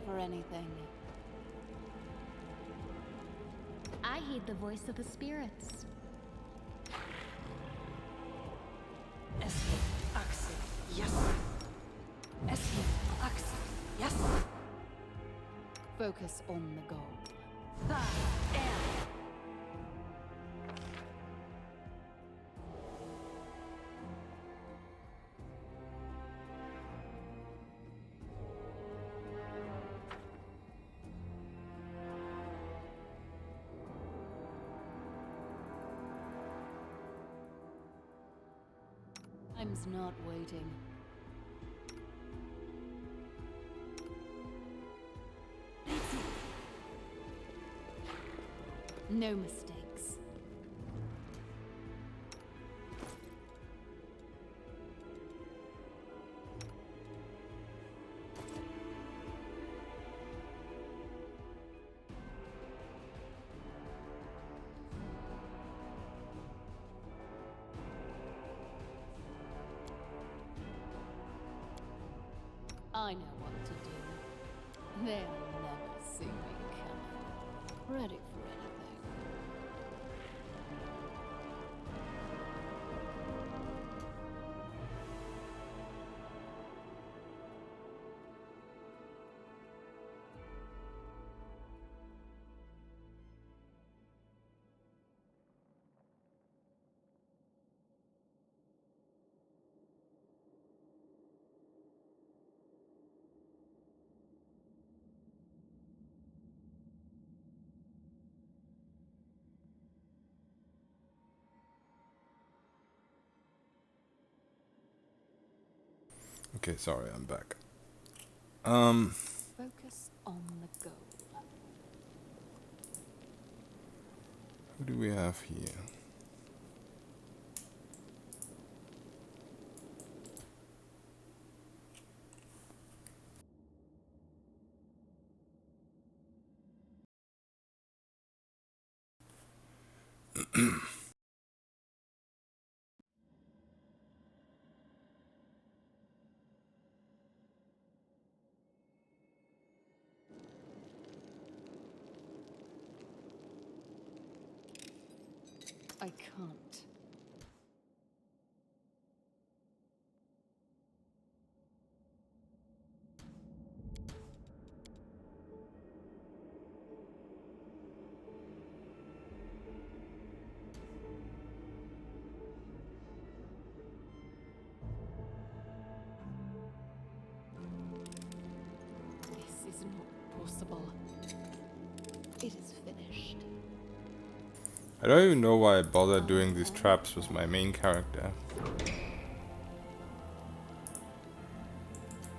for anything. I heed the voice of the spirits. Escape, Axel, yes. Escape, Axel, yes. Focus on the goal. Time's not waiting. No mistakes. I know what to do. They'll never see me coming. Ready for anything. Okay, sorry, I'm back. Focus on the goal. Who do we have here? I can't. This is not possible. It is finished. I don't even know why I bothered doing these traps with my main character.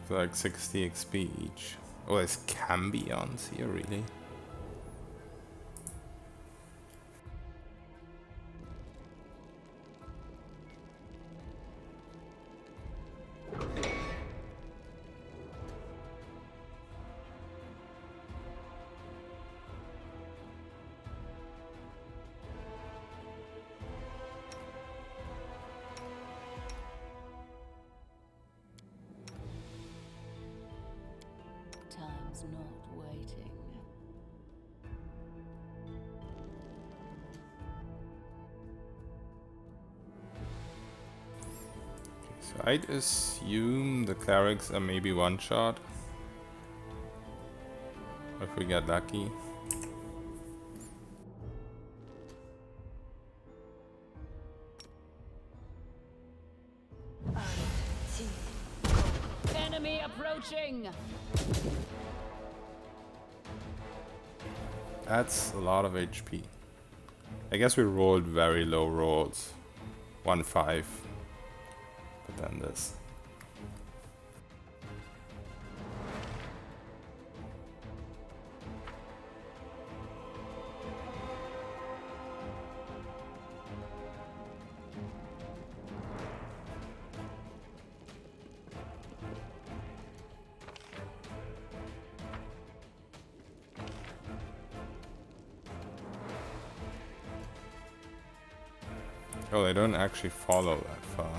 It's like 60 XP each. Oh, there's cambions here, really? Time's not waiting. So I'd assume the clerics are maybe one shot. If we get lucky. Enemy approaching! That's a lot of HP. I guess we rolled very low rolls. 1-5. But then this. Oh, they don't actually follow that far.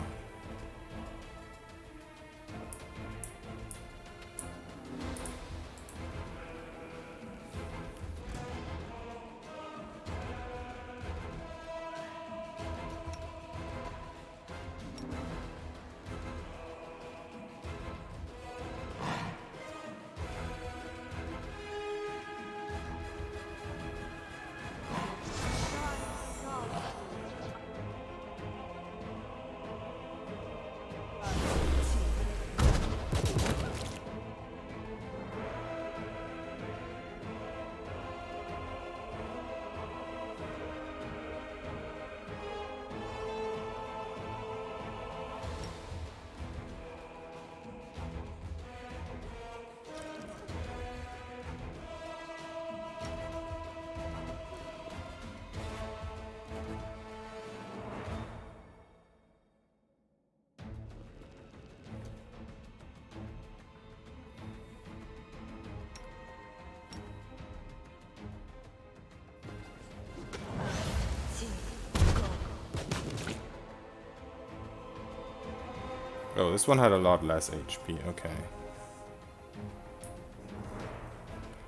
Oh, this one had a lot less HP, okay.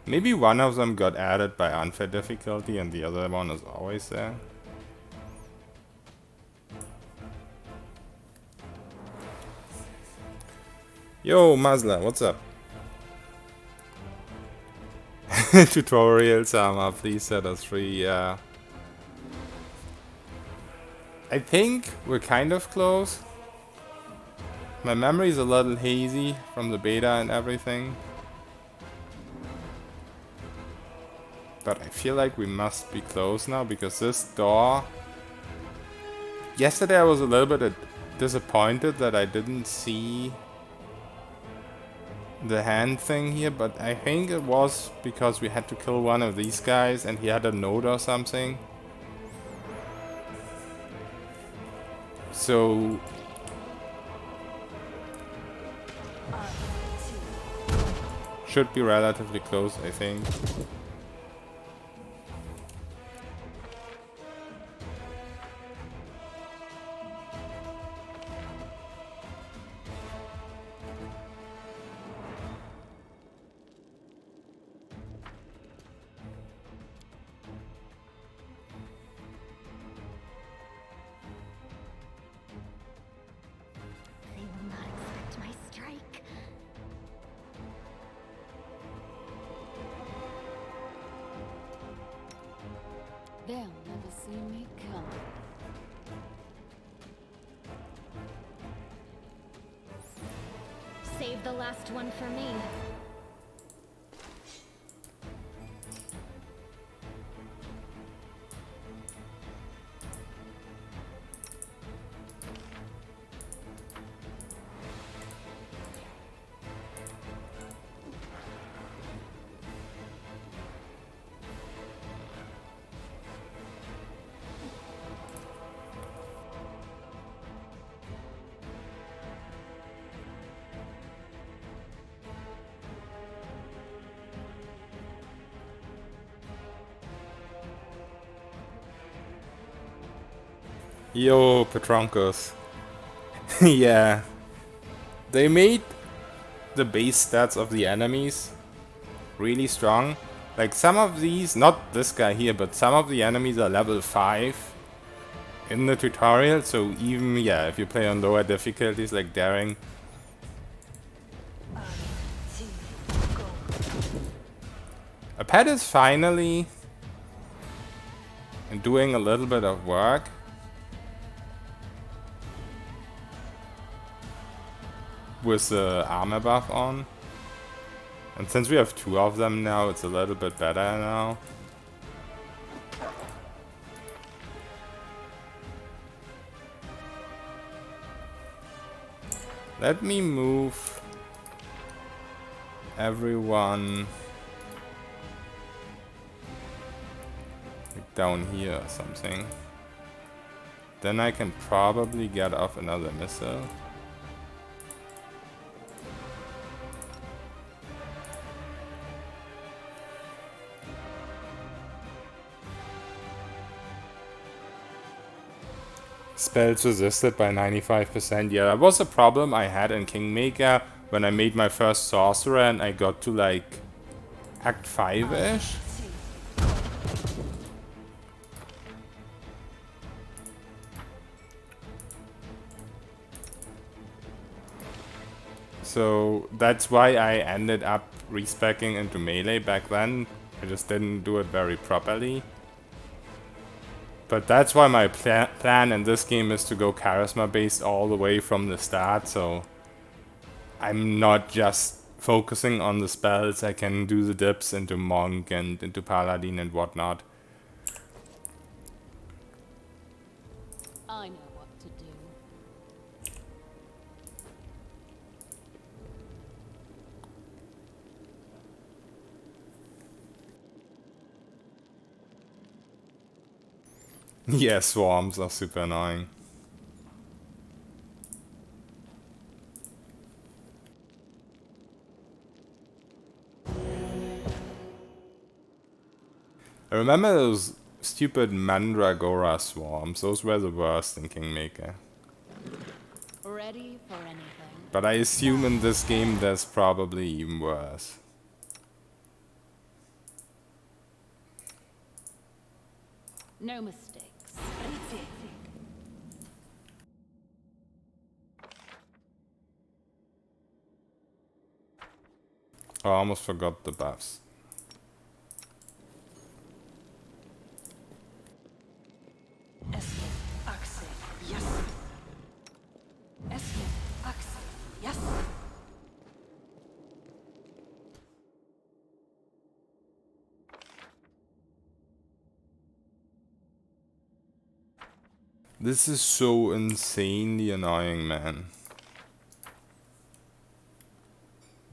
Maybe one of them got added by unfair difficulty and the other one is always there. Yo, Mazla, what's up? Tutorial, Sama, please set us free, yeah. I think we're kind of close. My memory's a little hazy from the beta and everything. But I feel like we must be close now because this door... Yesterday I was a little bit disappointed that I didn't see the hand thing here, but I think it was because we had to kill one of these guys and he had a note or something. So... should be relatively close, I think. They will not expect my strike. They'll never see me coming. Save the last one for me. Yo, Petronkos. Yeah. They made the base stats of the enemies really strong. Like some of these, not this guy here, but some of the enemies are level 5 in the tutorial. So even, yeah, if you play on lower difficulties like Daring. A pet is finally doing a little bit of work. With the armor buff on. And since we have 2 of them now, it's a little bit better now. Let me move everyone like down here or something. Then I can probably get off another missile. Spells resisted by 95%. Yeah, that was a problem I had in Kingmaker when I made my first sorcerer and I got to like Act 5-ish. So that's why I ended up respeccing into melee back then. I just didn't do it very properly. But that's why my plan in this game is to go charisma based all the way from the start, so I'm not just focusing on the spells. I can do the dips into monk and into paladin and whatnot. I know what to do. Yeah, swarms are super annoying. I remember those stupid Mandragora swarms. Those were the worst in Kingmaker. Ready for anything. But I assume in this game there's probably even worse. No mistakes. Oh, I almost forgot the buffs. Escape. Axel. Yes. Escape. Axel. Yes. This is so insanely annoying, man.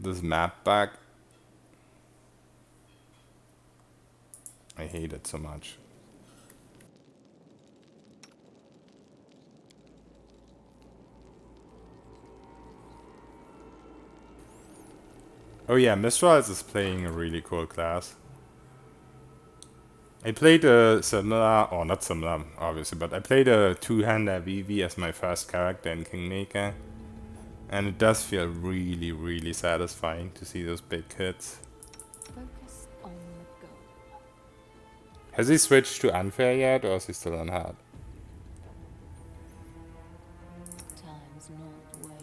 This map back. I hate it so much. Oh yeah, Mistral is playing a really cool class. I played a similar, or not similar, obviously, but I played a two-hander VV as my first character in Kingmaker. And it does feel really, really satisfying to see those big hits. Focus on the goal. Has he switched to unfair yet, or is he still on hard? Time's not waiting.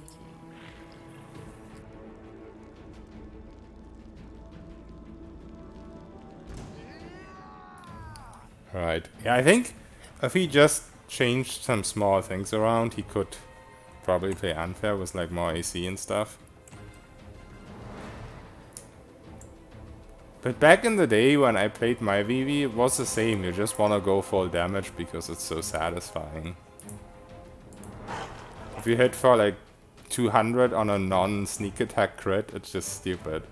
Right. Yeah, I think if he just changed some small things around, he could probably play unfair with like more AC and stuff. But back in the day when I played my VV, it was the same. You just want to go full damage because it's so satisfying. If you hit for like 200 on a non-sneak attack crit, it's just stupid.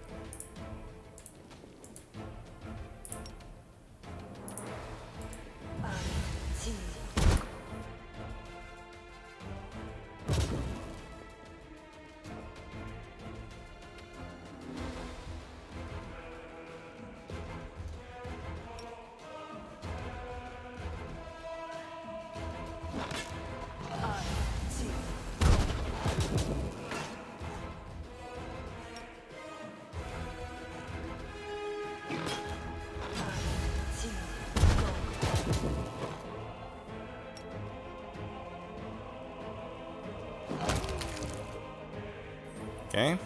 Okay.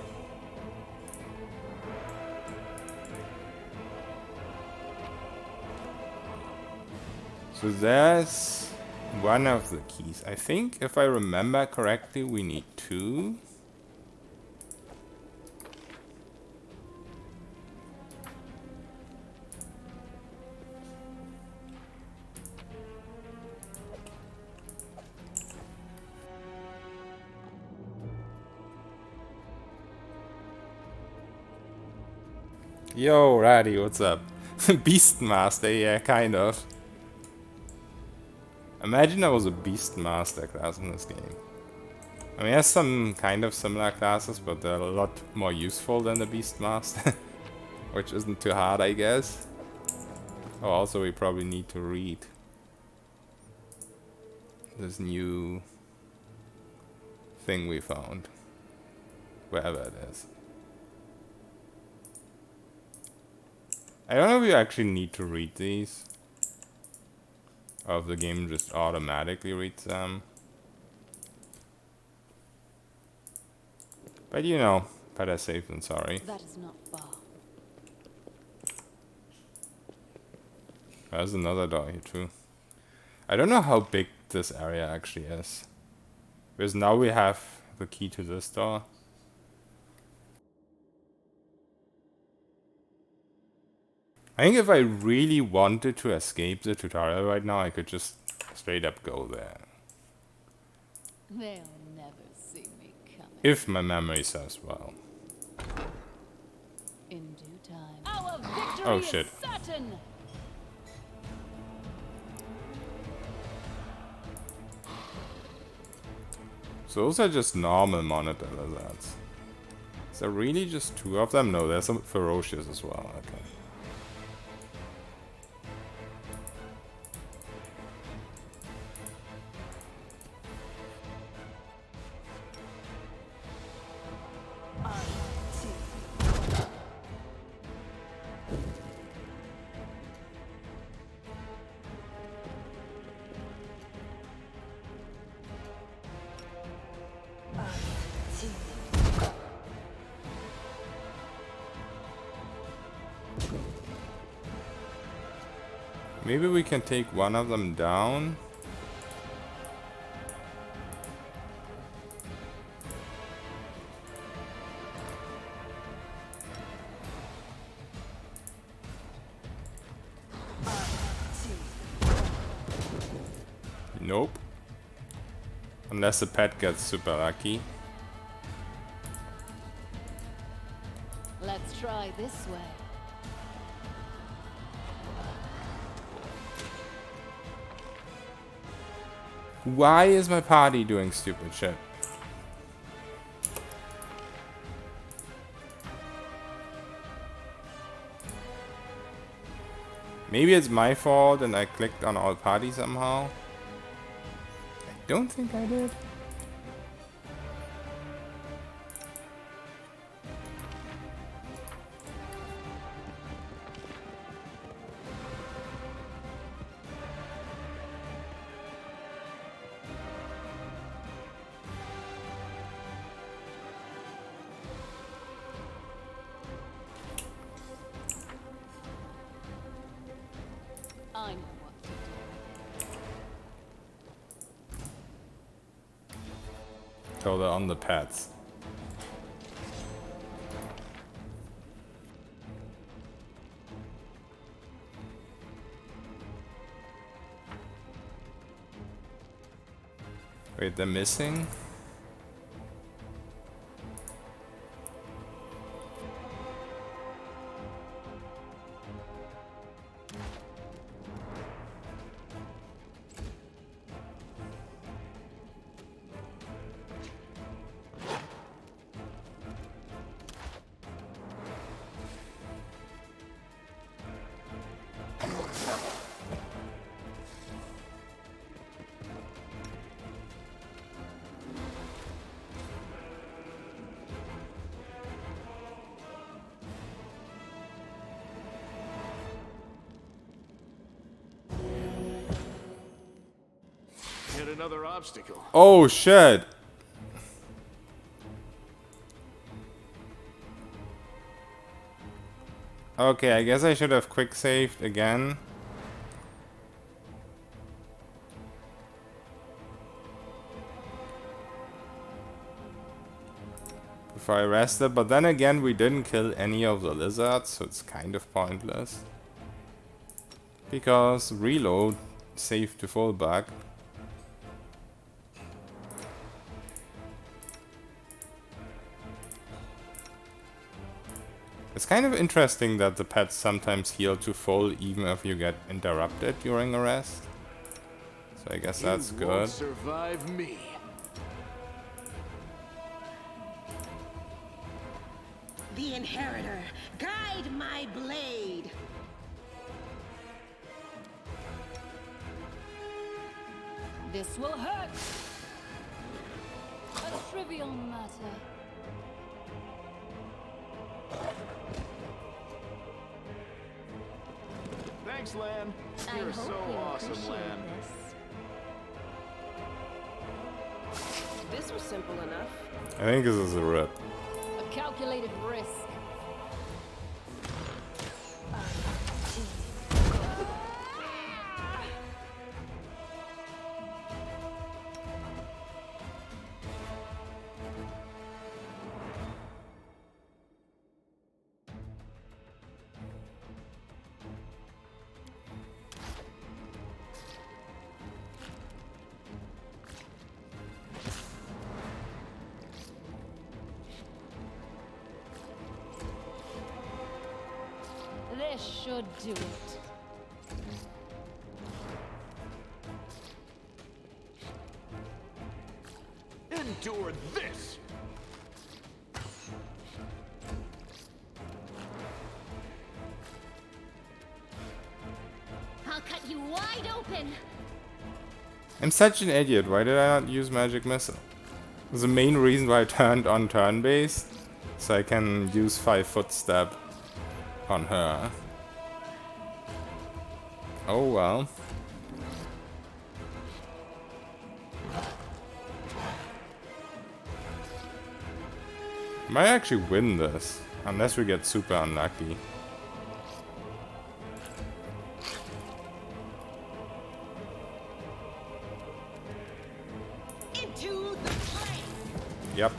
So there's one of the keys. I think if I remember correctly, we need two. Yo, Raddy, what's up? Beastmaster, yeah, kind of. Imagine I was a Beastmaster class in this game. I mean, there's some kind of similar classes, but they're a lot more useful than the Beastmaster. Which isn't too hard, I guess. Oh, also we probably need to read this new thing we found. Wherever it is. I don't know if you actually need to read these. Or if the game just automatically reads them. But you know, better safe than sorry. That is not far. There's another door here too. I don't know how big this area actually is. Because now we have the key to this door. I think if I really wanted to escape the tutorial right now, I could just straight up go there. They'll never see me coming. If my memory serves well. In due time. Our victory Oh shit. is certain! So those are just normal monitor lizards. Is there really just two of them? No, there's some ferocious as well. Okay. Maybe we can take one of them down. Nope. Unless the pet gets super lucky. Let's try this way. Why is my party doing stupid shit? Maybe it's my fault and I clicked on all party somehow. I don't think I did. I know what to do. So they're on the pets. Wait, they're missing? Yet another obstacle. Oh shit! Okay, I guess I should have quick saved again. Before I rested, but then again we didn't kill any of the lizards, so it's kind of pointless. Because reload saved to full back. It's kind of interesting that the pets sometimes heal to full even if you get interrupted during a rest. So I guess that's You good. won't survive me. The Inheritor, guide my blade. This will hurt. A trivial matter. Thanks, Lan. I You're hope so you awesome, appreciate Lan. this. This was simple enough. I think this is a rip. A calculated risk. This should do it. Endure this! I'll cut you wide open. I'm such an idiot. Why did I not use magic missile? It was the main reason why I turned on turn-based, so I can use 5-foot step on her. Oh well. Might actually win this, unless we get super unlucky. Yep.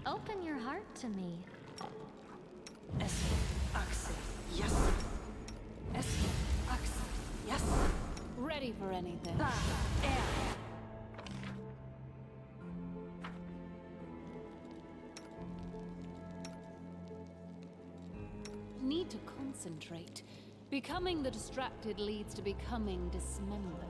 Open your heart to me. Yes. Yes. Ready for anything. Need to concentrate. Becoming the distracted leads to becoming dismembered.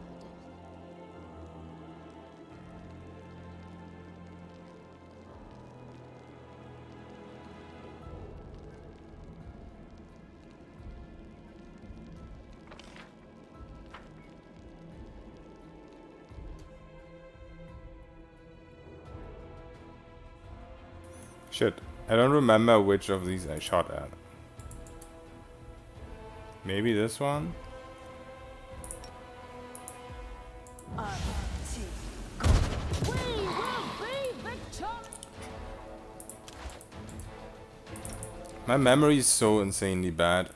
Shit. I don't remember which of these I shot at. Maybe this one? My memory is so insanely bad.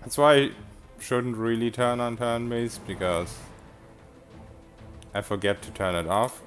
That's why I shouldn't really turn on turn-based, because I forget to turn it off.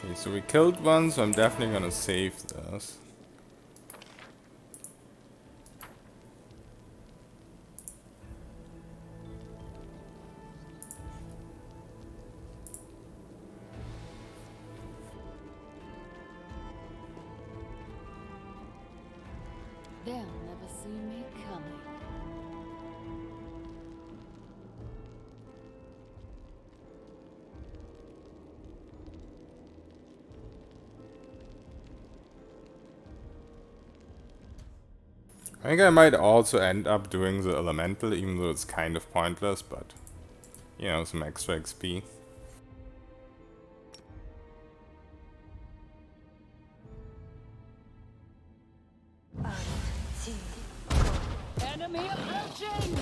Okay, so we killed one, so I'm definitely gonna save this. They'll never see me coming. I think I might also end up doing the elemental, even though it's kind of pointless, but you know, some extra XP. Enemy approaching!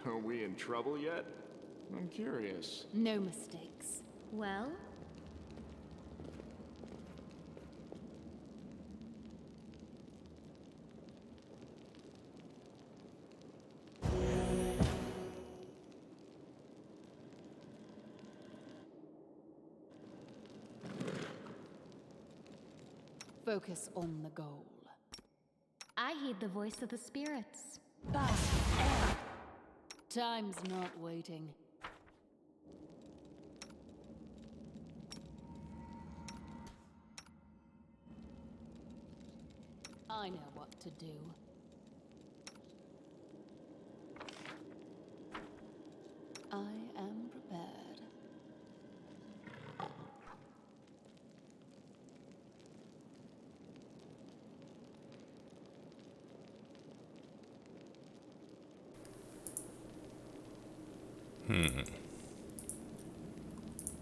Are we in trouble yet? I'm curious. No mistakes. Well, Focus on the goal. I heed the voice of the spirits. Time's not waiting. I know what to do. I am prepared.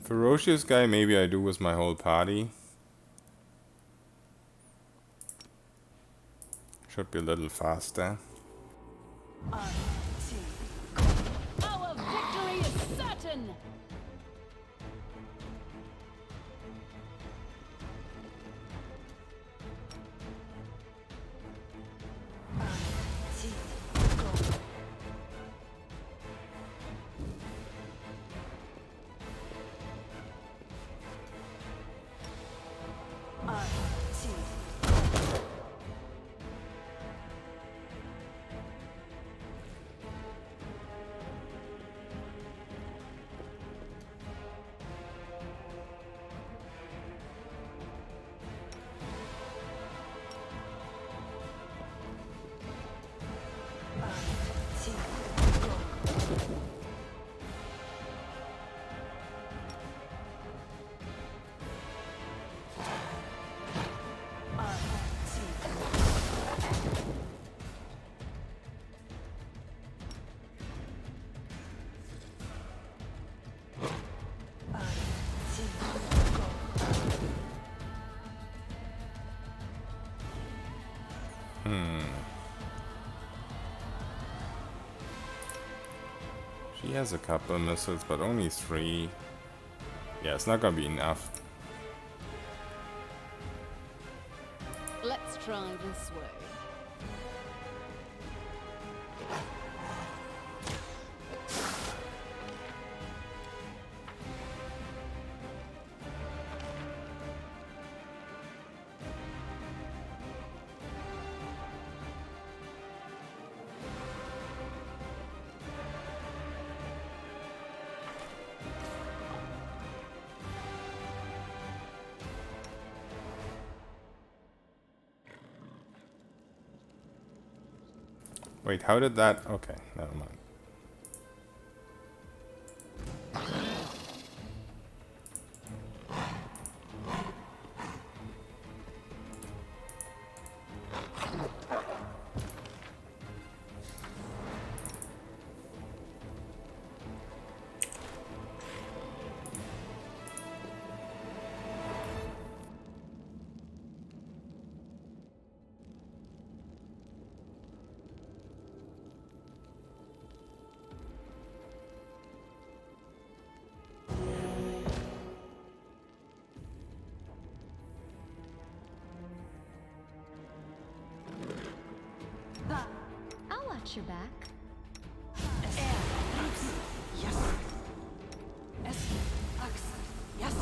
Ferocious guy, maybe I do with my whole party. Should be a little faster. Our victory is certain! She has a couple missiles, but only 3. Yeah, it's not gonna be enough. Let's try this way. Wait, how did that? Okay, never mind. I'll watch your back. Yes. Yes.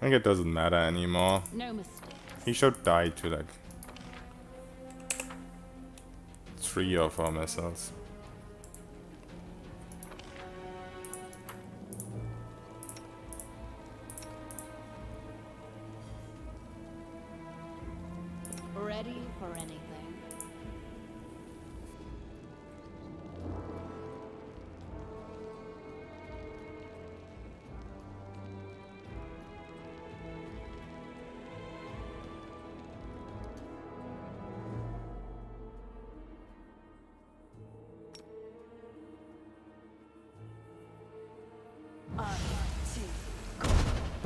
I think it doesn't matter anymore. No mistake. He should die to like 3 or 4 missiles. Ready for anything.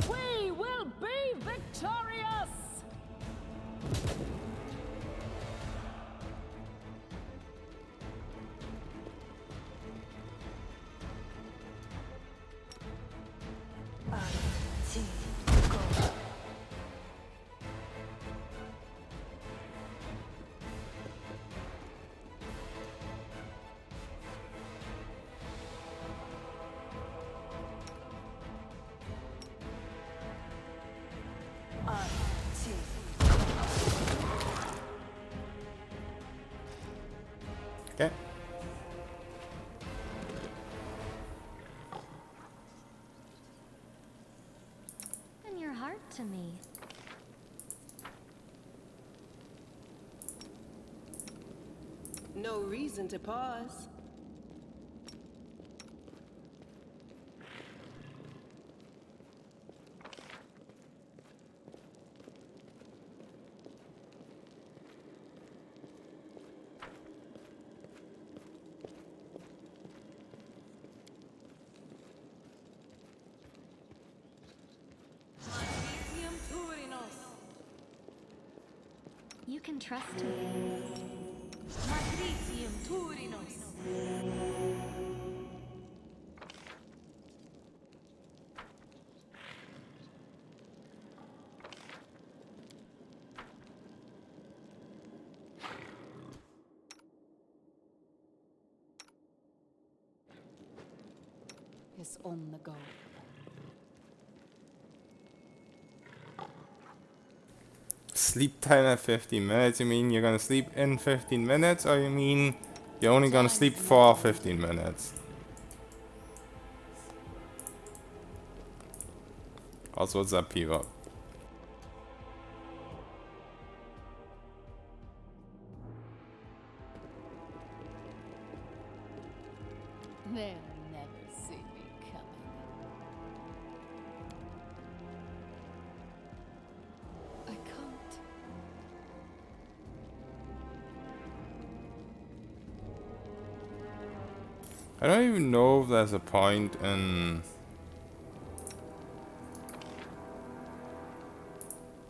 We will be victorious! No reason to pause. You can trust me. Is on the go. Sleep time at 15 minutes. You mean you're gonna sleep in 15 minutes, or you mean you're only gonna sleep for 15 minutes? Also, what's up, Pivot? They'll never see me coming. I can't. I don't even know if there's a point in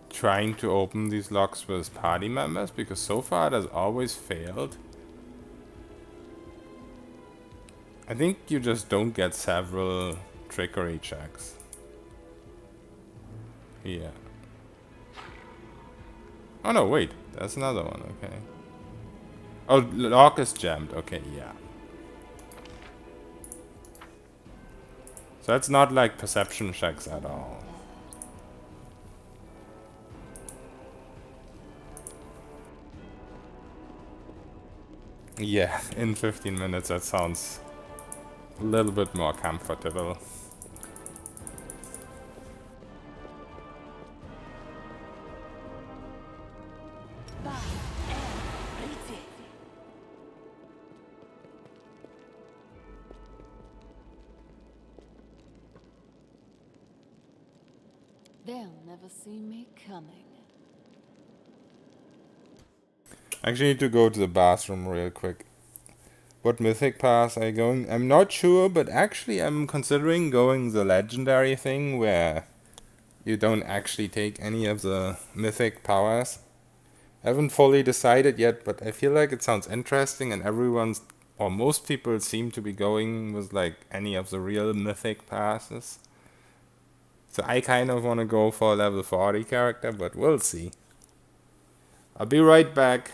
trying to open these locks with party members, because so far it has always failed. I think you just don't get several trickery checks. Yeah. Oh no, wait. There's another one, okay. Oh, lock is jammed. Okay, yeah. So that's not like perception checks at all. Yeah, in 15 minutes that sounds a little bit more comfortable. They'll never see me coming. I actually need to go to the bathroom real quick. What mythic pass are you going? I'm not sure, but actually I'm considering going the legendary thing where you don't actually take any of the mythic powers. I haven't fully decided yet, but I feel like it sounds interesting, and everyone's, or most people seem to be going with like any of the real mythic passes. So I kind of want to go for a level 40 character, but we'll see. I'll be right back.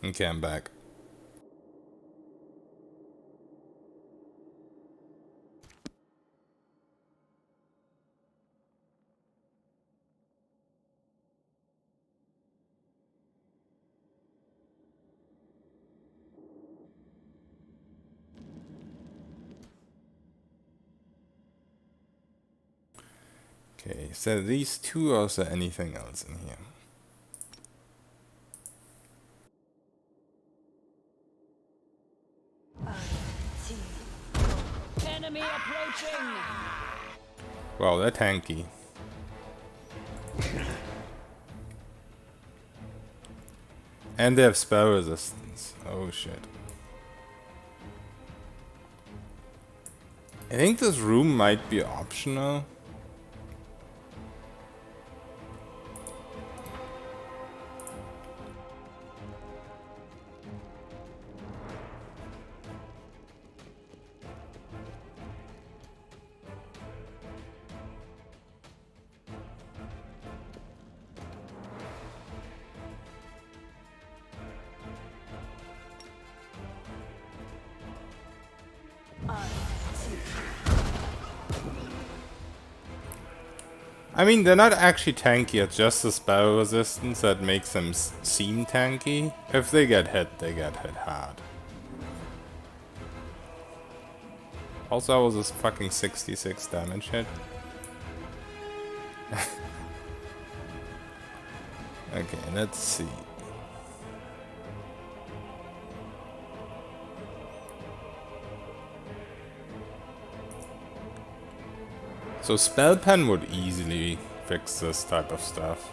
Okay, I'm back. Okay, so these two, or is there anything else in here? Enemy approaching! Wow, they're tanky. And they have spell resistance. Oh shit. I think this room might be optional. I mean, they're not actually tanky, it's just the spell resistance that makes them seem tanky. If they get hit, they get hit hard. Also, I was this fucking 66 damage hit. Okay, let's see. So Spell Pen would easily fix this type of stuff.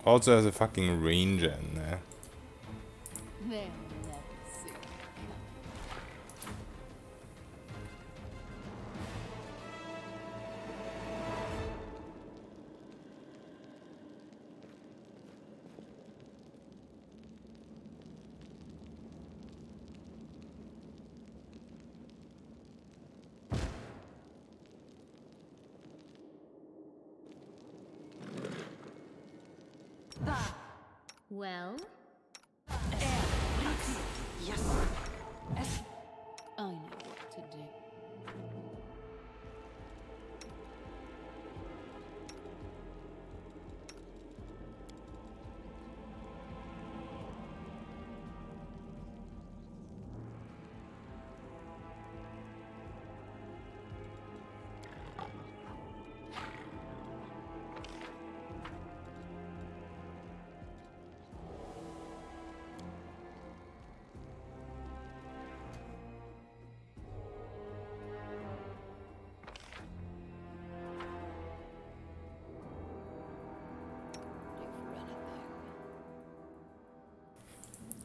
Also has a fucking ranger in there. They'll never see me coming. Well, I know what to do. Ready for anything.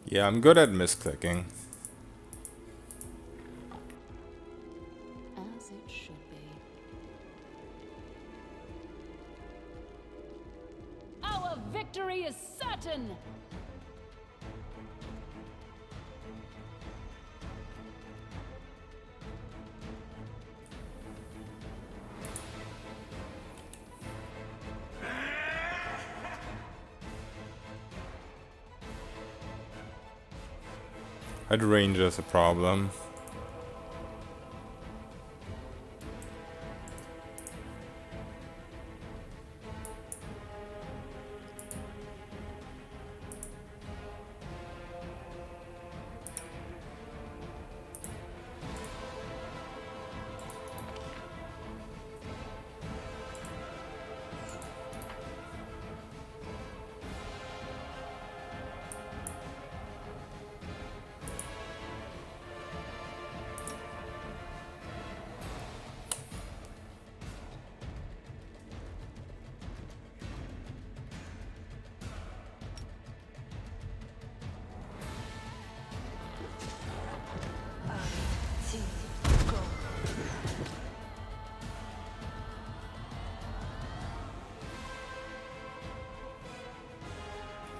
Yeah, I'm good at misclicking. As it should be. Our victory is certain! That ranger's a problem.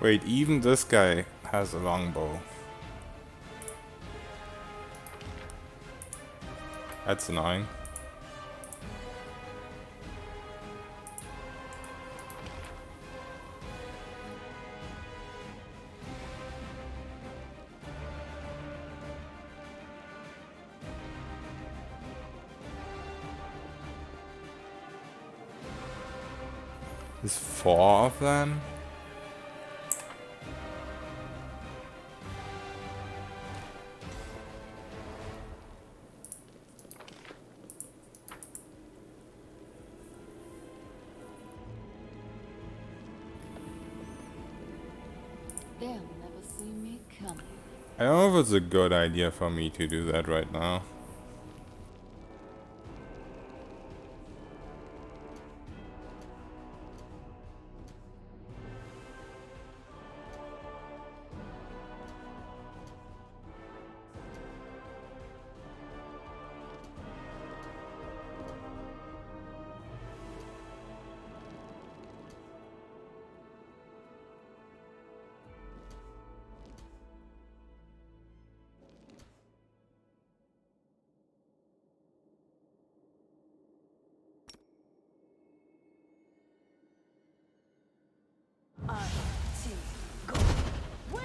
Wait, even this guy has a longbow. That's annoying. There's 4 of them? They'll never see me coming. I don't know if it's a good idea for me to do that right now. We will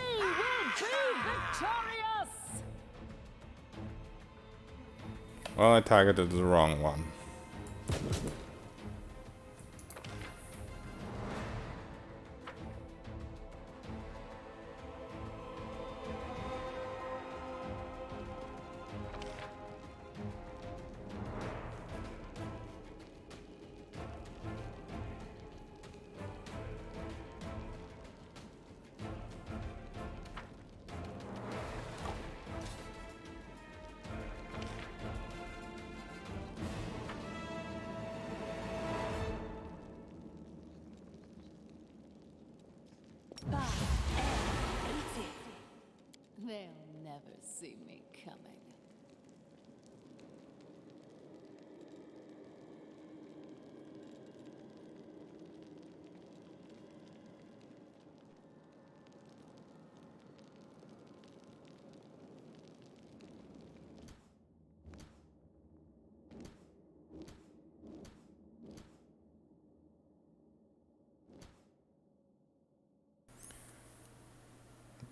be victorious! Well, I targeted the wrong one. They'll never see me coming.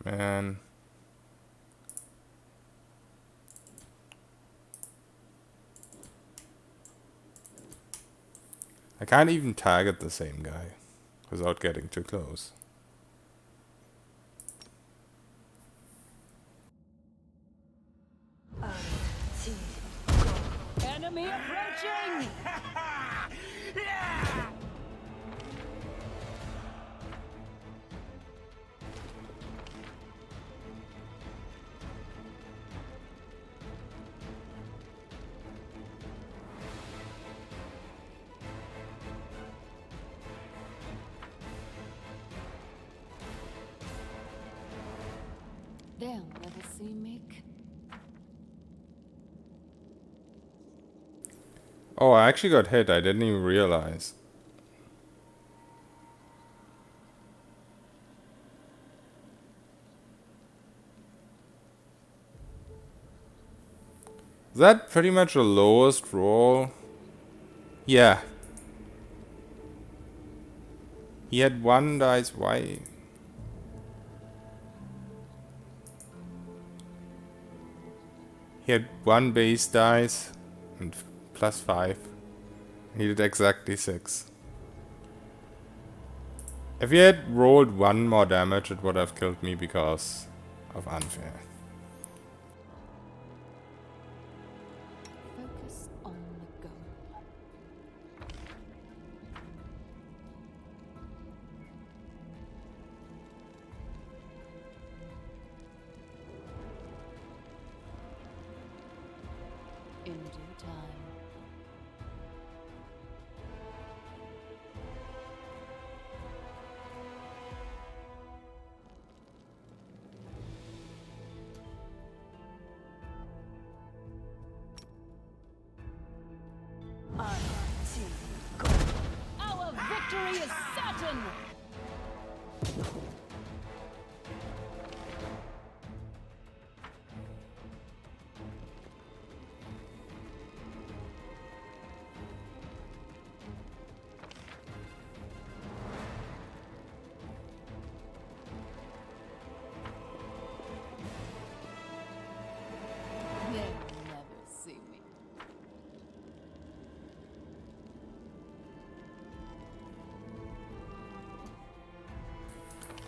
Man. I can't even target the same guy without getting too close. Enemy approaching! They'll never see me. Oh, I actually got hit. I didn't even realize. Is that pretty much the lowest roll? Yeah. He had 1 dice. Why? He had 1 base dice and +5. He did exactly 6. If he had rolled 1 more damage, it would have killed me because of unfair. Focus on the goal. In due time. Our victory is certain!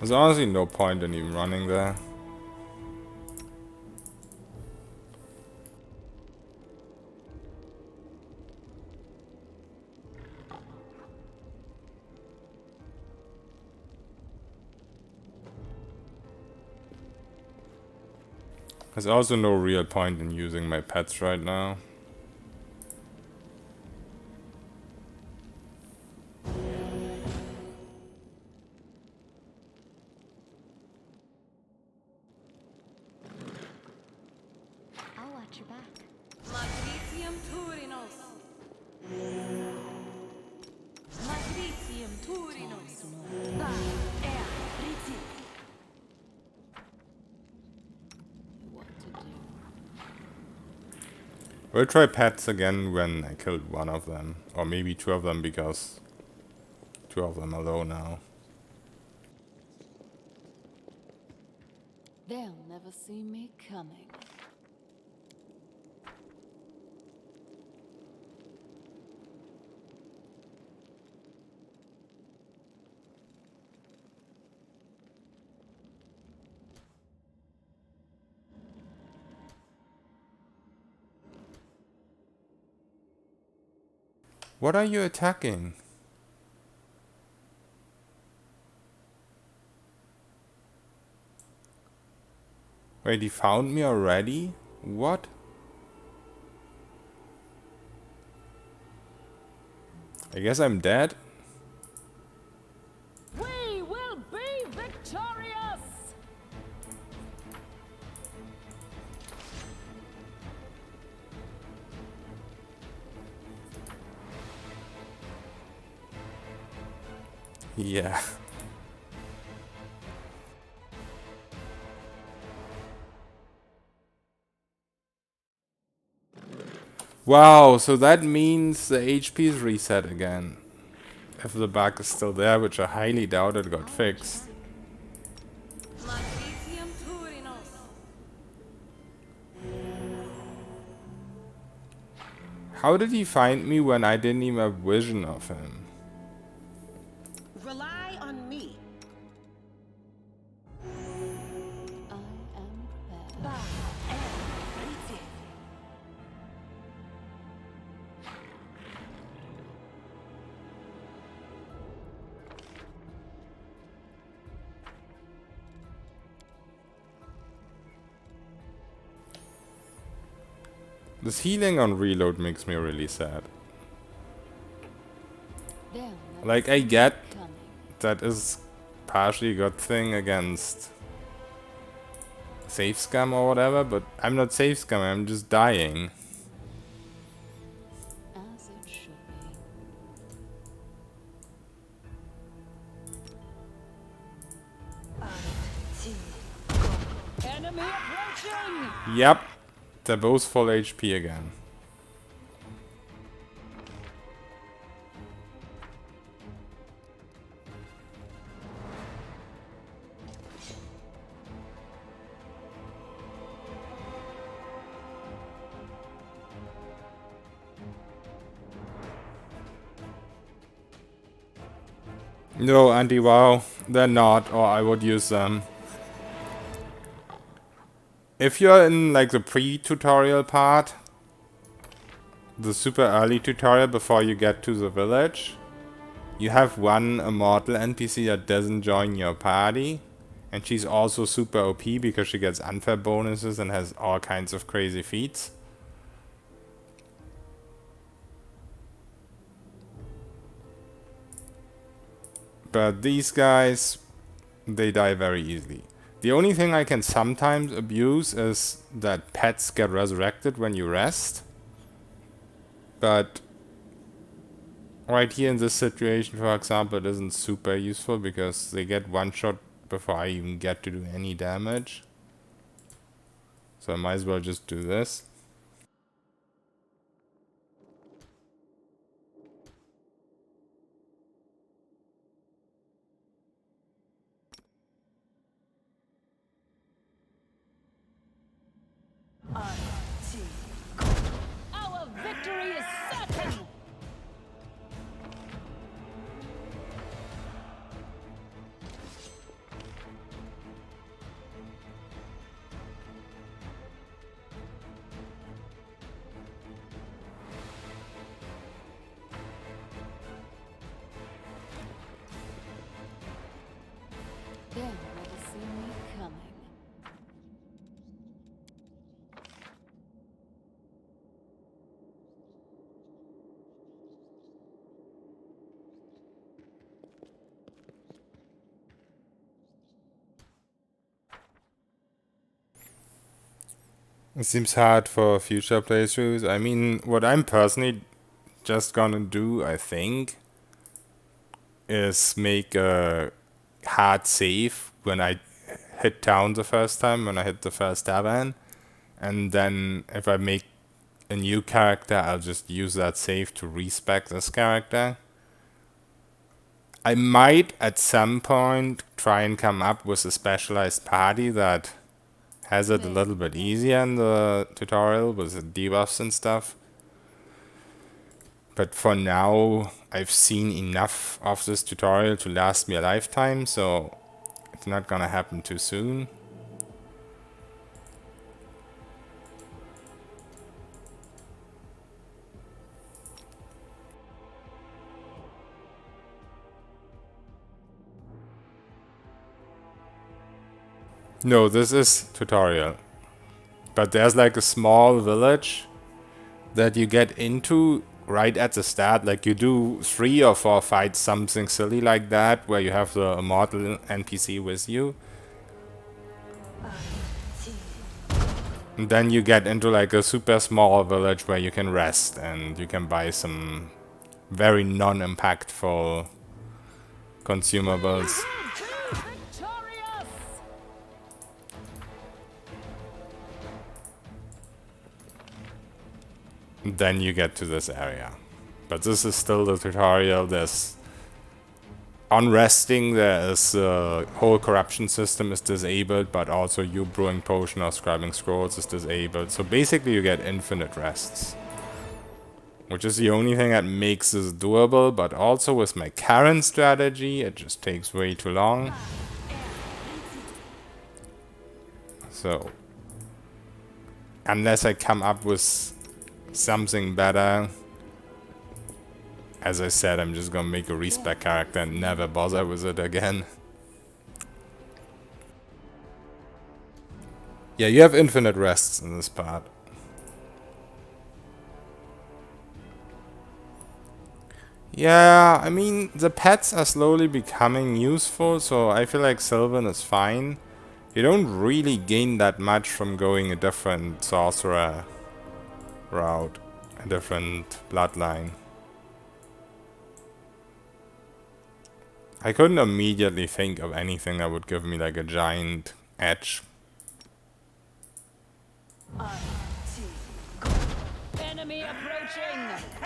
There's honestly no point in even running there. There's also no real point in using my pets right now. I'll watch your back. Magnesium Turinos. Magnesium Turinos. What to do? We'll try pets again when I killed one of them. Or maybe two of them because two of them are low now. They'll never see me coming. What are you attacking? Wait, he found me already? What? I guess I'm dead? We will be victorious! Yeah. Wow, so that means the HP is reset again. If the bug is still there, which I highly doubt it got fixed. Magnesium Turinos. How did he find me when I didn't even have vision of him? Rely on me. I am prepared. This healing on reload makes me really sad. They'll never Like, see I me get coming. that is partially a good thing against safe scam or whatever, but I'm not safe scam, I'm just dying. As it should be. Enemy approaching! Yep, they're both full HP again. No, anti-wow, they're not, or I would use them. If you're in like the pre-tutorial part, the super early tutorial before you get to the village, you have one immortal NPC that doesn't join your party, and she's also super OP because she gets unfair bonuses and has all kinds of crazy feats. But these guys, they die very easily. The only thing I can sometimes abuse is that pets get resurrected when you rest. But right here in this situation, for example, it isn't super useful because they get one shot before I even get to do any damage. So I might as well just do this. Our victory is certain! It seems hard for future playthroughs. I mean, what I'm personally just gonna do, I think, is make a hard save when I hit town the first time, when I hit the first tavern. And then if I make a new character, I'll just use that save to respec this character. I might at some point try and come up with a specialized party that has it a little bit easier in the tutorial with the debuffs and stuff. But for now, I've seen enough of this tutorial to last me a lifetime, so it's not gonna happen too soon. No, this is tutorial. But there's like a small village that you get into right at the start. Like you do 3 or 4 fights, something silly like that, where you have the immortal NPC with you. And then you get into like a super small village where you can rest and you can buy some very non-impactful consumables. Then you get to this area. But this is still the tutorial. There's unresting, there is whole corruption system is disabled, but also you brewing potion or scribing scrolls is disabled. So basically you get infinite rests, which is the only thing that makes this doable. But also with my current strategy, it just takes way too long. So unless I come up with something better, as I said, I'm just gonna make a respec character and never bother with it again. Yeah, you have infinite rests in this part. Yeah, I mean, the pets are slowly becoming useful, so I feel like Sylvan is fine. You don't really gain that much from going a different sorcerer route, a different bloodline. I couldn't immediately think of anything that would give me like a giant edge. Enemy approaching!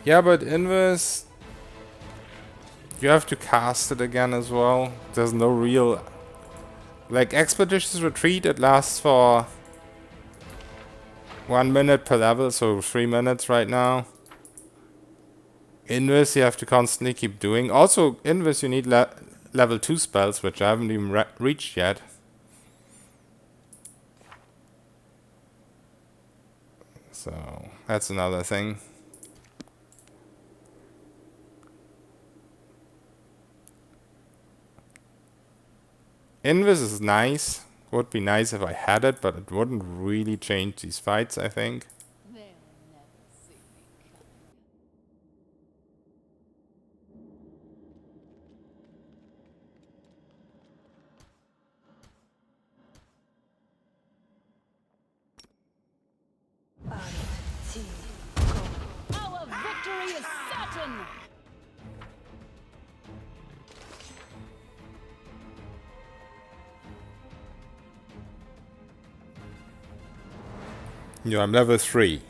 Yeah, but Invis, you have to cast it again as well. There's no real... Like, Expeditious Retreat, it lasts for 1 minute per level, so 3 minutes right now. Invis, you have to constantly keep doing. Also, Invis, you need level 2 spells, which I haven't even reached yet. So, that's another thing. Invis is nice. Would be nice if I had it, but it wouldn't really change these fights, I think. They'll never see me coming. Our victory is certain! Yeah, I'm level 3.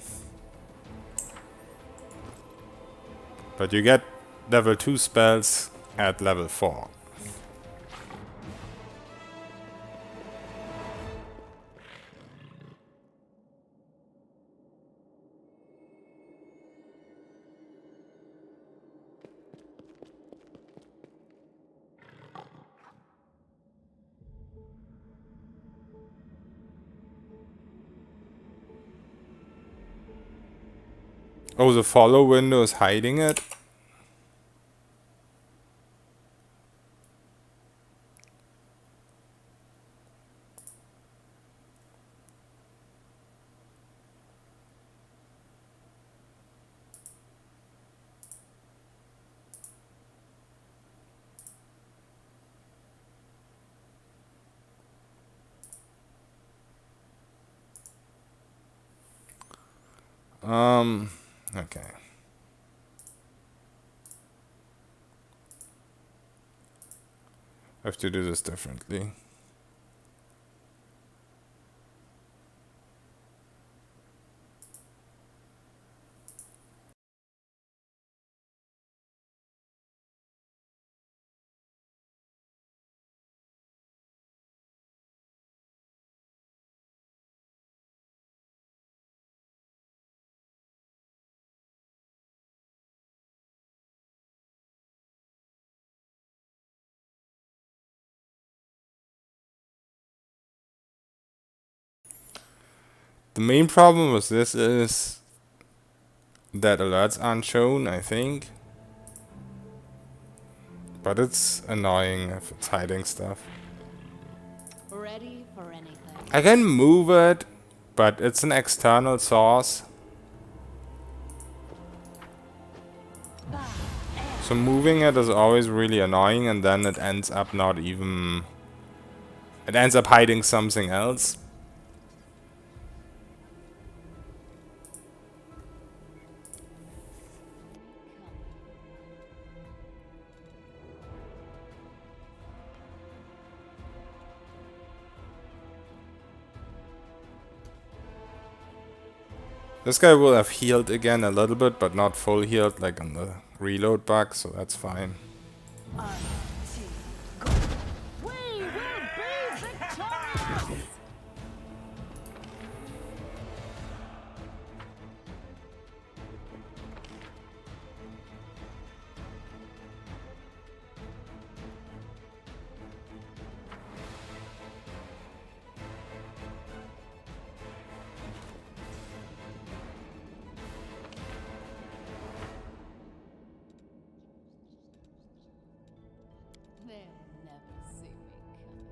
But you get level 2 spells at level 4. Oh, the follow window is hiding it? Okay. I have to do this differently. The main problem with this is that alerts aren't shown, I think. But it's annoying if it's hiding stuff. Ready for anything. I can move it, but it's an external source. So moving it is always really annoying, and then it ends up not even... It ends up hiding something else. This guy will have healed again a little bit, but not full healed like on the reload bug, so that's fine. We will be victorious! They'll never see me coming.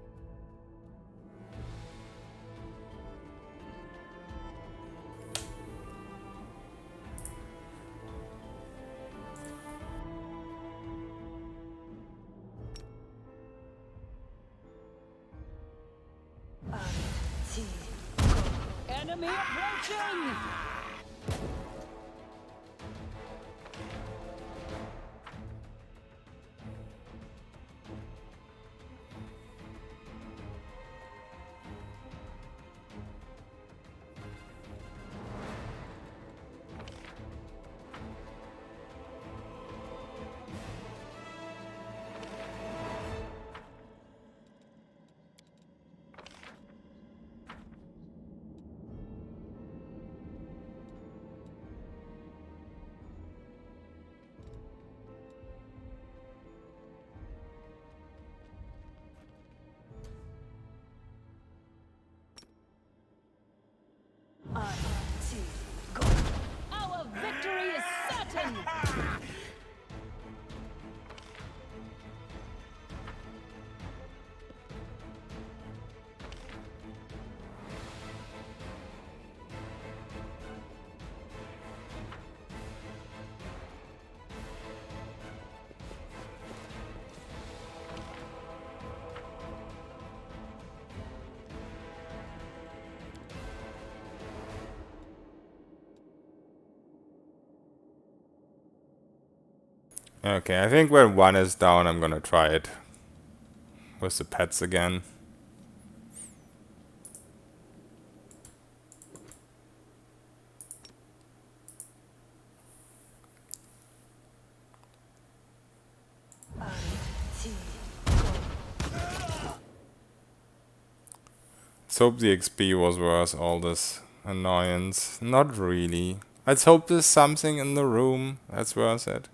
Enemy approaching! Our victory is certain! Okay, I think when one is down, I'm gonna try it with the pets again. Let's hope the XP was worth all this annoyance. Not really. Let's hope there's something in the room that's worth it.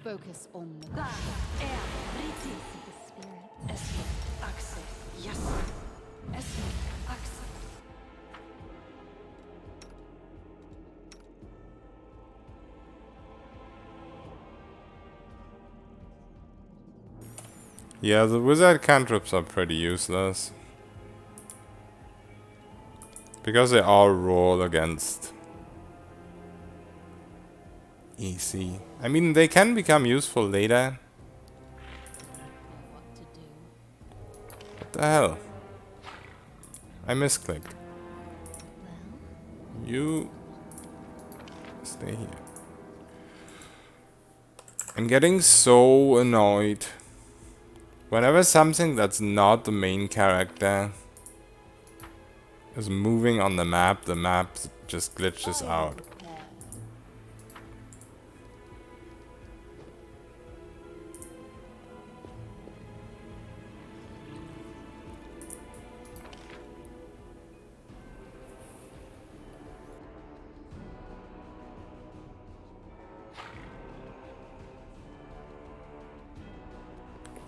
Focus on the The spirit. Yeah, the wizard cantrips are pretty useless. Because they all roll against EC. I mean, they can become useful later. what to do. What the hell? I misclicked. You stay here. I'm getting so annoyed. Whenever something that's not the main character is moving on the map just glitches out.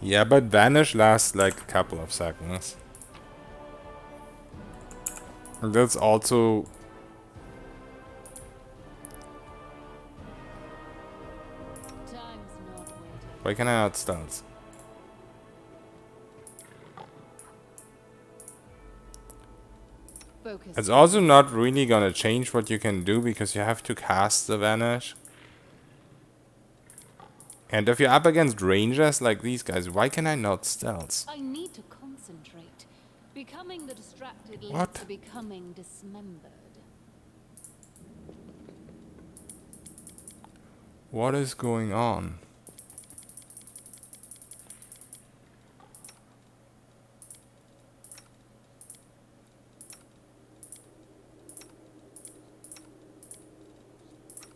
Yeah, but vanish lasts like a couple of seconds. And that's also... Time's not waiting. Why can I not stealth? Focus. It's also not really gonna change what you can do because you have to cast the vanish. And if you're up against rangers like these guys, why can I not stealth? I need to concentrate. Becoming the distracted leads What? to becoming dismembered. What is going on?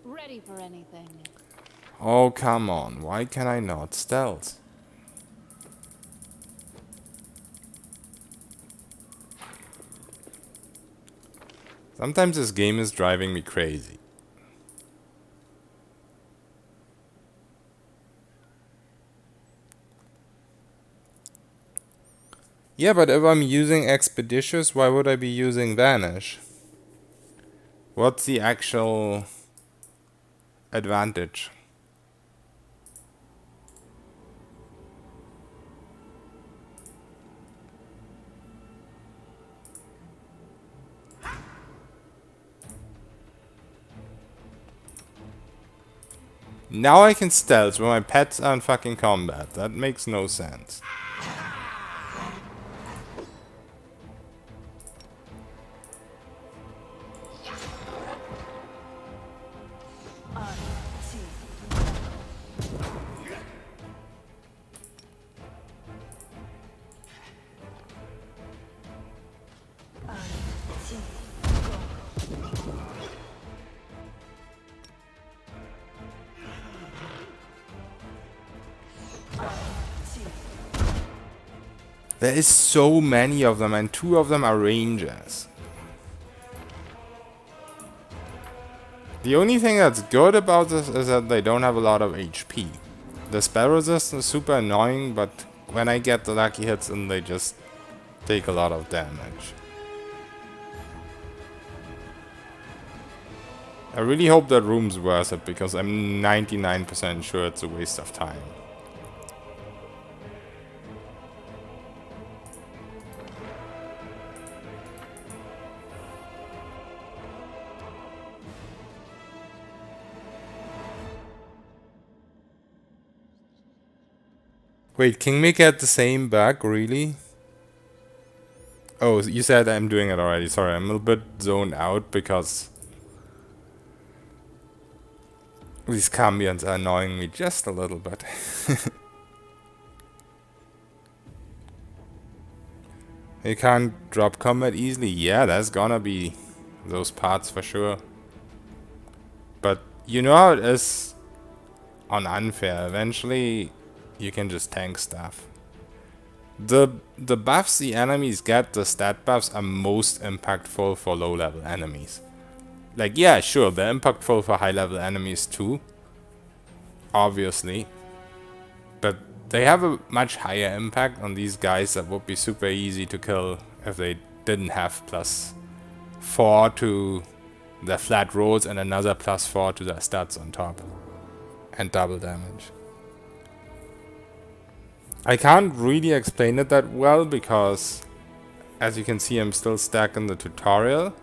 Ready for anything. Oh, come on. Why can I not stealth? Sometimes this game is driving me crazy. Yeah, but if I'm using Expeditious, why would I be using Vanish? What's the actual advantage? Now I can stealth when my pets are in fucking combat. That makes no sense. There is so many of them and 2 of them are rangers. The only thing that's good about this is that they don't have a lot of HP. The spell resistance is super annoying, but when I get the lucky hits in, they just take a lot of damage. I really hope that room's worth it, because I'm 99% sure it's a waste of time. Wait, Kingmaker had the same bug, really? Oh, you said I'm doing it already. Sorry, I'm a little bit zoned out because these cambions are annoying me just a little bit. You can't drop combat easily? Yeah, that's gonna be those parts for sure. But you know how it is on unfair. Eventually, you can just tank stuff. The buffs the enemies get, the stat buffs, are most impactful for low level enemies. Like, yeah, sure, they're impactful for high level enemies too. Obviously. but they have a much higher impact on these guys that would be super easy to kill if they didn't have +4 to their flat rolls and another +4 to their stats on top. And double damage. I can't really explain it that well because, as you can see, I'm still stuck in the tutorial.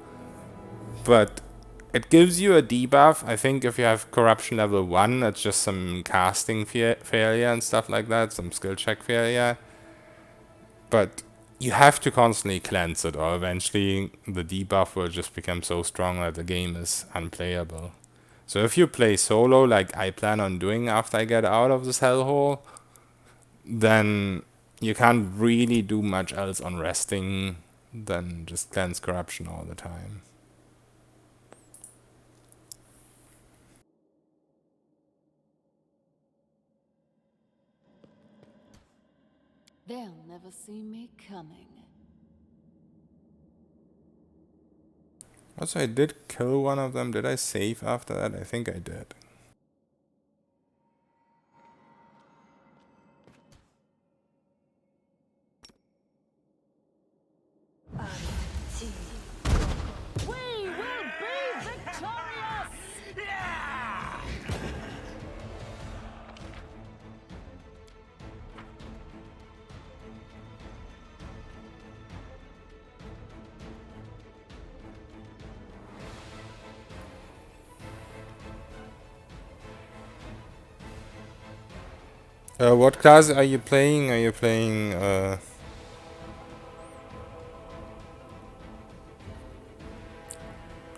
But it gives you a debuff. I think if you have corruption level 1, it's just some casting failure and stuff like that, some skill check failure. But you have to constantly cleanse it, or eventually the debuff will just become so strong that the game is unplayable. So if you play solo, like I plan on doing after I get out of this hellhole, then you can't really do much else on resting than just cleanse corruption all the time. They'll never see me coming. Also, I did kill one of them. Did I save after that? I think I did. We will be victorious! What class are you playing? Are you playing a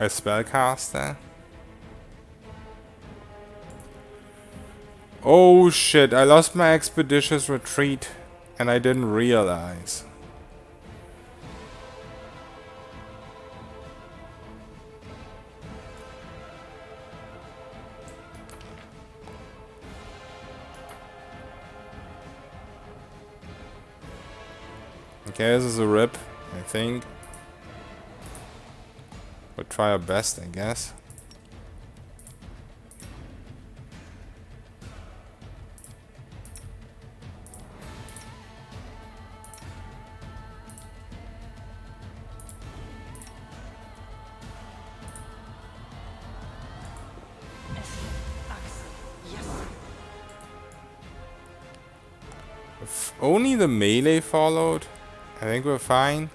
spellcaster? Oh shit, I lost my expeditious retreat and I didn't realize. Okay, this is a rip, I think. We'll try our best, I guess. If only the melee followed, I think we're fine.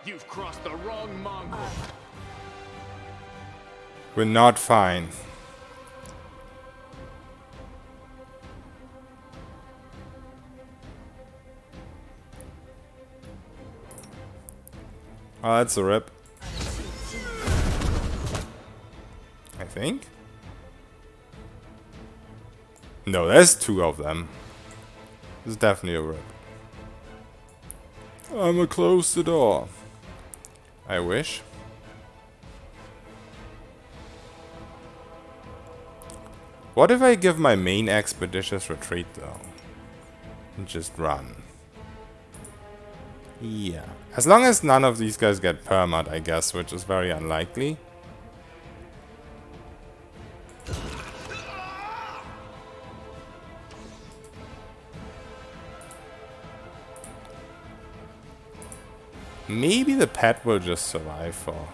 You've crossed the wrong mongrel. We're not fine. Oh, that's a rip. I think. No, there's 2 of them. This is definitely a rip. I'ma close the door. I wish. What if I give my main expeditious retreat though? And just run. Yeah. As long as none of these guys get permad, I guess, which is very unlikely. Maybe the pet will just survive for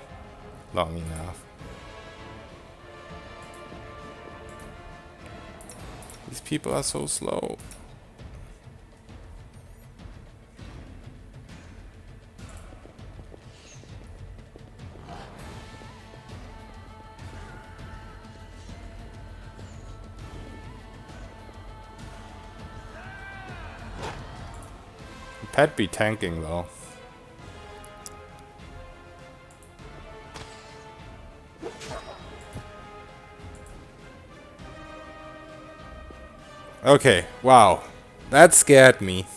long enough. These people are so slow. Pet be tanking though. Okay, wow. That scared me.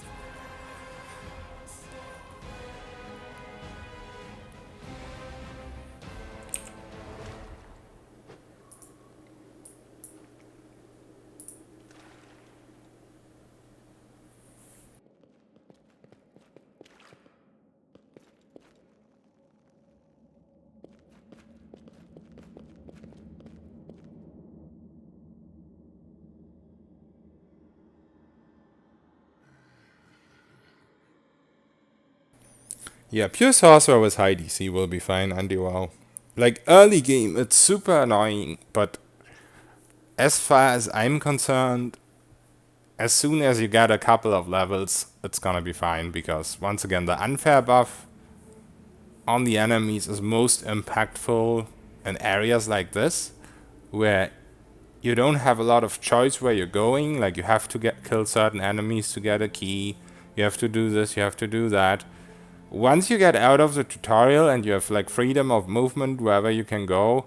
Yeah, pure sorcerer with high DC will be fine, anti-wow. Like, early game, it's super annoying, but as far as I'm concerned, as soon as you get a couple of levels, it's gonna be fine, because once again, the unfair buff on the enemies is most impactful in areas like this, where you don't have a lot of choice where you're going. Like, you have to kill certain enemies to get a key, you have to do this, you have to do that. Once you get out of the tutorial and you have like freedom of movement wherever you can go,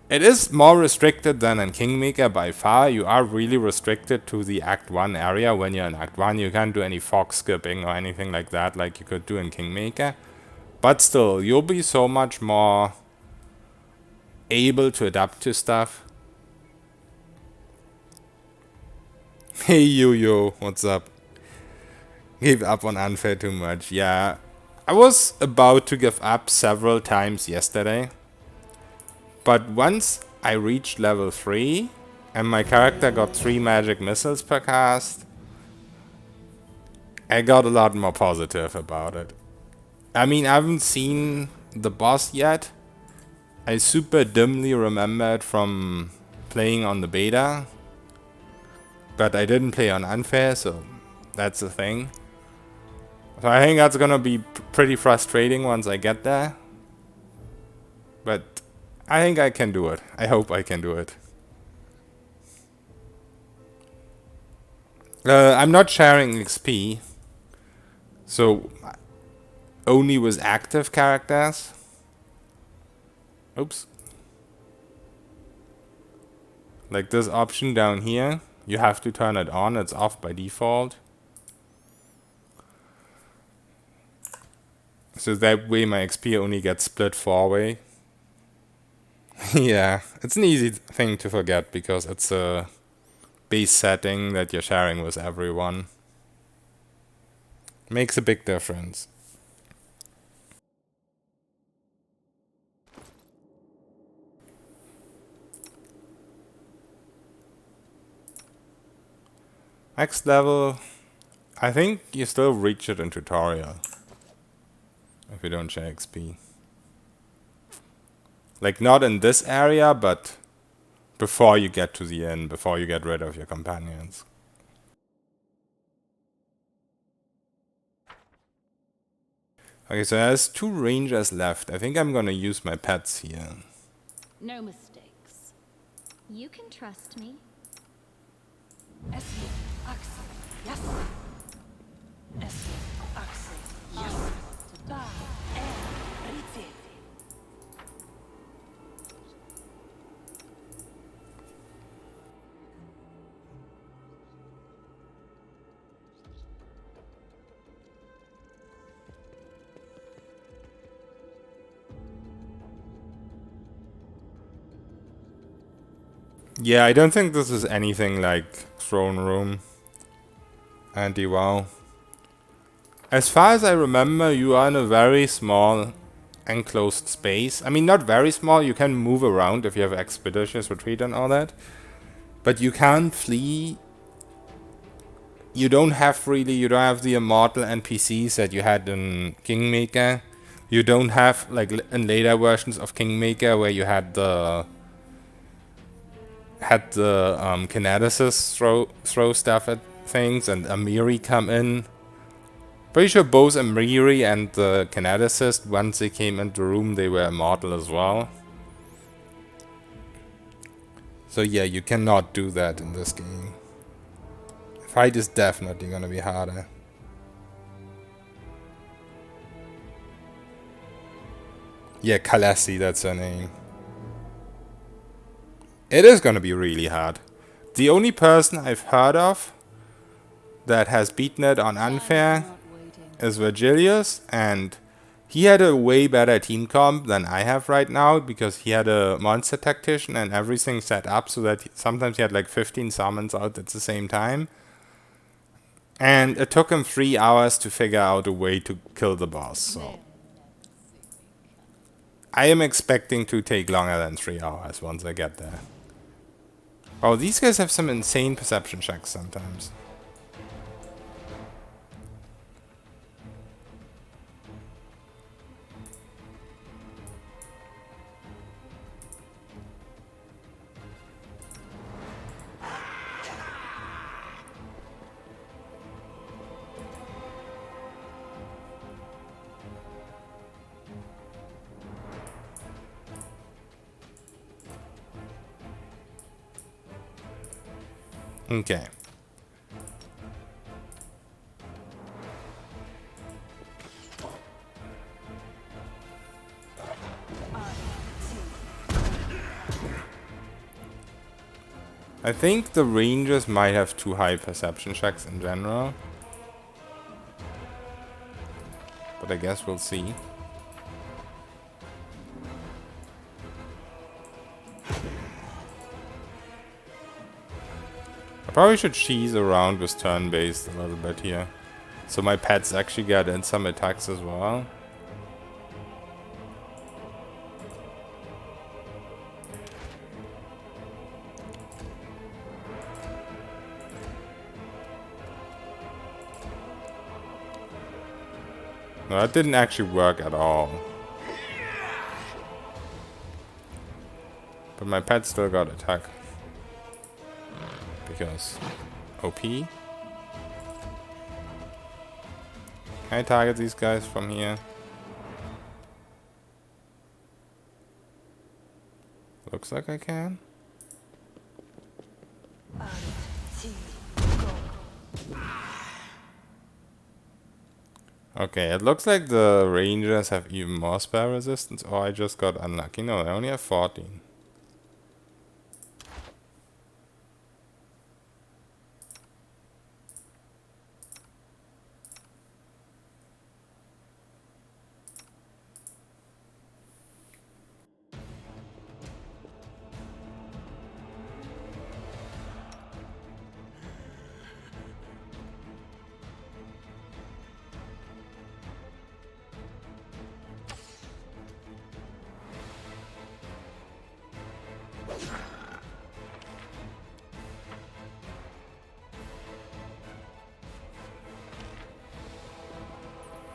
it is more restricted than in Kingmaker by far. You are really restricted to the Act 1 area. When you're in Act 1, you can't do any fog skipping or anything like that like you could do in Kingmaker. But still, you'll be so much more able to adapt to stuff. Hey Yo-Yo, what's up? Gave up on unfair too much. Yeah, I was about to give up several times yesterday. But once I reached level 3 and my character got 3 magic missiles per cast, I got a lot more positive about it. I mean, I haven't seen the boss yet. I super dimly remember it from playing on the beta. But I didn't play on unfair, so that's the thing. So I think that's gonna be pretty frustrating once I get there. But I think I can do it. I hope I can do it. I'm not sharing XP. So only with active characters. Oops. Like this option down here. You have to turn it on. It's off by default. So that way my XP only gets split 4-way. Yeah, it's an easy thing to forget because it's a base setting that you're sharing with everyone. Makes a big difference. Next level, I think you still reach it in tutorial. If you don't share XP. Like, not in this area, but before you get to the inn, before you get rid of your companions. Okay, so there's 2 rangers left. I think I'm gonna use my pets here. No mistakes. You can trust me. Yeah, I don't think this is anything like Throne Room. Anti-wow. As far as I remember, you are in a very small enclosed space. I mean, not very small. You can move around if you have expeditious retreat and all that. But you can't flee. You don't have the immortal NPCs that you had in Kingmaker. You don't have, like, in later versions of Kingmaker where you had the kineticists throw stuff at things and Amiri come in. Pretty sure both Amiri and the kineticist, once they came into the room, they were immortal as well. So yeah, you cannot do that in this game. Fight is definitely gonna be harder. Yeah, Khaleesi, that's her name. It is gonna be really hard. The only person I've heard of that has beaten it on unfair is Virgilius, and he had a way better team comp than I have right now because he had a monster tactician and everything set up so that sometimes he had like 15 summons out at the same time. And it took him 3 hours to figure out a way to kill the boss, so I am expecting to take longer than 3 hours once I get there. Oh, these guys have some insane perception checks sometimes. Okay. I think the rangers might have too high perception checks in general. But I guess we'll see. I probably should cheese around with turn-based a little bit here. So my pets actually get in some attacks as well. No, that didn't actually work at all. But my pet still got attack. Because OP. Can I target these guys from here? Looks like I can. Okay, it looks like the rangers have even more spell resistance, or I just got unlucky. No, I only have 14.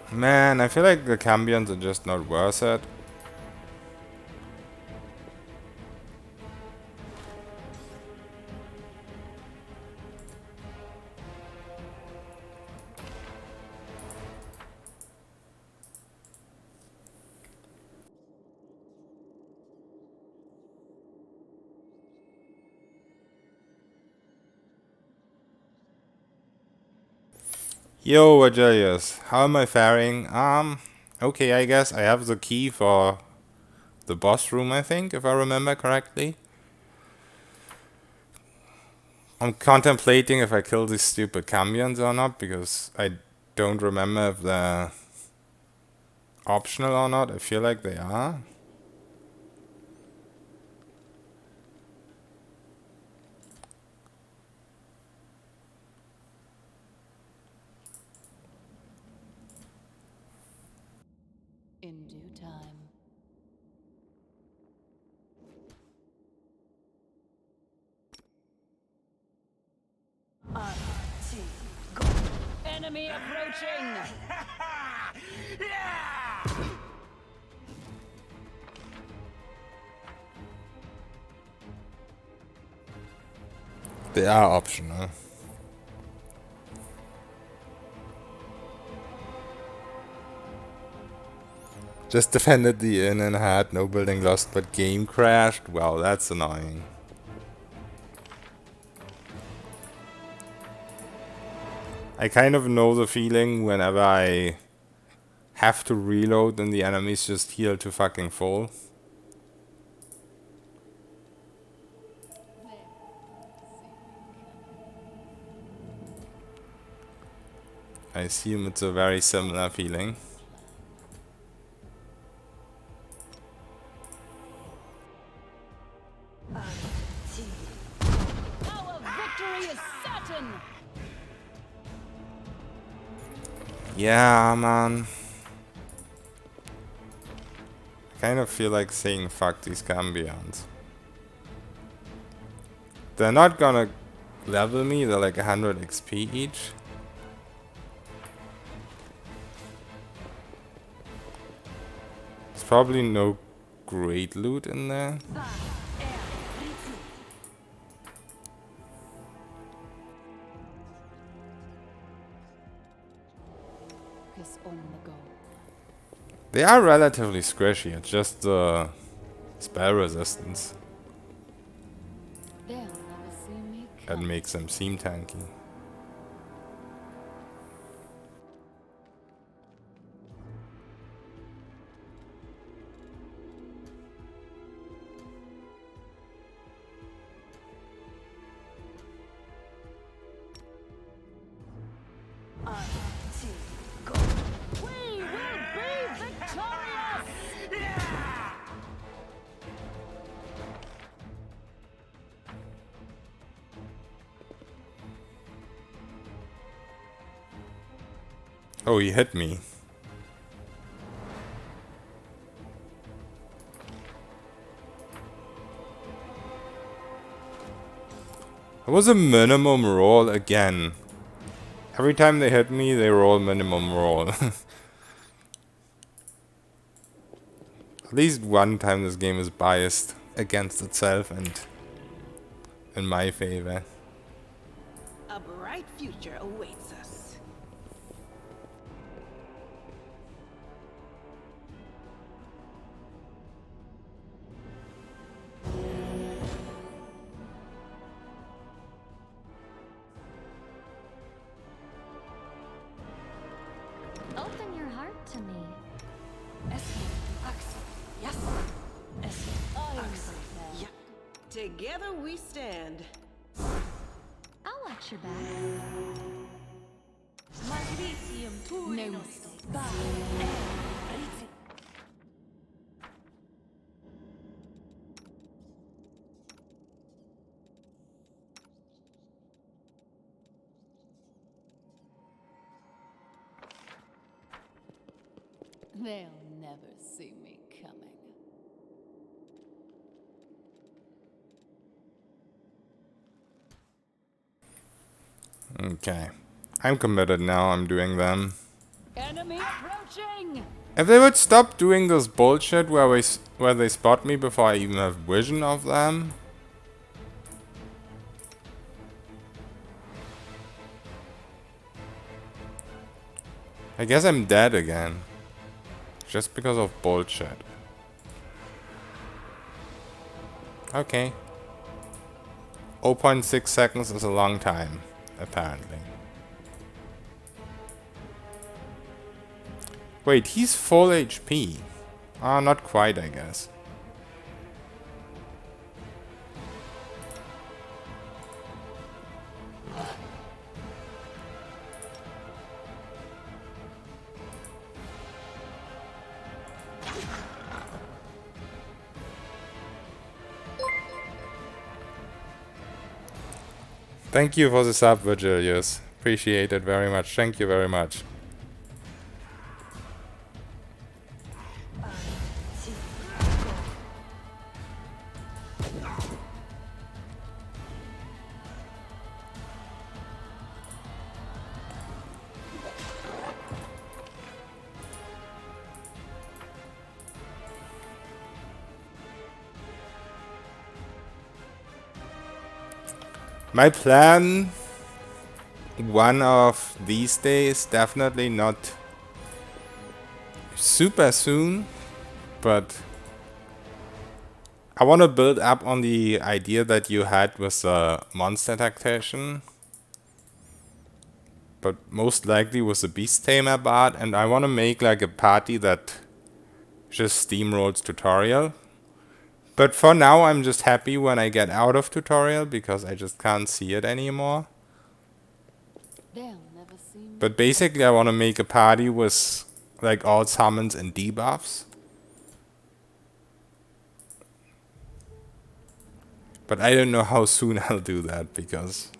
Man, I feel like the cambions are just not worth it. Yo, Agilius, how am I faring? Okay, I guess I have the key for the boss room, I think, if I remember correctly. I'm contemplating if I kill these stupid cambions or not, because I don't remember if they're optional or not. I feel like they are. In due time. Enemy approaching! They are optional. Just defended the inn and had no building lost, but game crashed. Well, that's annoying. I kind of know the feeling whenever I have to reload and the enemies just heal to fucking full. I assume it's a very similar feeling. Our victory is certain! Yeah, man. I kind of feel like saying fuck these cambions. They're not gonna level me, they're like 100 XP each. There's probably no great loot in there. Focus on the goal. They are relatively squishy, it's just the spell resistance. They'll never see me that makes them seem tanky. We will be victorious! Oh, he hit me. It was a minimum roll again. Every time they hit me, they roll minimum roll. At least one time this game is biased against itself and in my favor. A bright future awaits us. Open your heart to me. Together we stand. I'll watch your back. No mistake. They'll never see me coming. Okay. I'm committed now, I'm doing them. Enemy approaching! If they would stop doing this bullshit where they spot me before I even have vision of them. I guess I'm dead again. Just because of bullshit. Okay. 0.6 seconds is a long time, apparently. Wait, he's full HP. Ah, not quite, I guess. Thank you for the sub, Virgilius. Appreciate it very much. Thank you very much. My plan one of these days, definitely not super soon, but I want to build up on the idea that you had with the monster tactician, but most likely with the beast tamer bard, and I want to make like a party that just steamrolls tutorial. But for now, I'm just happy when I get out of tutorial, because I just can't see it anymore. They'll never see me. But basically, I want to make a party with like all summons and debuffs. But I don't know how soon I'll do that, because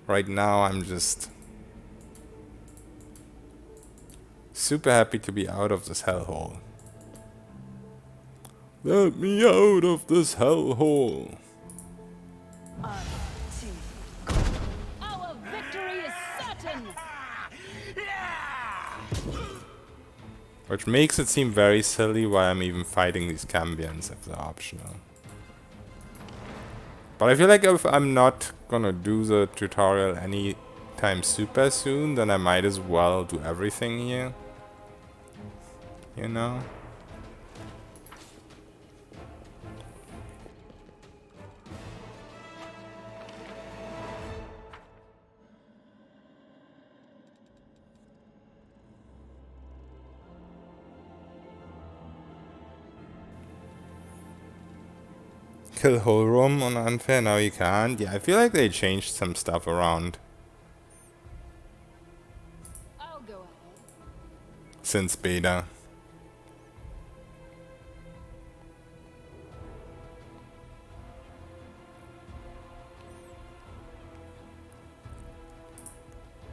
right now I'm just super happy to be out of this hellhole. Let me out of this hellhole. Our victory is certain! Which makes it seem very silly why I'm even fighting these cambions if they're optional. But I feel like if I'm not gonna do the tutorial anytime super soon, then I might as well do everything here. You know? kill whole room on unfair? Now you can't. Yeah, I feel like they changed some stuff around I'll go ahead. since beta.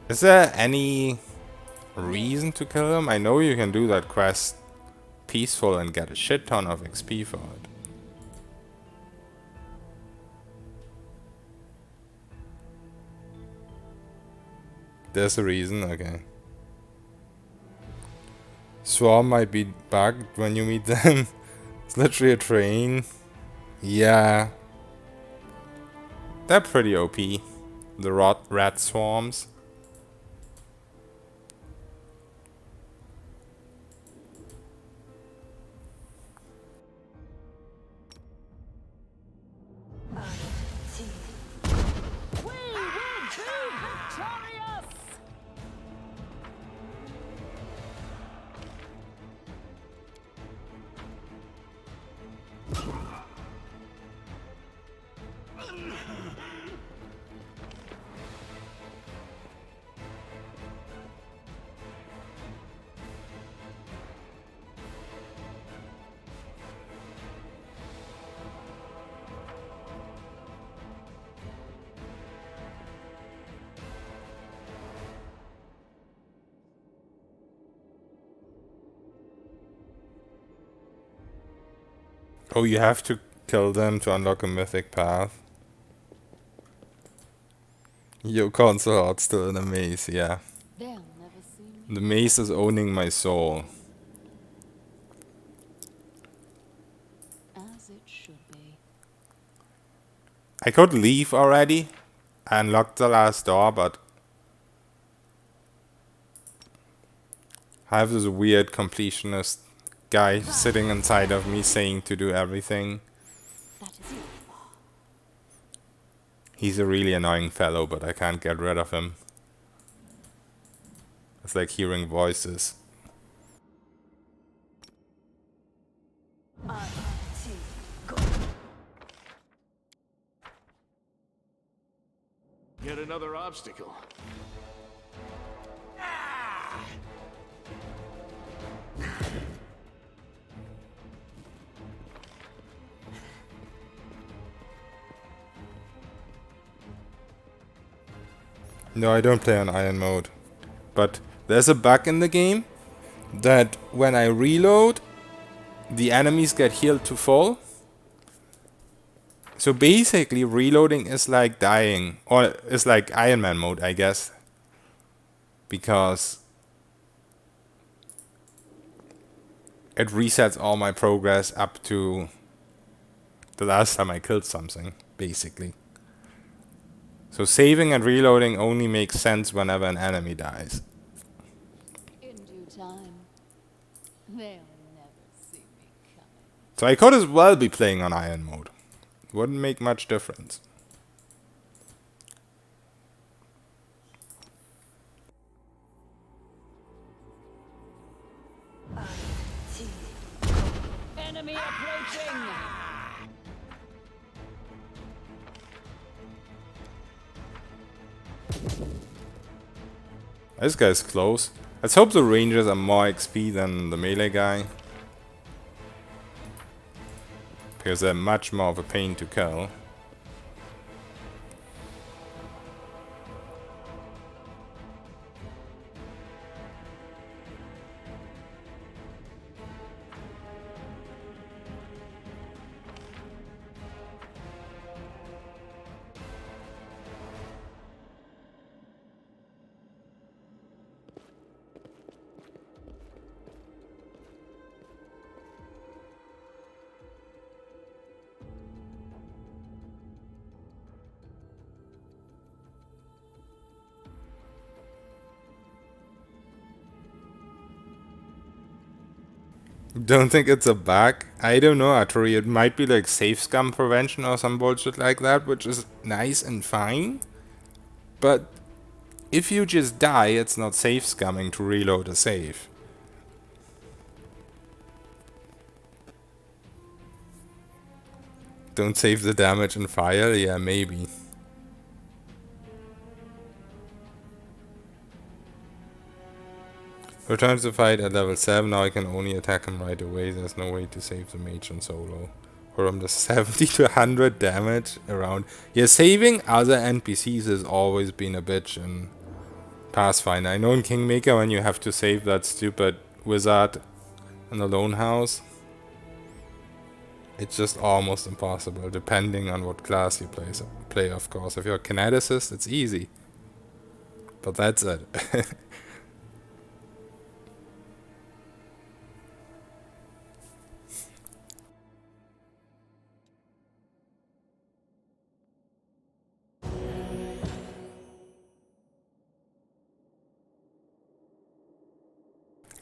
Is there any reason to kill him? I know you can do that quest peaceful and get a shit ton of XP for it. There's a reason, okay. Swarm might be bugged when you meet them. It's literally a train. Yeah. They're pretty OP. The rat swarms. Oh, you have to kill them to unlock a mythic path. Yo, console heart still in a maze, yeah. They'll never see me. The maze is owning my soul. As it should be. I could leave already. I unlocked the last door, but I have this weird completionist guy sitting inside of me saying to do everything. That is not far. He's a really annoying fellow, but I can't get rid of him. It's like hearing voices. Yet another obstacle. No, I don't play on iron mode. But there's a bug in the game that when I reload, the enemies get healed to full. So basically, reloading is like dying. Or it's like Iron Man mode, I guess. Because it resets all my progress up to the last time I killed something, basically. So saving and reloading only makes sense whenever an enemy dies. In due time. They'll never see me coming. So I could as well be playing on Iron mode. Wouldn't make much difference. Enemy approaching! This guy's close. Let's hope the rangers are more XP than the melee guy. Because they're much more of a pain to kill. Don't think it's a bug. I don't know, Arturi. It might be like safe scum prevention or some bullshit like that, which is nice and fine. But if you just die, it's not safe scumming to reload a save. Don't save the damage in fire? Yeah, maybe. Returns to fight at level 7. Now I can only attack him right away. There's no way to save the mage in solo. Or I'm just 70 to 100 damage around. Yeah, saving other NPCs has always been a bitch in Pathfinder. I know in Kingmaker when you have to save that stupid wizard in the lone house, it's just almost impossible, depending on what class you play, of course. If you're a kineticist, it's easy. But that's it.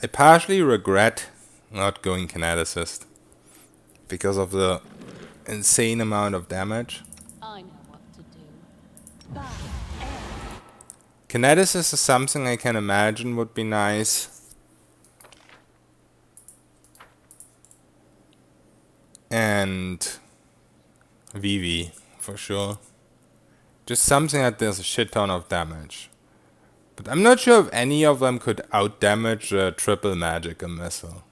I partially regret not going kineticist because of the insane amount of damage. I know what to do. Kineticist is something I can imagine would be nice. And Vivi, for sure. Just something that does a shit ton of damage. But I'm not sure if any of them could outdamage a triple magical missile.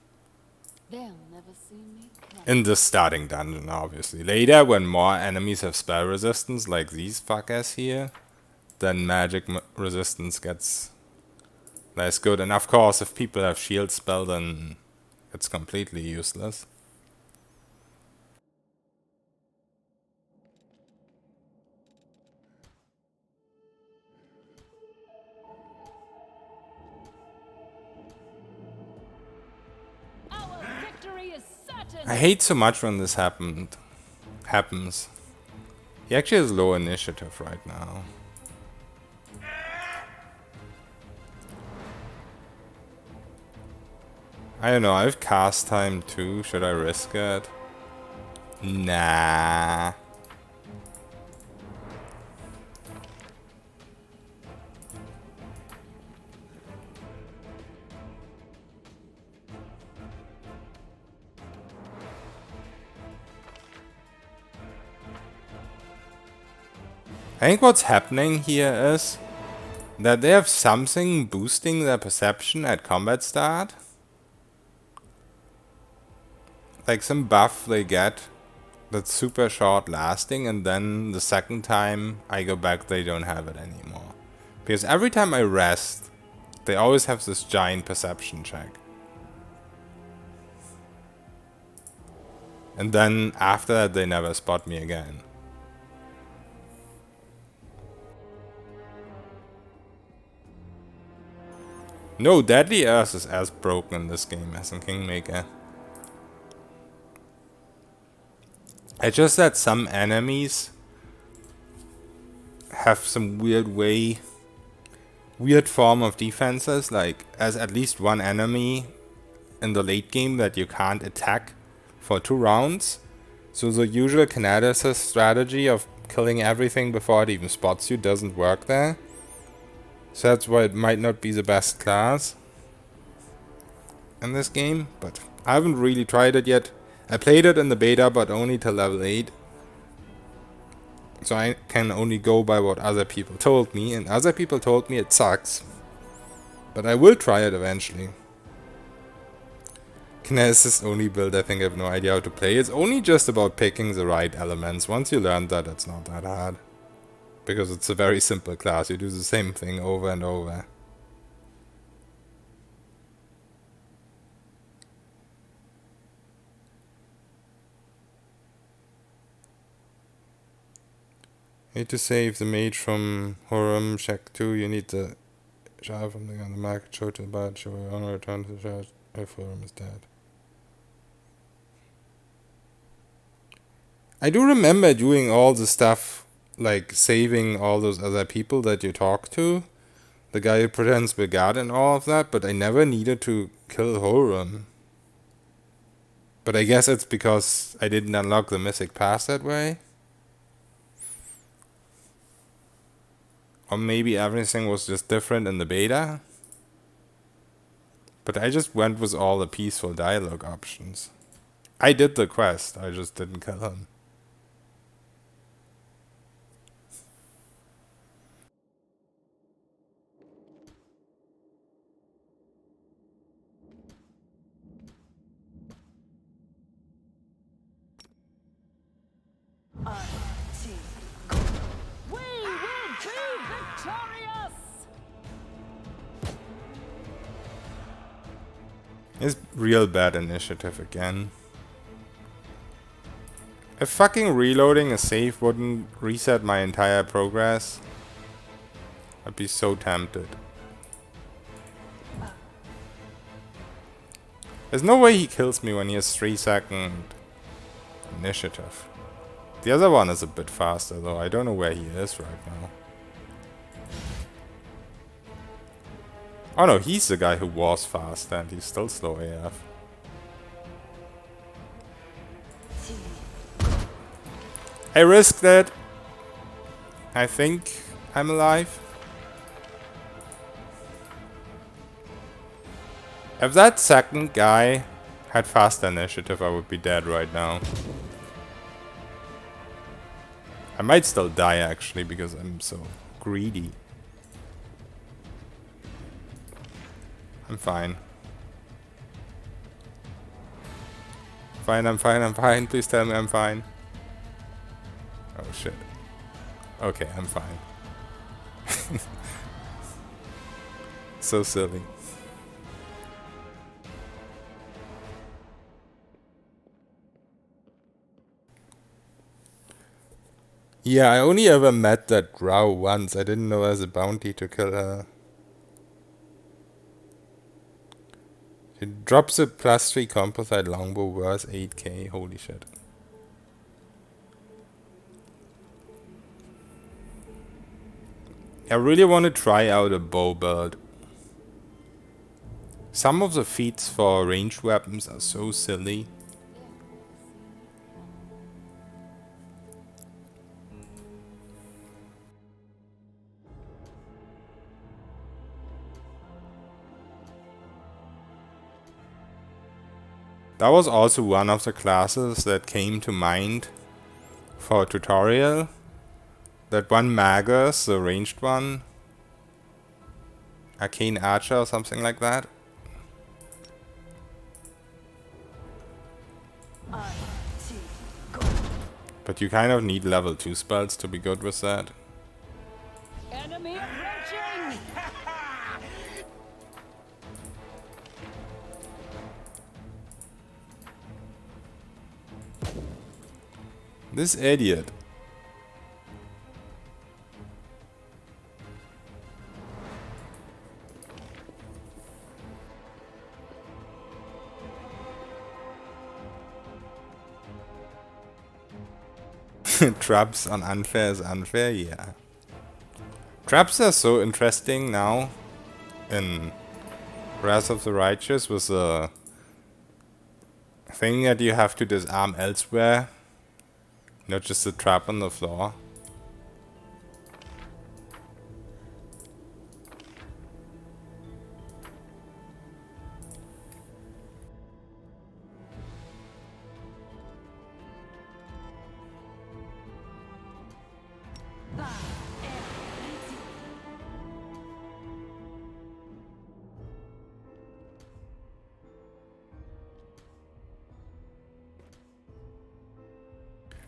They'll never see me coming. In the starting dungeon, obviously. Later, when more enemies have spell resistance, like these fuckers here, then magic resistance gets less good. And of course, if people have shield spell, then it's completely useless. Our victory is certain. I hate so much when this happens. He actually has low initiative right now. I don't know, I have cast time too. Should I risk it? Nah. I think what's happening here is that they have something boosting their perception at combat start. Like some buff they get that's super short lasting, and then the second time I go back they don't have it anymore. Because every time I rest, they always have this giant perception check. And then after that they never spot me again. No, Deadly Earth is as broken in this game as in Kingmaker. It's just that some enemies have some weird form of defenses, like as at least one enemy in the late game that you can't attack for 2 rounds. So the usual kineticist strategy of killing everything before it even spots you doesn't work there. So that's why it might not be the best class in this game, but I haven't really tried it yet. I played it in the beta, but only till level 8. So I can only go by what other people told me, and other people told me it sucks. But I will try it eventually. Kineticist only build, I think I have no idea how to play. It's only just about picking the right elements. Once you learn that, it's not that hard. Because it's a very simple class, you do the same thing over and over. Need to save the mage from Horum, check 2, you need the shard from the on the market, show to the bad, show your honor, return to the shard if Horum is dead. I do remember doing all the stuff, like saving all those other people that you talk to. The guy who pretends to be God and all of that, but I never needed to kill Horum. But I guess it's because I didn't unlock the Mythic Pass that way. Or maybe everything was just different in the beta. But I just went with all the peaceful dialogue options. I did the quest, I just didn't kill him. It's real bad initiative again. If fucking reloading a save wouldn't reset my entire progress, I'd be so tempted. There's no way he kills me when he has 3-second initiative. The other one is a bit faster though. I don't know where he is right now. Oh no, he's the guy who was fast and he's still slow AF. I risked it. I think I'm alive. If that second guy had faster initiative, I would be dead right now. I might still die actually because I'm so greedy. I'm fine. I'm fine. Please tell me I'm fine. Oh shit. Okay, I'm fine. So silly. Yeah, I only ever met that drow once. I didn't know there's a bounty to kill her. She drops a +3 composite longbow worth 8k. Holy shit. I really want to try out a bow build. Some of the feats for ranged weapons are so silly. That was also one of the classes that came to mind for a tutorial. That one Magus, the ranged one. Arcane Archer or something like that. But you kind of need level 2 spells to be good with that. Enemy approaching! This idiot. Traps on unfair is unfair, yeah. Traps are so interesting now in Wrath of the Righteous with the thing that you have to disarm elsewhere, not just the trap on the floor.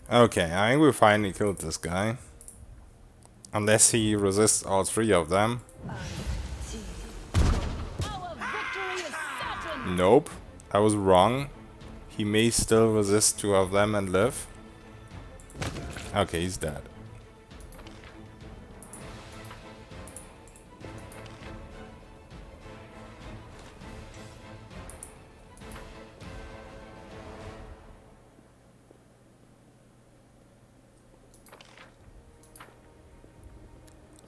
Okay, I think we finally killed this guy. Unless he resists all 3 of them. Nope, I was wrong. He may still resist 2 of them and live. Okay, he's dead.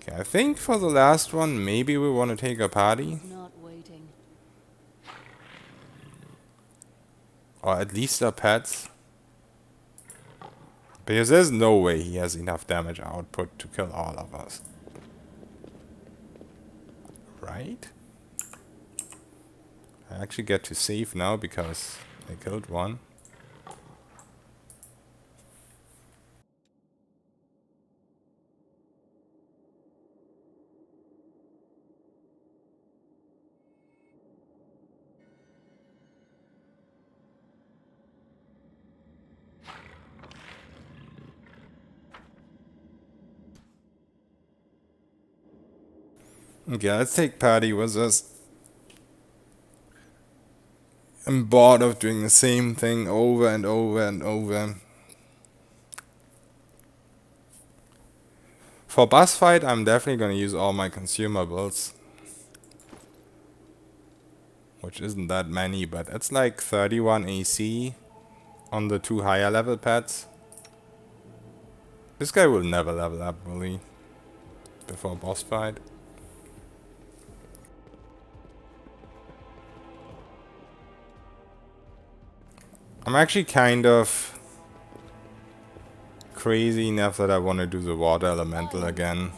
I think for the last one, maybe we want to take a party. Not waiting. Or at least our pets. Because there's no way he has enough damage output to kill all of us. Right? I actually get to save now because I killed one. Okay, let's take Patty with us. I'm bored of doing the same thing over and over and over. For boss fight, I'm definitely gonna use all my consumables. Which isn't that many, but it's like 31 AC on the 2 higher level pets. This guy will never level up, will he? Before boss fight. I'm actually kind of crazy enough that I want to do the water elemental again.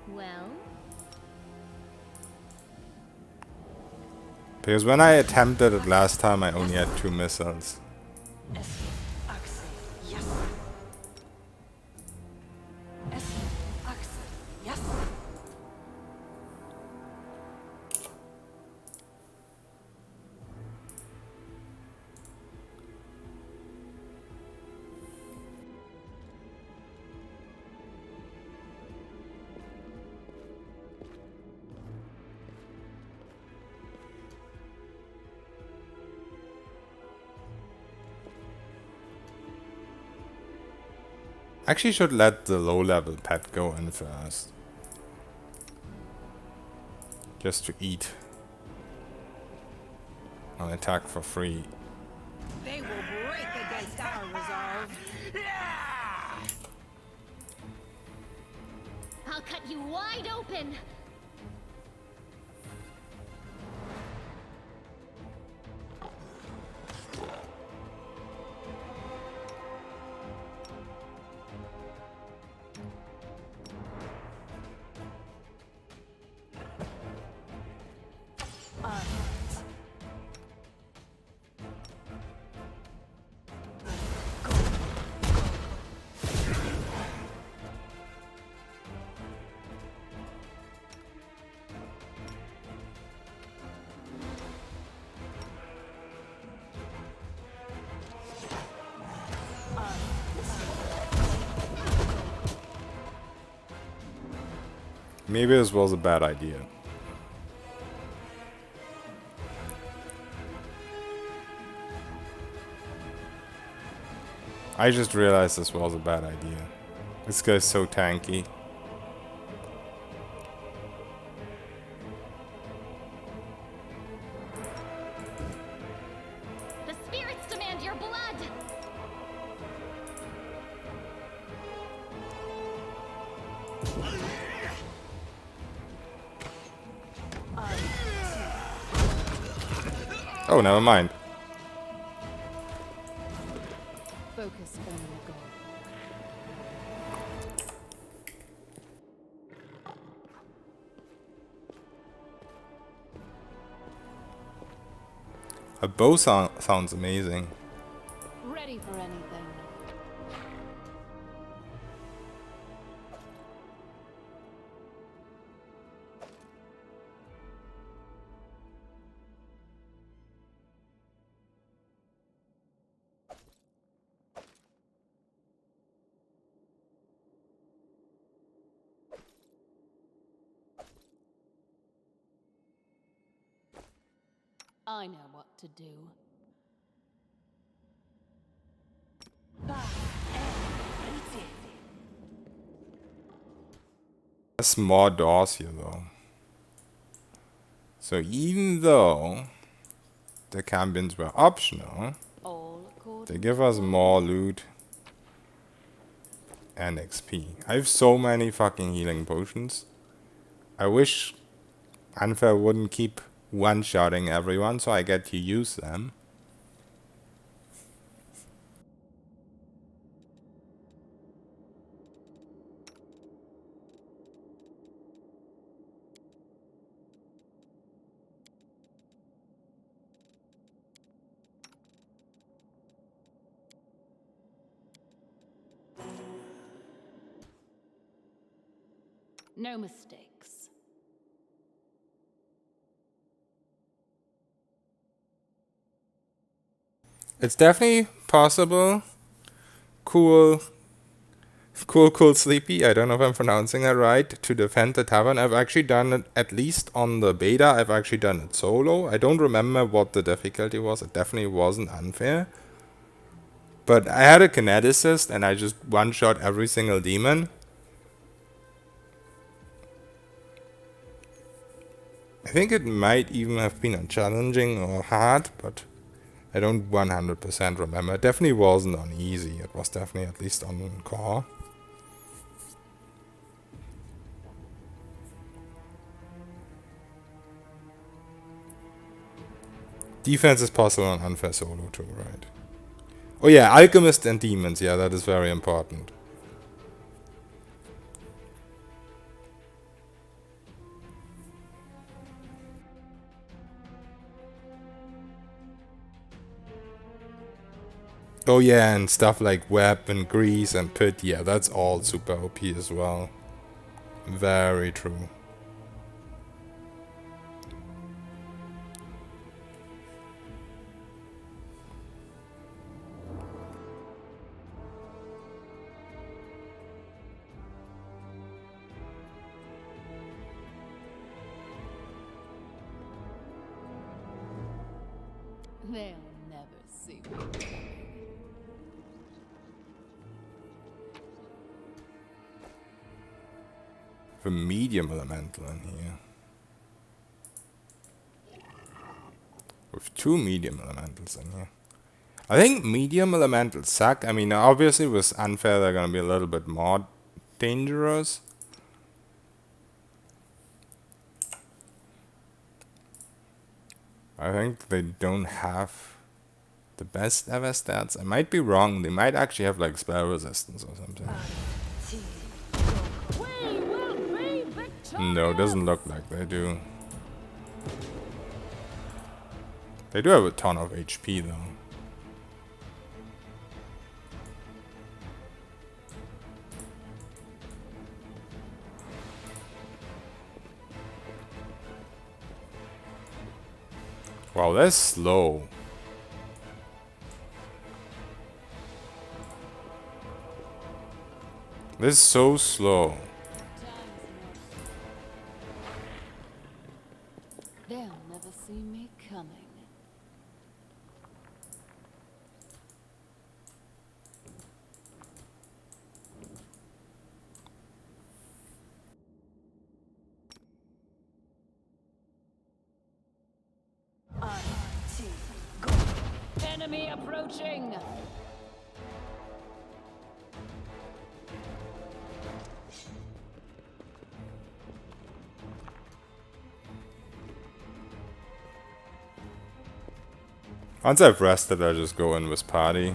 Well, Because when I attempted it last time, I only had 2 missiles. Yes. Yes. Actually should let the low level pet go in first. Just to eat. I'll attack for free. They will break against our resolve. I'll cut you wide open. Maybe this was a bad idea. I just realized this was a bad idea. This guy's so tanky. The spirits demand your blood. Oh, never mind. Focus on the goal. A bow sounds amazing. Ready for anything. I know what to do. There's more doors here though. So even though the cambions were optional, All according they give us more loot and XP. I have so many fucking healing potions. I wish Anfer wouldn't keep one-shotting everyone so I get to use them. no mistakes. It's definitely possible, cool, Cool Sleepy, I don't know if I'm pronouncing that right, to defend the tavern. I've actually done it, at least on the beta, I've actually done it solo. I don't remember what the difficulty was. It definitely wasn't unfair. But I had a kineticist and I just one-shot every single demon. I think it might even have been challenging or hard, but I don't 100% remember. It definitely wasn't on easy. It was definitely at least on core. Defense is possible on unfair solo too, right? Oh yeah, alchemist and demons. Yeah, that is very important. Oh yeah, and stuff like web and grease and pit. Yeah, that's all super OP as well. Very true. They'll never see me coming. The medium elemental in here. With 2 medium elementals in here. I think medium elementals suck. I mean, obviously with unfair they're gonna be a little bit more dangerous. I think they don't have the best ever stats. I might be wrong. They might actually have like spell resistance or something. No, doesn't look like they do. They do have a ton of HP though. Wow, that's slow. This is so slow. They'll never see me coming. Enemy approaching! Once I've rested, I just go in with party.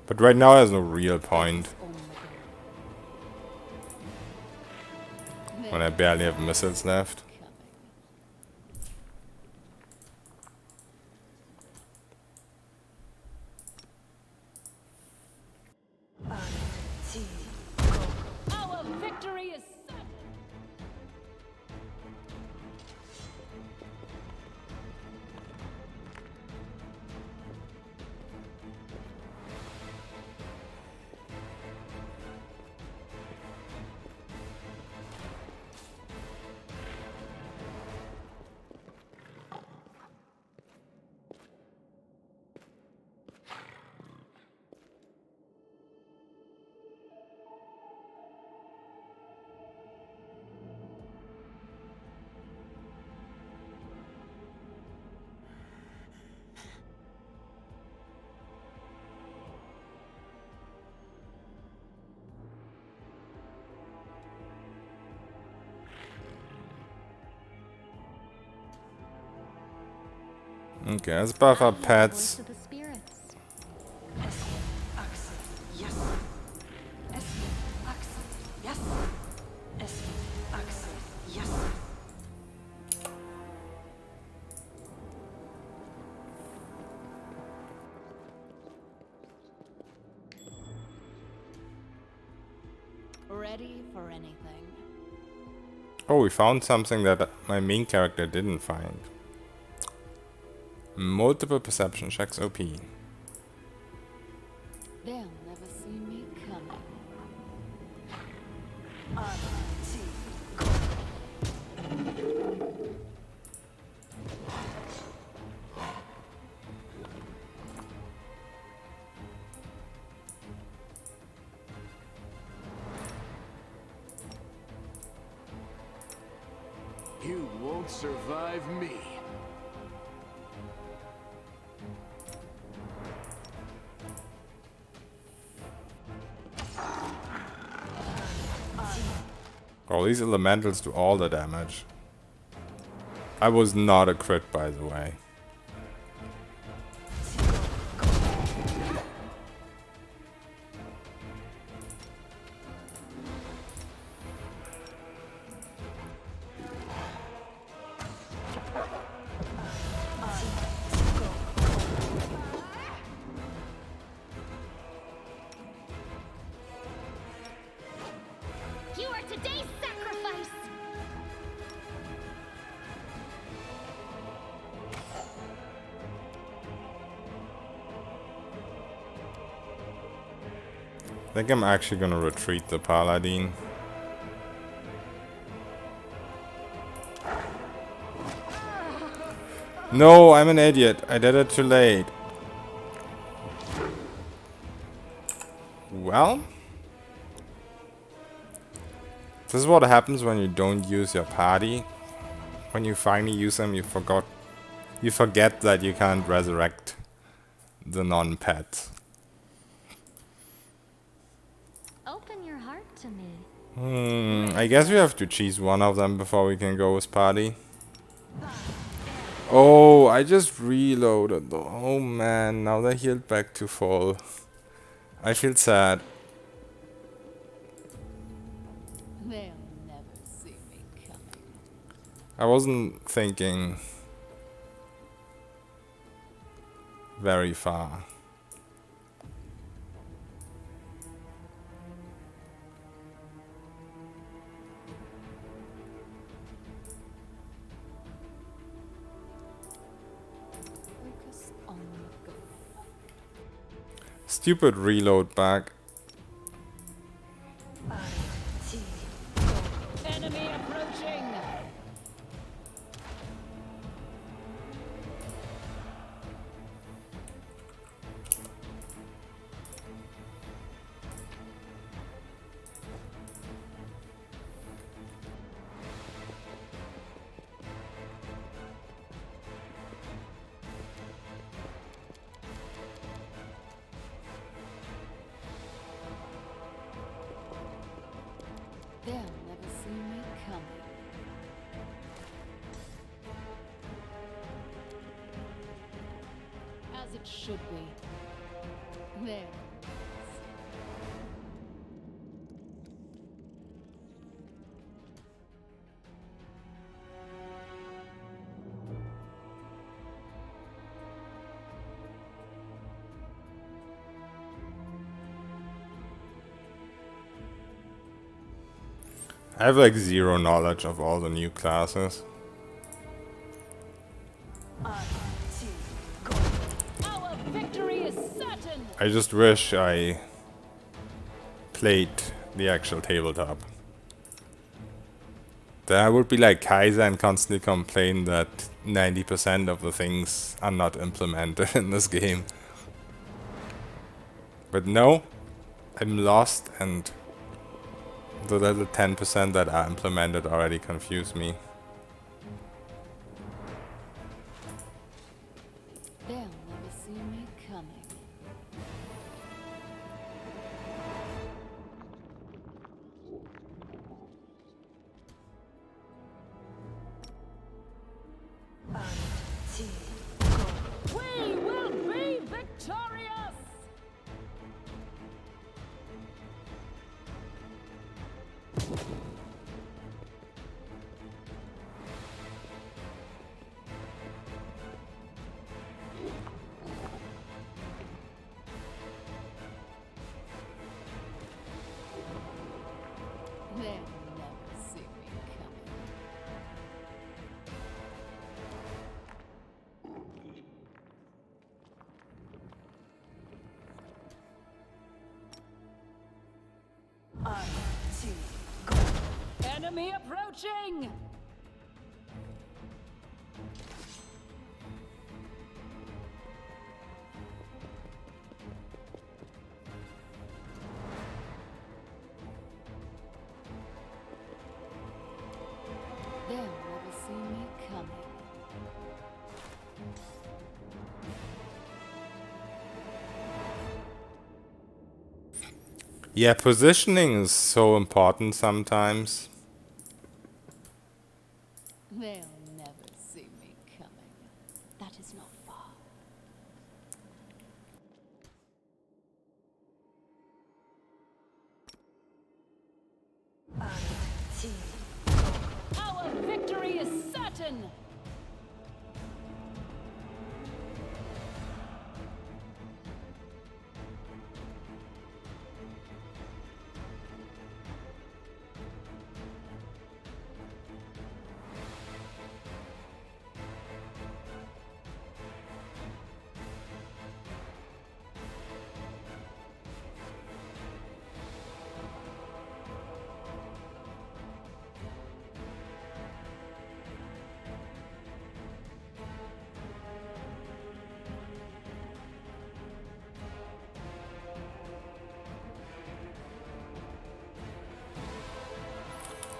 But right now there's no real point. When I barely have missiles left. Our victory is certain! Okay, let's buff up pets. Voice of the spirits. Ready for anything. Oh, we found something that my main character didn't find. Multiple perception checks OP. They'll never see me coming. You won't survive me. Oh, these elementals do all the damage. I was not a crit, by the way. You are today's sacrifice! I think I'm actually gonna retreat the Paladin. No, I'm an idiot. I did it too late. Well, this is what happens when you don't use your party. When you finally use them, you forget that you can't resurrect the non-pets. Open your heart to me. I guess we have to choose one of them before we can go with party. Oh, I just reloaded though. Oh man, now they're healed back to full. I feel sad. They'll never see me coming. I wasn't thinking very far. Focus on the goal. Stupid reload back. Enemy approaching! They'll never see me coming. As it should be. There. I have like zero knowledge of all the new classes. Our victory is certain! I just wish I played the actual tabletop. Then I would be like Kaiser and constantly complain that 90% of the things are not implemented in this game. But no, I'm lost, and the little 10% that are implemented already confuse me. They'll never see me coming. We will be victorious! Enemy approaching! They'll never see me coming. Yeah, positioning is so important sometimes. They'll never see me coming. That is not far. Our victory is certain!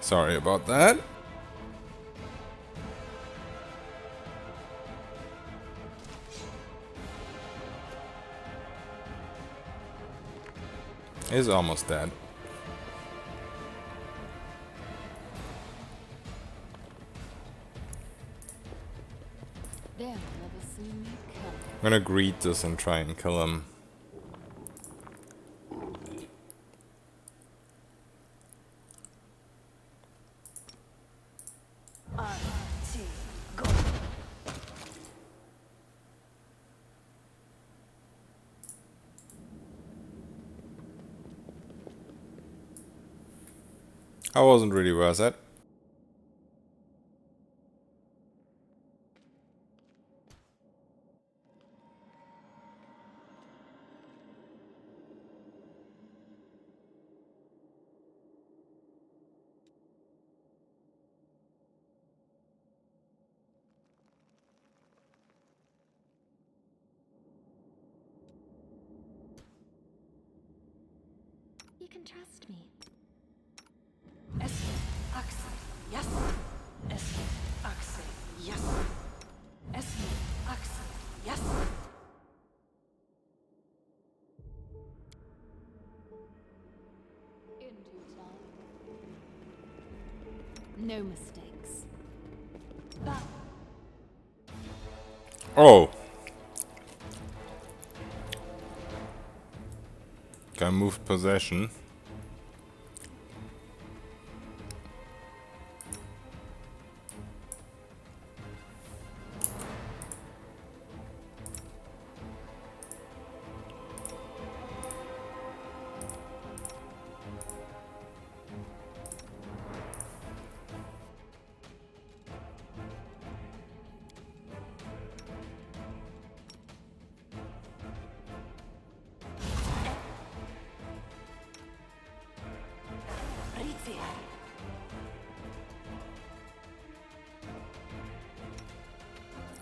Sorry about that. He's almost dead. They'll never see me coming. I'm gonna greet this and try and kill him. I wasn't really worth it. You can trust me. Yes. Yes. Yes. In due time. No mistakes. Oh! Guy moved possession.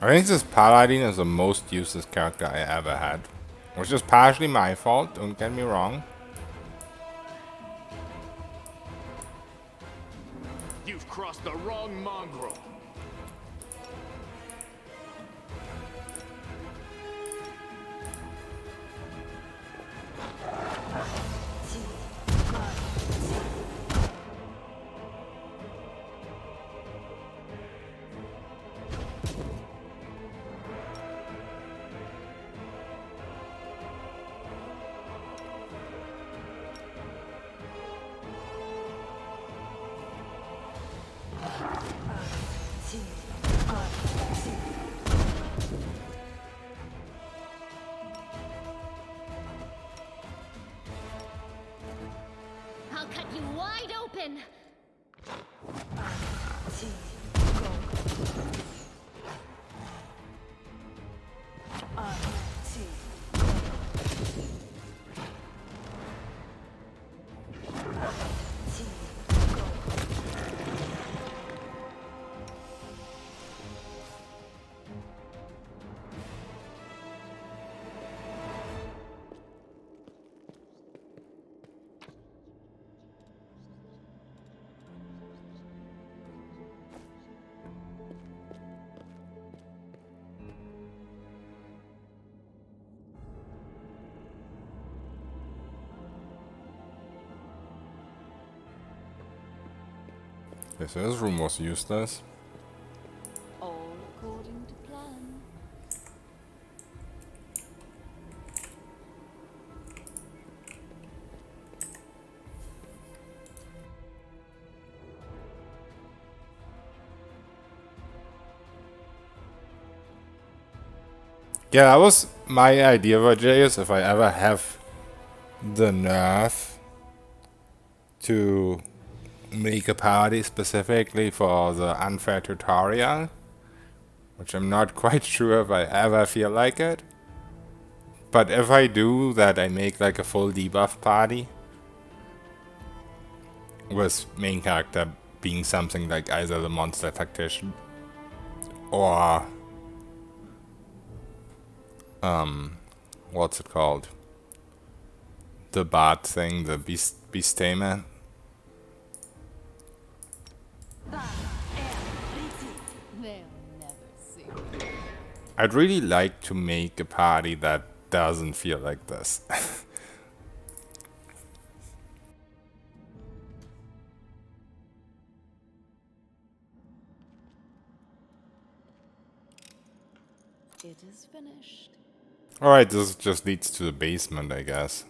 I think this Paladin is the most useless character I ever had. Which is partially my fault, don't get me wrong. You've crossed the wrong mongrel. I'll cut you wide open. Okay, so this room was useless. All according to plan. Yeah, that was my idea for JS. If I ever have the nerve to make a party specifically for the unfair tutorial, which I'm not quite sure if I ever feel like it. But if I do that, I make like a full debuff party with main character being something like either the monster tactician or what's it called? The bard thing, the beast tamer. They'll never see me. I'd really like to make a party that doesn't feel like this. It is finished. Alright, this just leads to the basement, I guess.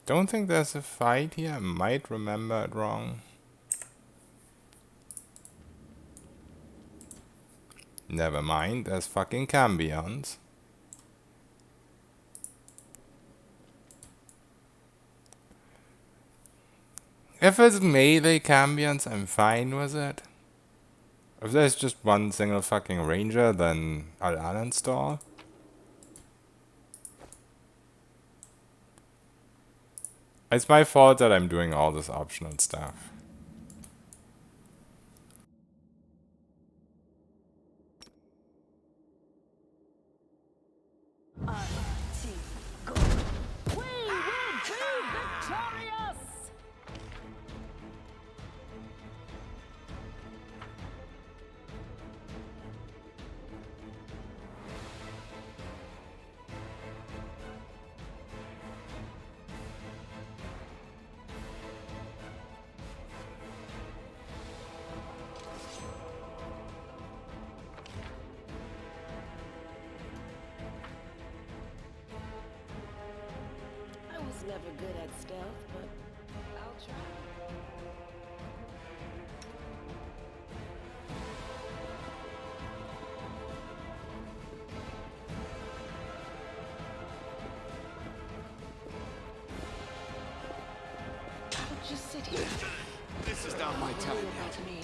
Don't think there's a fight here. I might remember it wrong. Never mind, there's fucking cambions. If it's melee cambions, I'm fine with it. If there's just one single fucking ranger, then I'll uninstall. It's my fault that I'm doing all this optional stuff. We will be victorious! I was never good at stealth, but I'll try. I'll just sit here. This is not my time Worry yet. about me.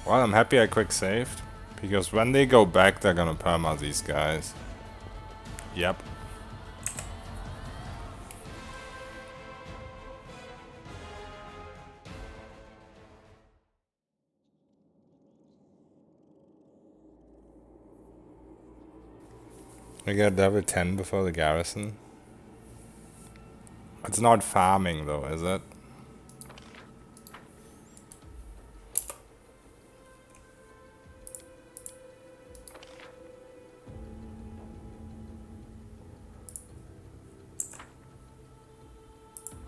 Well, I'm happy I quick saved. Because when they go back, they're gonna perma these guys. Yep. I got level 10 before the garrison. It's not farming though, is it?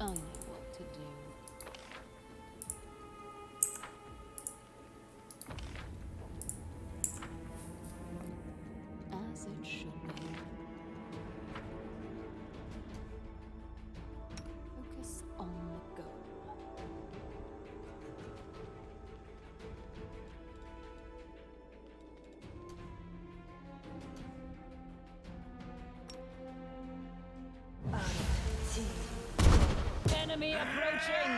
I know what to do. As it should be. Focus on the goal. Enemy approaching!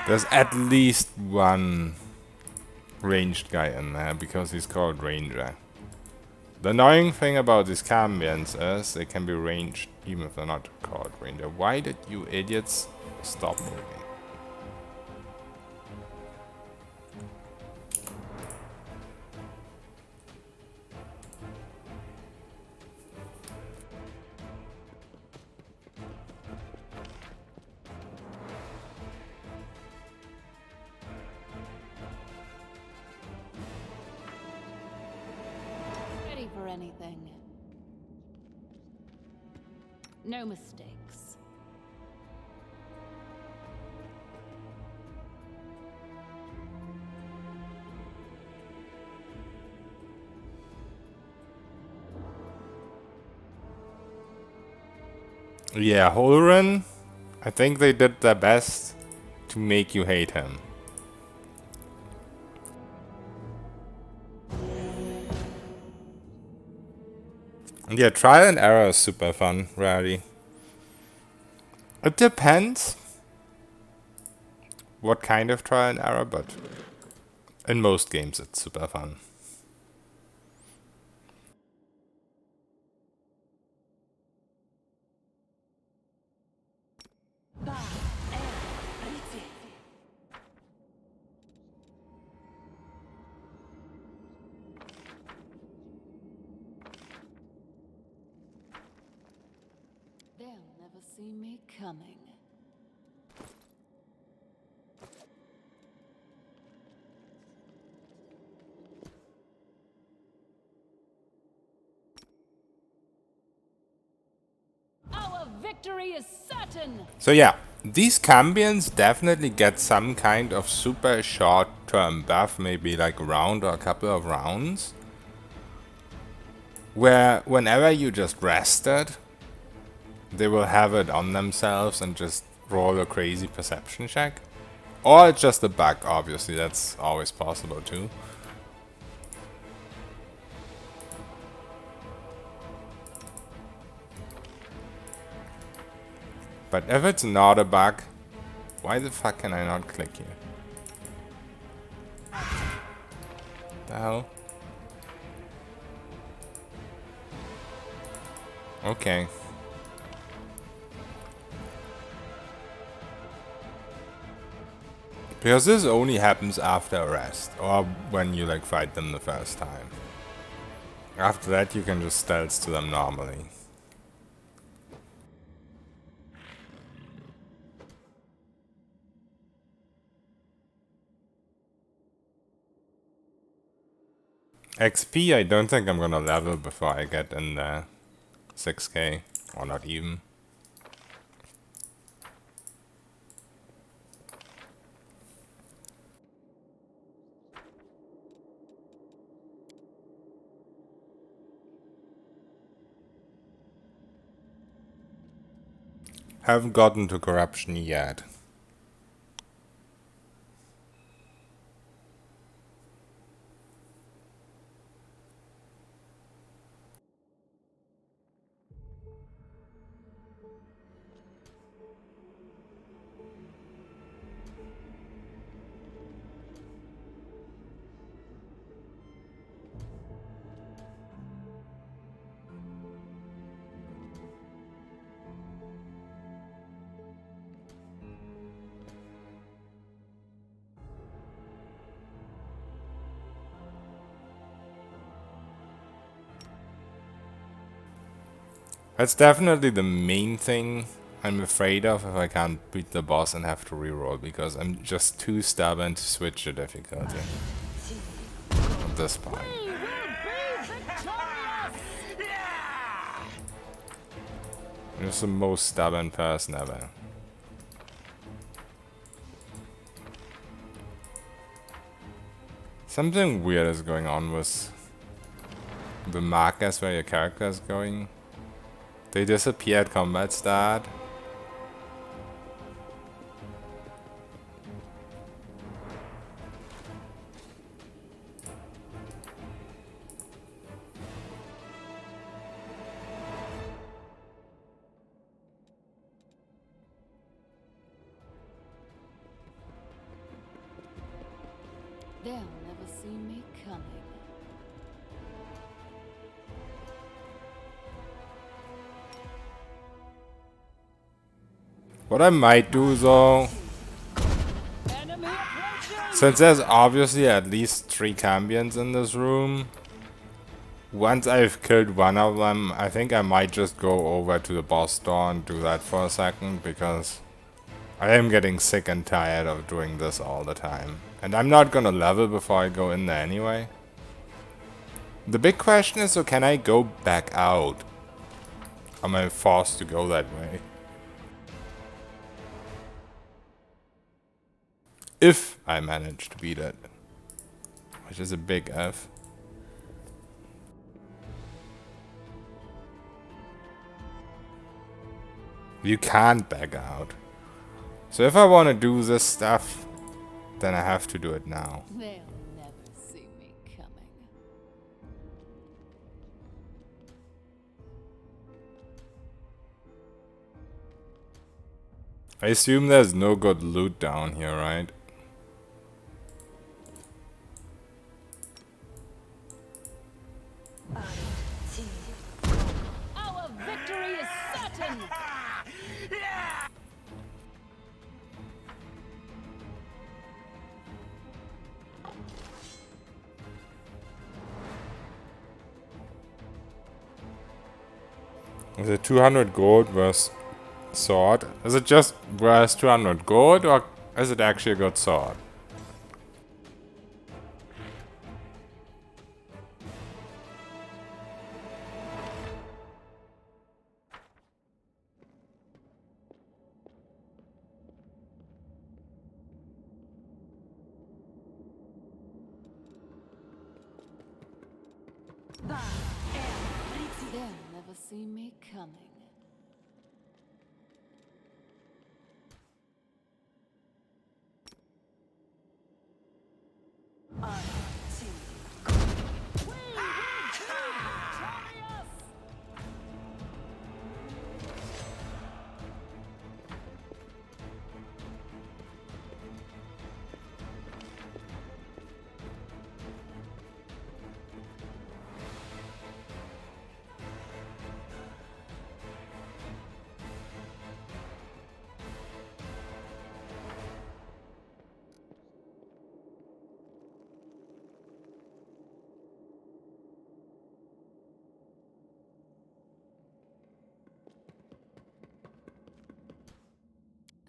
There's at least one ranged guy in there because he's called Ranger. The annoying thing about these cambions is they can be ranged even if they're not called Ranger. Why did you idiots stop moving? anything. No mistakes. Yeah, Holren, I think they did their best to make you hate him. Yeah, trial and error is super fun, really. It depends what kind of trial and error, but in most games it's super fun. They'll never see me coming. Our victory is certain! So yeah, these champions definitely get some kind of super short-term buff, maybe like a round or a couple of rounds, where whenever you just rested, they will have it on themselves and just roll a crazy perception check. Or it's just a bug, obviously, that's always possible too. But if it's not a bug, why the fuck can I not click here? The hell? Okay. Because this only happens after arrest, or when you like fight them the first time. After that you can just stealth to them normally. XP I don't think I'm gonna level before I get in the 6k, or not even. Haven't gotten to corruption yet. That's definitely the main thing I'm afraid of if I can't beat the boss and have to reroll, because I'm just too stubborn to switch the difficulty at this point. I'm just the most stubborn person ever. Something weird is going on with the markers where your character is going. They disappear at combat start. They'll never see me coming. What I might do though, since there's obviously at least 3 champions in this room, once I've killed one of them, I think I might just go over to the boss door and do that for a second, because I am getting sick and tired of doing this all the time. And I'm not gonna level before I go in there anyway. The big question is, so can I go back out? Am I forced to go that way? If I manage to beat it. Which is a big F. You can't back out. So if I want to do this stuff, then I have to do it now. They'll never see me coming. I assume there's no good loot down here, right? Our victory is certain! Is it 200 gold versus sword? Is it just versus 200 gold, or is it actually a good sword? They'll never see me coming.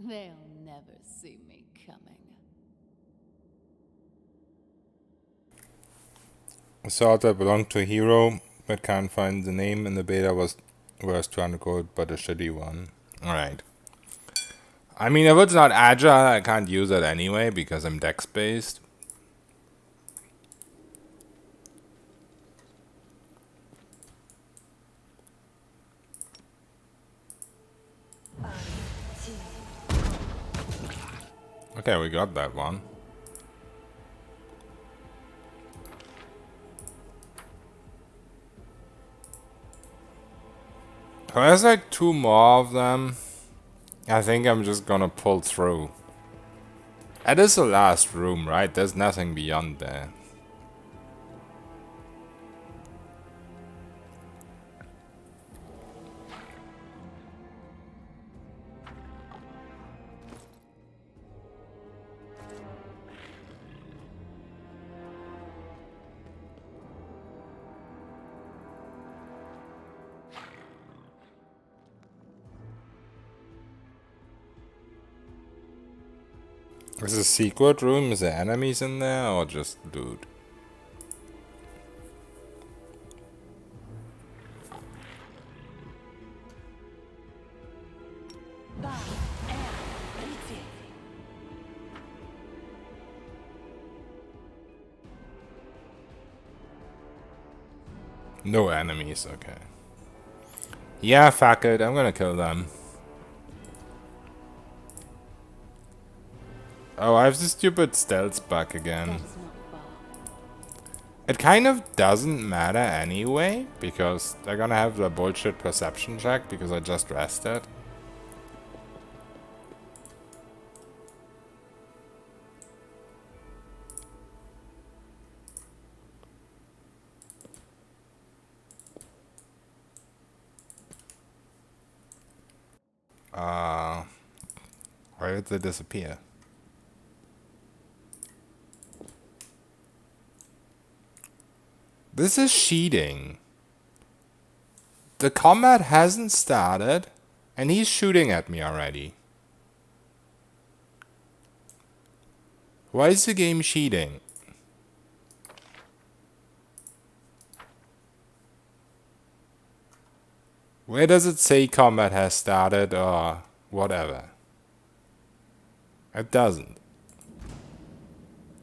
They'll never see me coming. A sword that belonged to a hero, but can't find the name in the beta was worth 200 gold, but a shitty one. Alright. I mean, if it's not agile, I can't use it anyway, because I'm dex-based. Okay, we got that one. Oh, there's like 2 more of them. I think I'm just gonna pull through. It is the last room, right? There's nothing beyond there. Is this a secret room? Is there enemies in there or just loot? No enemies, okay. Yeah, fuck it, I'm gonna kill them. Oh, I have the stupid stealth bug again. That is not far. It kind of doesn't matter anyway, because they're gonna have the bullshit perception check because I just rested. Where did they disappear? This is cheating. The combat hasn't started, and he's shooting at me already. Why is the game cheating? Where does it say combat has started or whatever? It doesn't.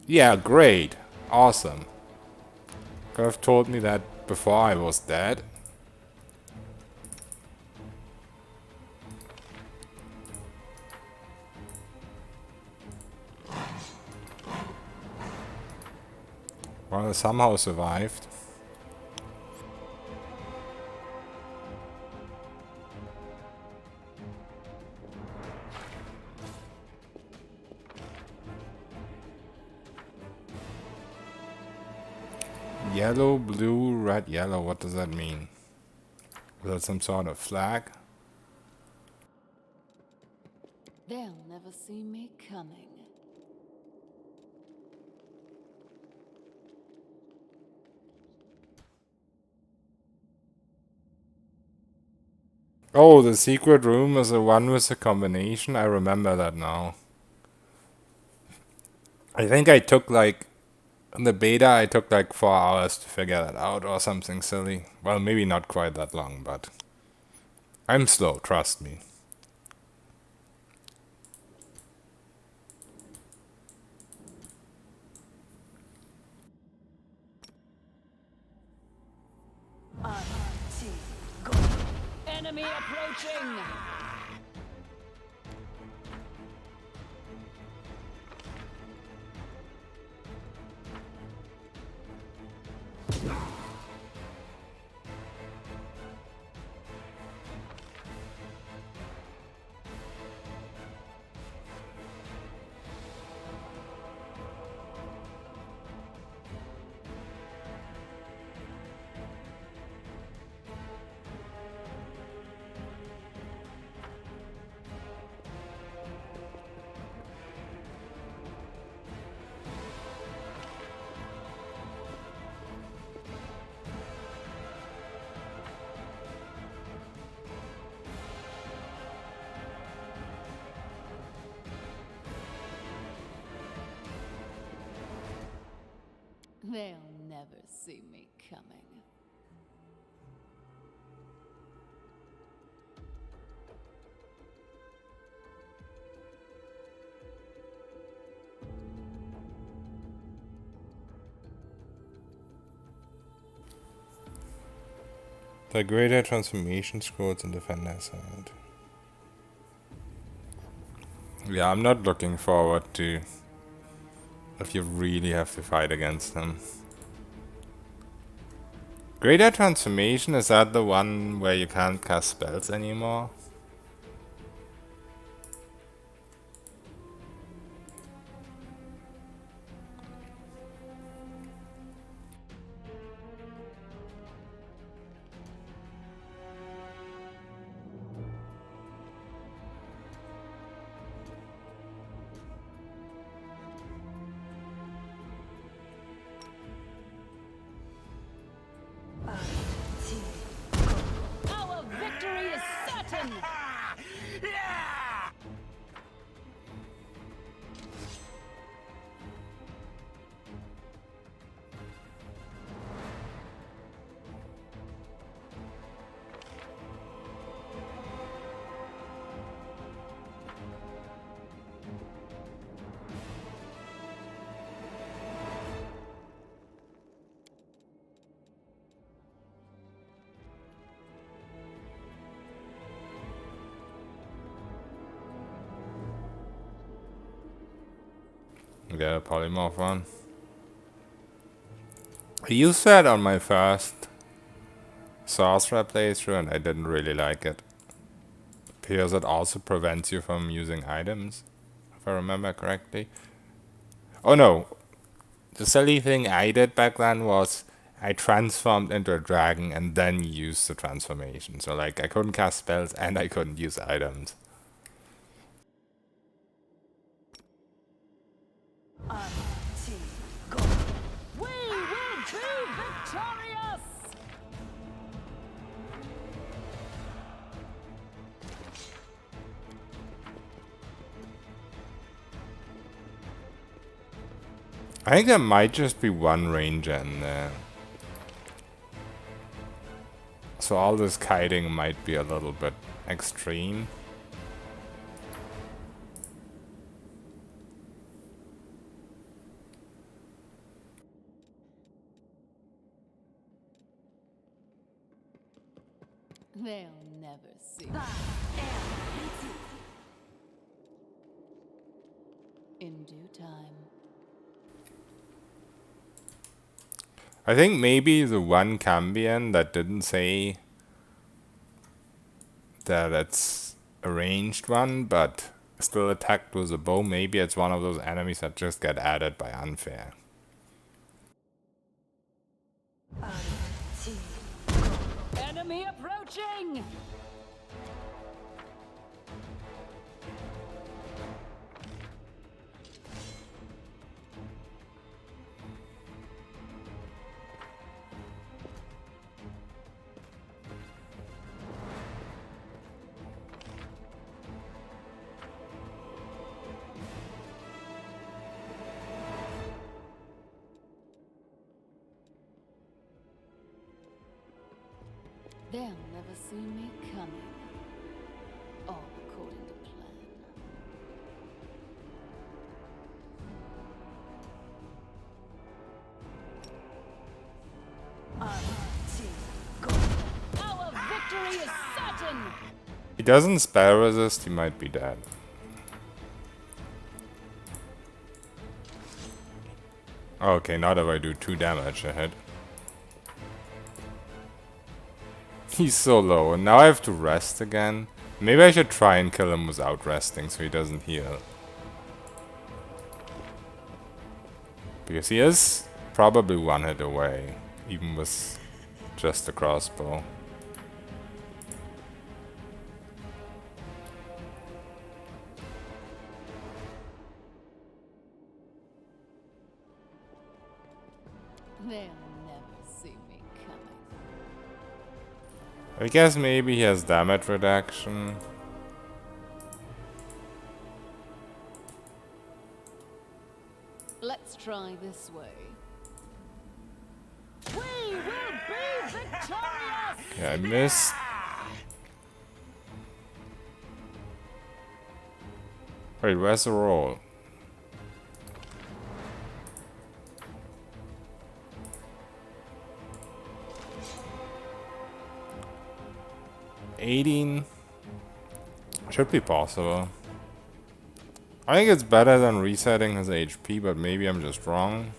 Yeah, great. Awesome. Could have told me that before I was dead. Well, I somehow survived. Yellow, blue, red, yellow. What does that mean? Is that some sort of flag? They'll never see me coming. Oh, the secret room is the one with the combination. I remember that now. I think I took like, in the beta, I took like 4 hours to figure that out or something silly. Well, maybe not quite that long, but I'm slow, trust me. Enemy approaching! They'll never see me coming. The greater transformation scrolls in Defender side. Yeah, I'm not looking forward to if you really have to fight against them. Greater transformation, is that the one where you can't cast spells anymore? Our victory is certain! Get a polymorph one. I used that on my first sorcerer playthrough and I didn't really like it. Because it also prevents you from using items, if I remember correctly. Oh no, the silly thing I did back then was I transformed into a dragon and then used the transformation. So like I couldn't cast spells and I couldn't use items. We will be victorious! I think there might just be one ranger in there. As So all this kiting might be a little bit extreme. They'll never see me. In due time. I think maybe the one Cambion that didn't say that it's a ranged one, but still attacked with a bow, maybe it's one of those enemies that just get added by unfair. Enemy approaching! They'll never see me coming. All according to plan. Our victory is certain! He doesn't spell resist, he might be dead. Okay, not if I do 2 damage ahead. He's so low, and now I have to rest again. Maybe I should try and kill him without resting so he doesn't heal. Because he is probably 1 hit away, even with just a crossbow. They'll never see me coming. I guess maybe he has damage reduction. Let's try this way. We will be victorious! Yeah, I missed. Wait, where's the roll? $18 should be possible. I think it's better than resetting his HP, but maybe I'm just wrong.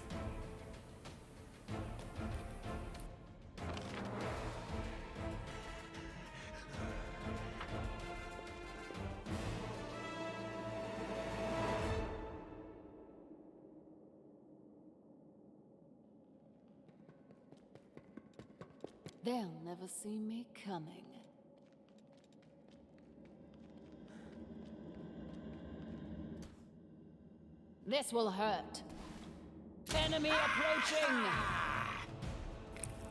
They'll never see me coming. This will hurt. Enemy approaching!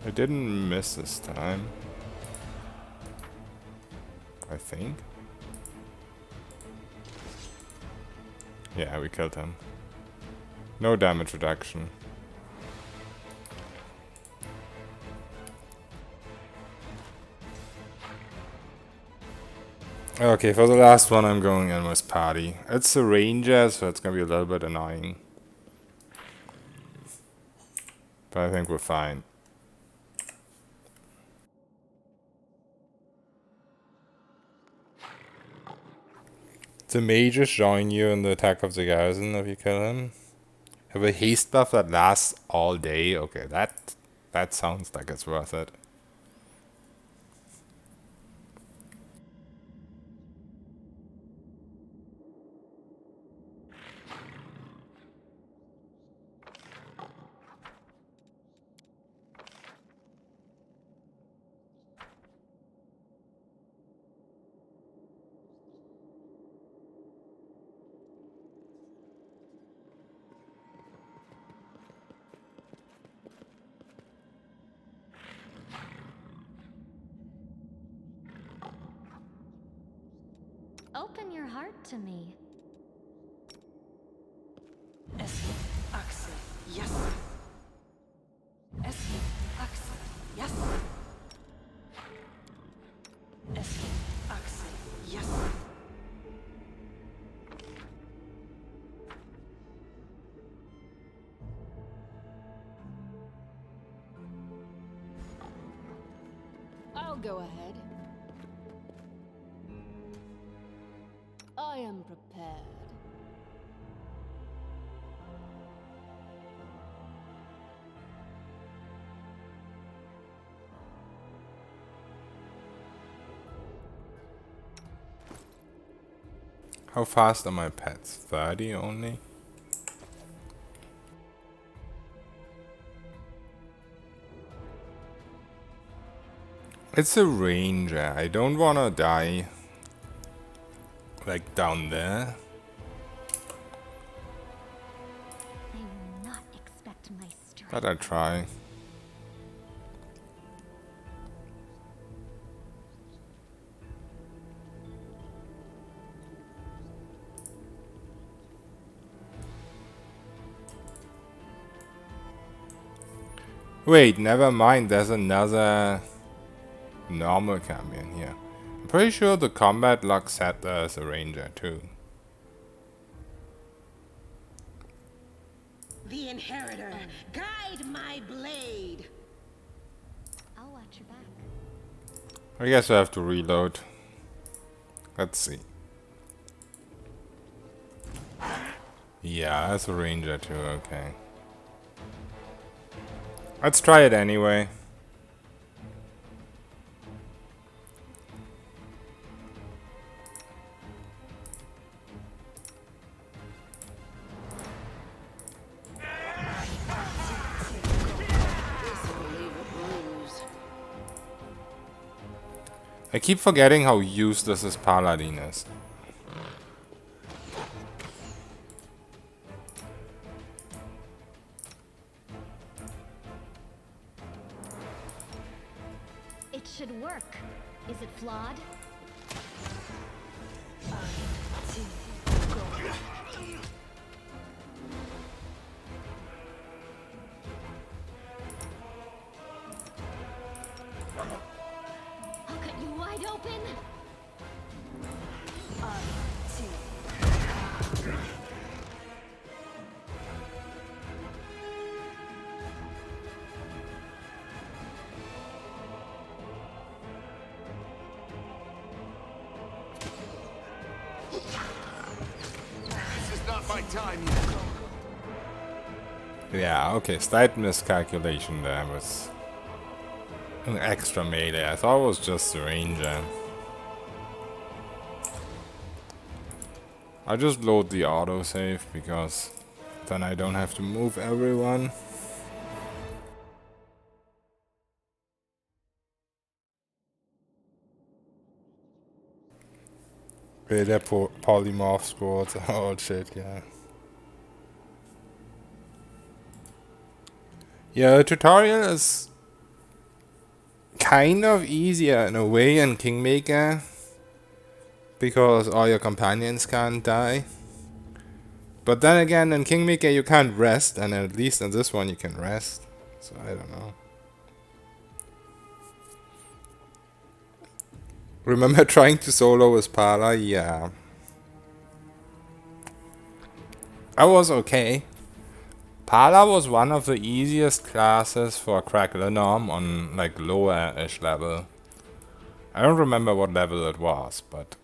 I didn't miss this time. I think. Yeah, we killed him. No damage reduction. Okay, for the last one I'm going in with Party. It's a ranger, so it's gonna be a little bit annoying. But I think we're fine. The mages join you in the attack of the garrison if you kill him. Have a haste buff that lasts all day. Okay, that sounds like it's worth it. Open your heart to me. go ahead. I am prepared. How fast are my pets? 30 only? It's a ranger. I don't wanna die. Like down there. They will not expect my strength. But I try. Wait, never mind. There's another normal champion here. I'm pretty sure the combat lock set there as a ranger too. The Inheritor, guide my blade. I'll watch your back. I guess I have to reload. Let's see. Yeah, that's a ranger too, okay. Let's try it anyway. I keep forgetting how useless this paladin is. It should work. Is it flawed? I'll cut you wide open. This is not my time yet. Yeah, okay, slight miscalculation there with an extra melee. I thought it was just the ranger. I'll just load the autosave because then I don't have to move everyone. Yeah, they're polymorph squads. Oh shit, yeah. Yeah, the tutorial is kind of easier in a way in Kingmaker because all your companions can't die. But then again, in Kingmaker you can't rest, and at least in this one you can rest. So I don't know. Remember trying to solo with Pala? Yeah. I was okay. Pala was one of the easiest classes for Cracklinorm on like lower-ish level. I don't remember what level it was, but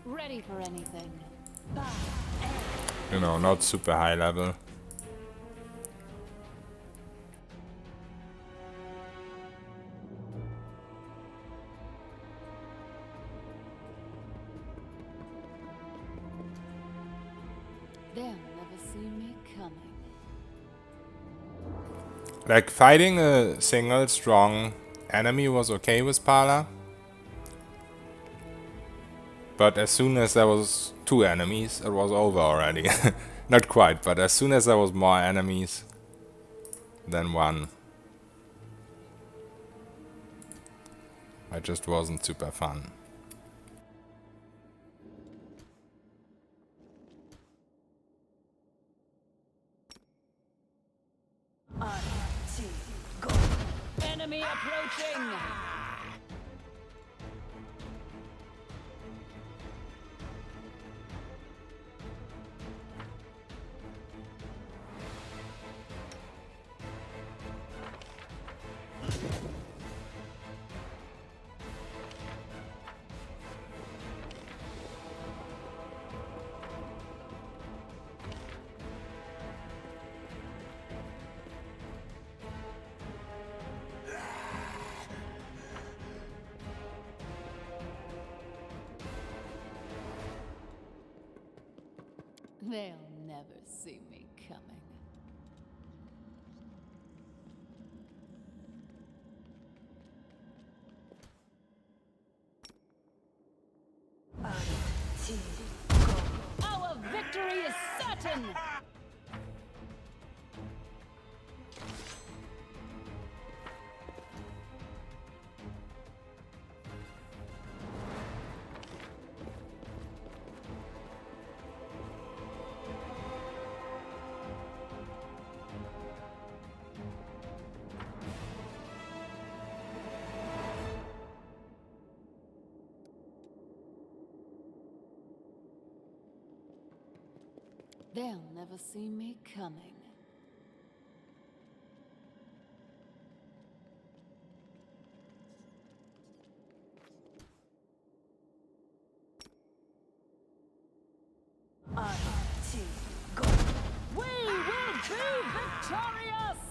Ready for anything. you know, not super high level. They'll never see me coming. Like fighting a single strong enemy was okay with Pala. But as soon as there was 2 enemies, it was over already. Not quite, but as soon as there was more enemies than 1, it just wasn't super fun. Enemy approaching! They'll never see me coming. Our victory is certain! They'll never see me coming. We will be victorious!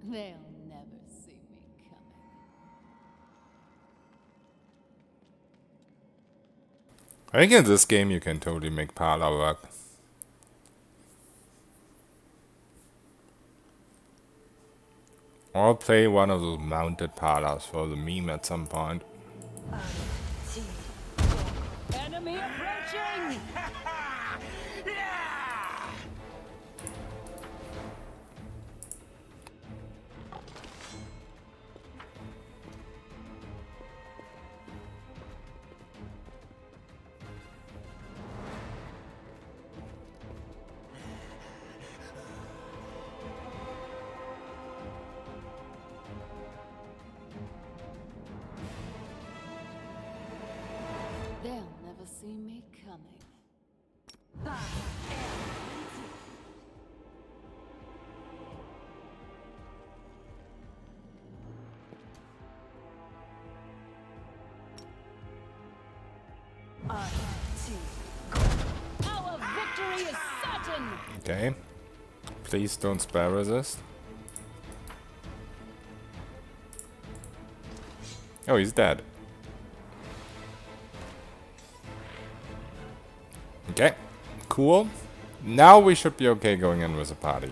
They'll never see me coming. I think in this game you can totally make parlor work. Or play one of those mounted parlors for the meme at some point. Enemy approaching! They'll never see me coming. Our victory is certain! Okay. Please don't spell resist. Oh, he's dead. Okay. Cool. Now we should be okay going in with a party.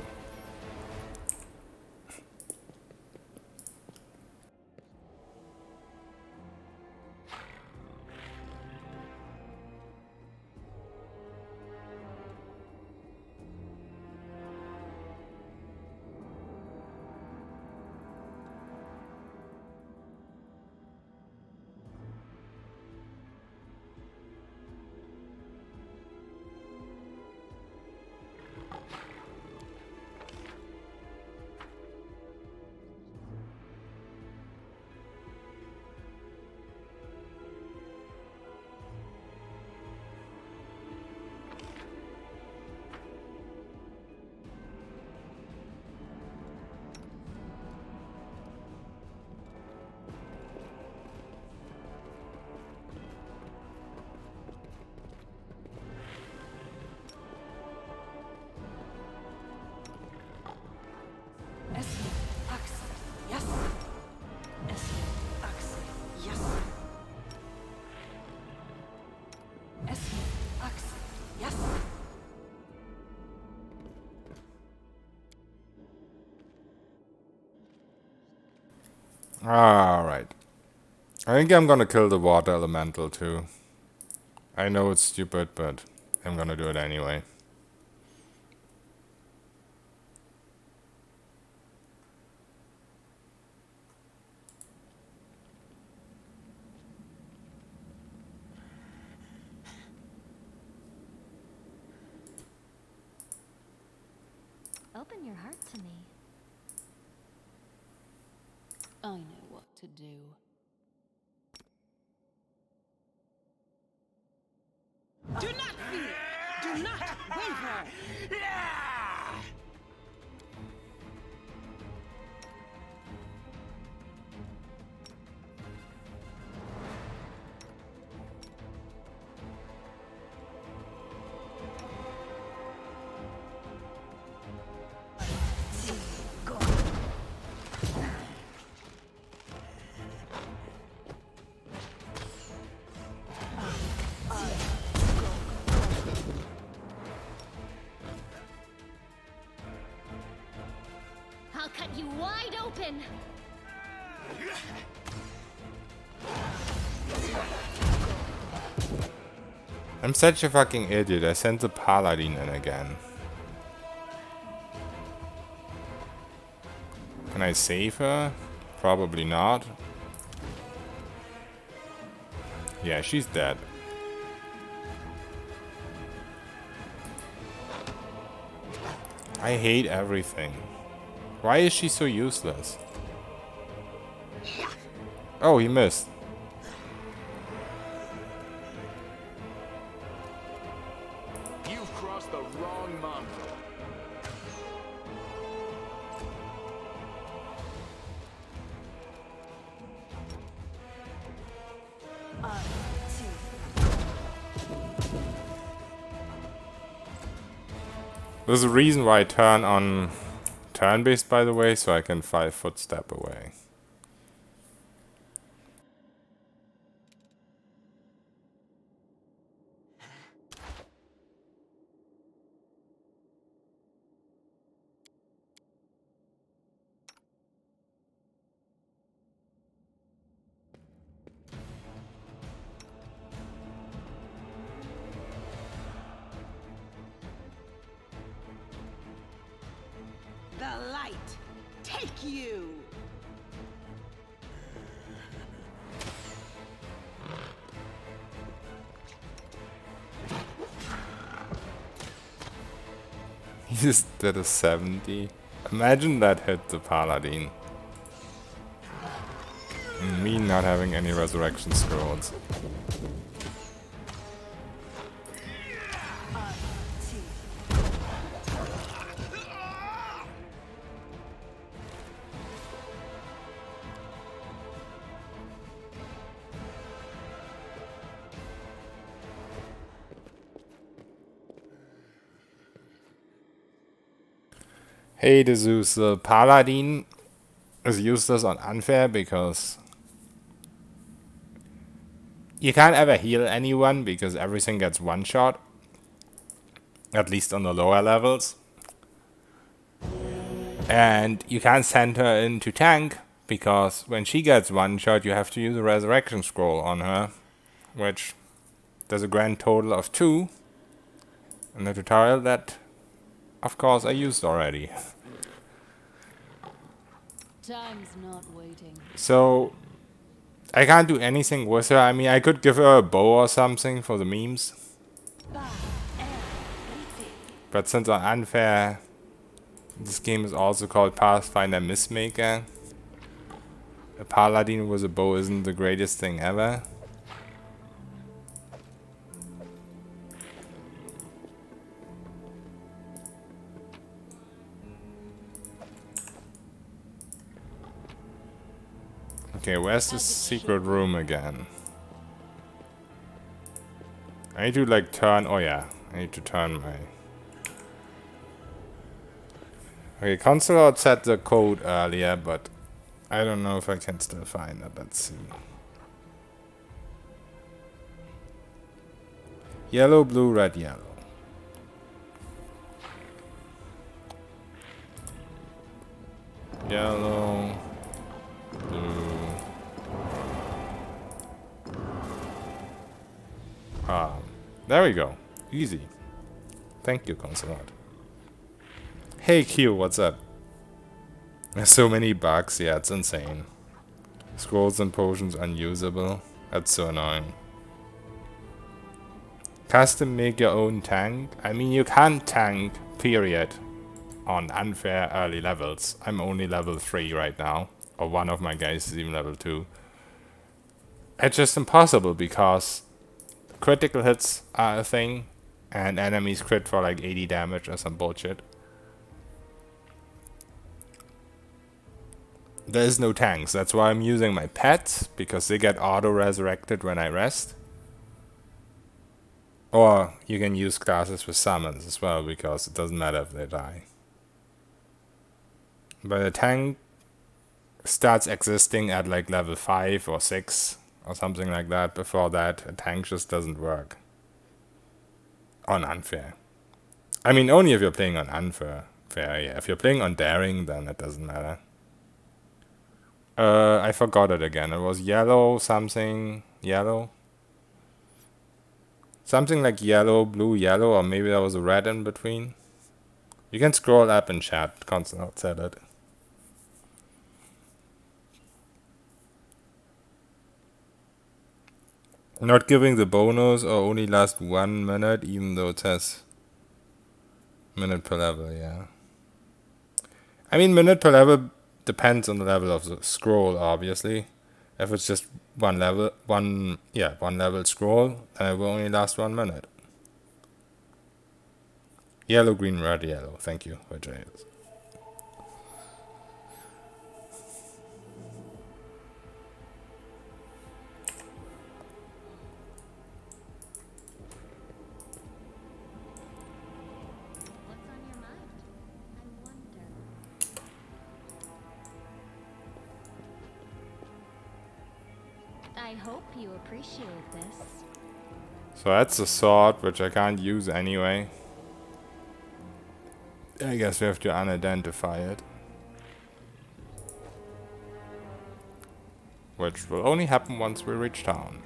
Alright. I think I'm gonna kill the water elemental too. I know it's stupid, but I'm gonna do it anyway. Open your heart to me. I know what to do. Do not fear! Do not waver! open! I'm such a fucking idiot. I sent the paladin in again. Can I save her? Probably not. Yeah, she's dead. I hate everything. Why is she so useless? Oh, he missed. You've crossed the wrong mountain. There's a reason why I turn on turn-based, by the way, so I can 5-foot step away. The light, take you! He just did a 70. Imagine that hit the paladin. And me not having any resurrection scrolls. Hey, the Zeus, the paladin is useless on unfair because you can't ever heal anyone because everything gets one shot, at least on the lower levels. And you can't send her into tank because when she gets one shot, you have to use a resurrection scroll on her, which there's a grand total of 2 in the tutorial that, of course, I used already. Time's not waiting. So I can't do anything with her. I mean, I could give her a bow or something for the memes. But since on unfair, this game is also called Pathfinder Mistmaker, a paladin with a bow isn't the greatest thing ever. Okay, where's the secret room again? I need to like turn, oh yeah, I need to turn my... Okay, Consulate set the code earlier, but I don't know if I can still find it, let's see. Yellow, blue, red, yellow. Yellow, blue. There we go. Easy. Thank you, Consulate. Hey Q, what's up? There's so many bugs, yeah, it's insane. Scrolls and potions unusable. That's so annoying. Custom make your own tank? I mean, you can't tank, period, on unfair early levels. I'm only level 3 right now. Or one of my guys is even level 2. It's just impossible because critical hits are a thing, and enemies crit for like 80 damage or some bullshit. There is no tanks, that's why I'm using my pets, because they get auto-resurrected when I rest. Or you can use classes with summons as well, because it doesn't matter if they die. But a tank starts existing at like level 5 or 6 or something like that. Before that, a tank just doesn't work. On unfair. I mean, only if you're playing on unfair. Yeah. If you're playing on daring, then it doesn't matter. I forgot it again. It was yellow something. Yellow? Something like yellow, blue, yellow, or maybe there was a red in between. You can scroll up in chat. Constant said it. Not giving the bonus or only last 1 minute, even though it says minute per level, yeah. I mean, minute per level depends on the level of the scroll, obviously. If it's just one level scroll, then it will only last 1 minute. Yellow, green, red, yellow. Thank you, Vijay. What's on your mind? I wonder. I hope you appreciate this. So that's a sword, which I can't use anyway. I guess we have to unidentify it. Which will only happen once we reach town.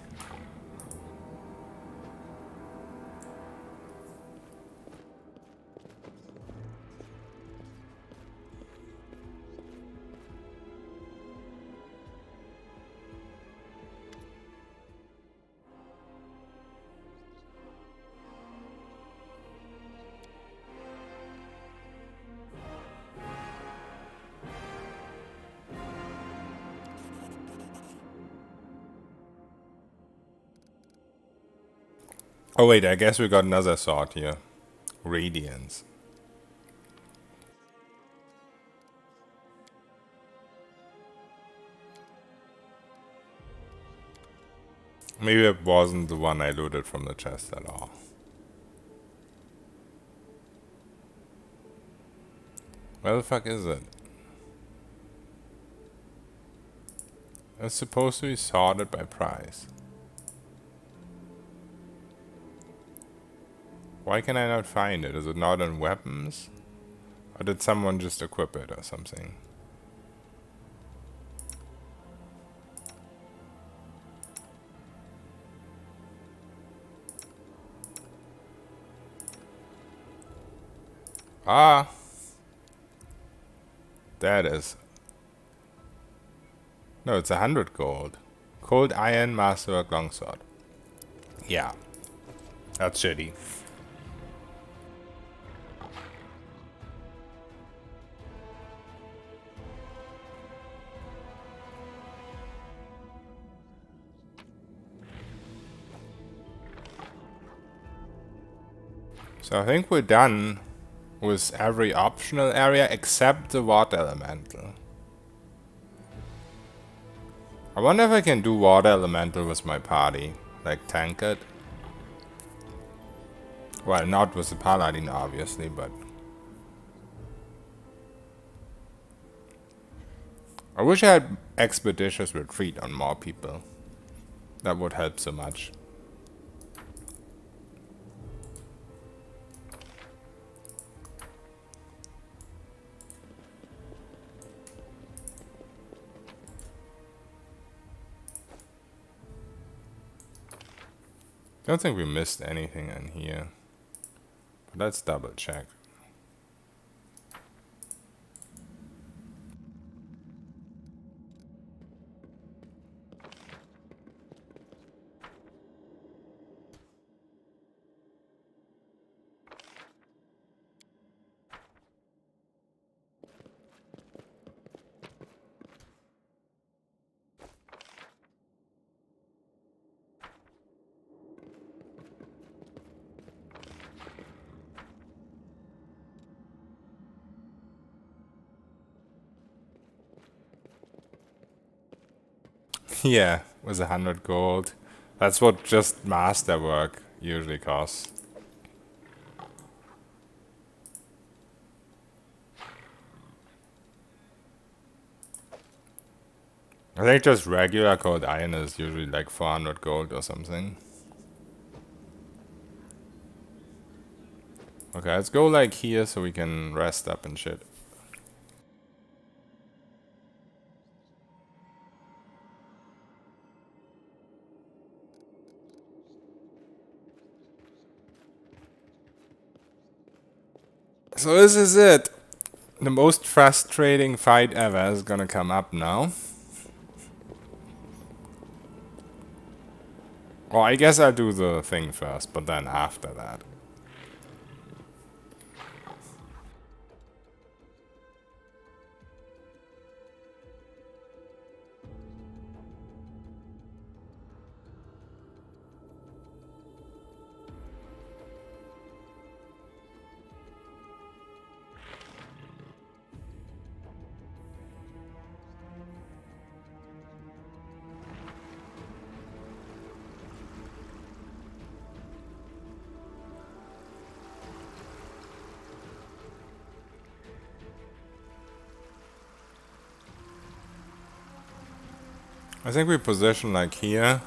Oh wait, I guess we got another sword here. Radiance. Maybe it wasn't the one I looted from the chest at all. Where the fuck is it? It's supposed to be sorted by price. Why can I not find it? Is it not in weapons? Or did someone just equip it or something? Ah! That is. No, it's 100 gold. Cold Iron Masterwork Longsword. Yeah. That's shitty. So I think we're done with every optional area except the water elemental. I wonder if I can do water elemental with my party, like tank it. Well, not with the paladin obviously, but I wish I had expeditious retreat on more people. That would help so much. Don't think we missed anything in here. But let's double check. Yeah, with 100 gold. That's what just masterwork usually costs. I think just regular cold iron is usually like 400 gold or something. Okay, let's go like here so we can rest up and shit. So this is it. The most frustrating fight ever is gonna come up now. Well, I guess I'll do the thing first, but then after that. I think we position like here.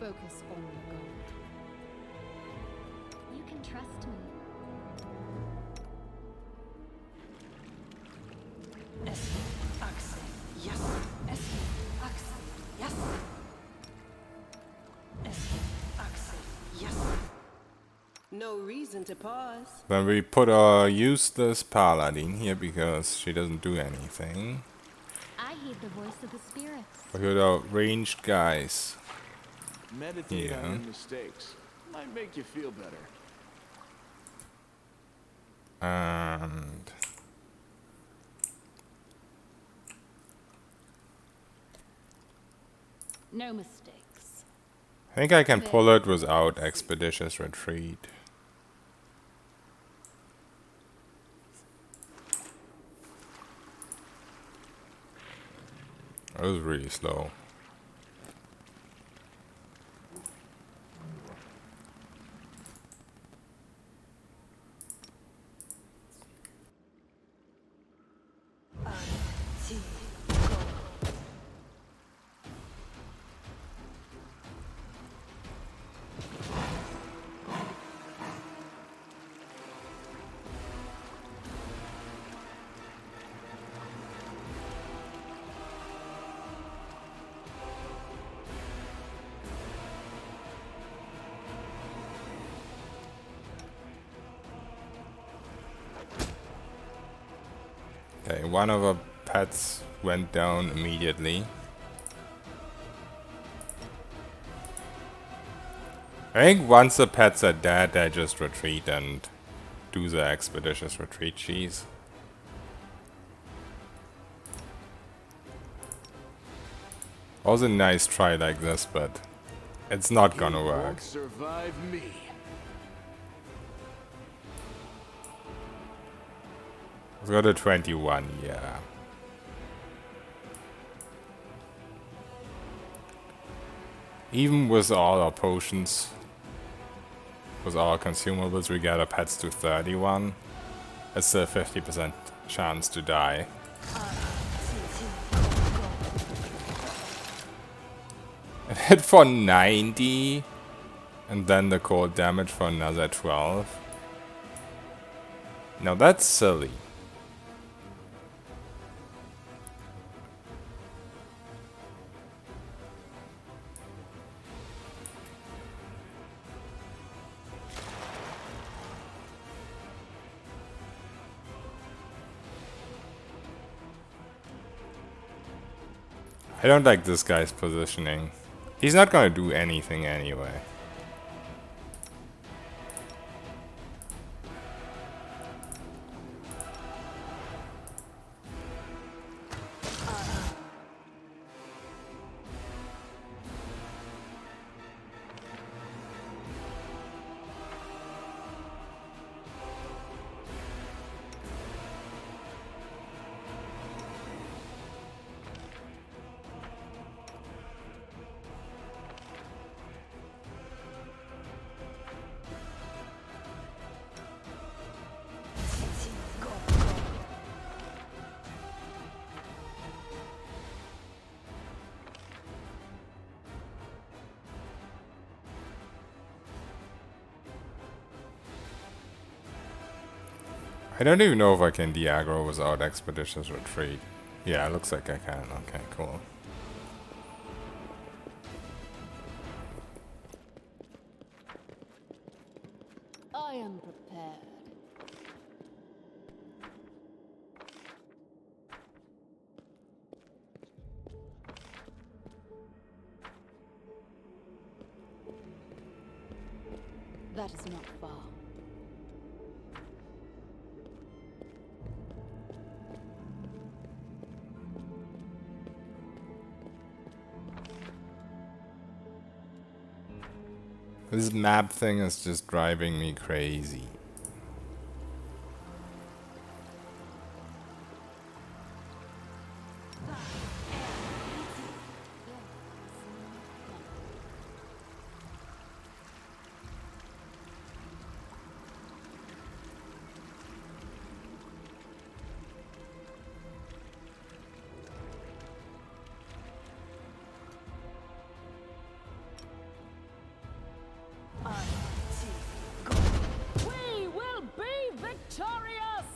Focus on the goal. You can trust me. No reason to pause. Then we use this paladin here because she doesn't do anything. I heed the voice of the spirits. We put our ranged guys. Meditate Yeah. on your mistakes. Might make you feel better. And No mistakes. I think I can pull it without expeditious retreat. That was really slow. Okay, one of our pets went down immediately. I think once the pets are dead, they just retreat and do the expeditious retreat cheese. Was a nice try like this, but it's not gonna work. Won't survive me. It's got a 21, yeah. Even with all our potions, with all our consumables, we get our pets to 31. It's a 50% chance to die. It hit for 90, and then the cold damage for another 12. Now that's silly. I don't like this guy's positioning. He's not gonna do anything anyway. I don't even know if I can de-aggro without Expeditious Retreat. Yeah, looks like I can. Okay, cool. I am prepared. That is not far. This map thing is just driving me crazy. We will be victorious!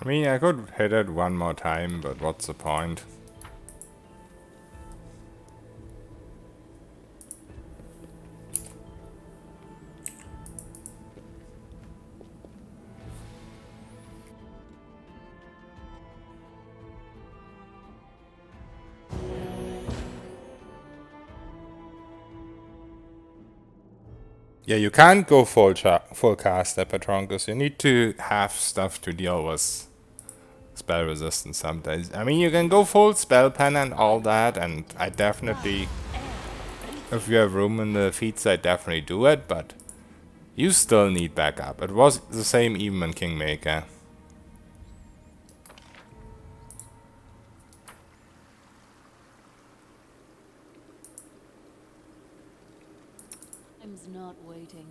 I mean, I could hit it one more time, but what's the point? Yeah, you can't go full caster Patronus. You need to have stuff to deal with spell resistance sometimes. I mean, you can go full spell pen and all that, and I definitely, if you have room in the feats, I definitely do it, but you still need backup. It was the same even in Kingmaker. Time's not waiting.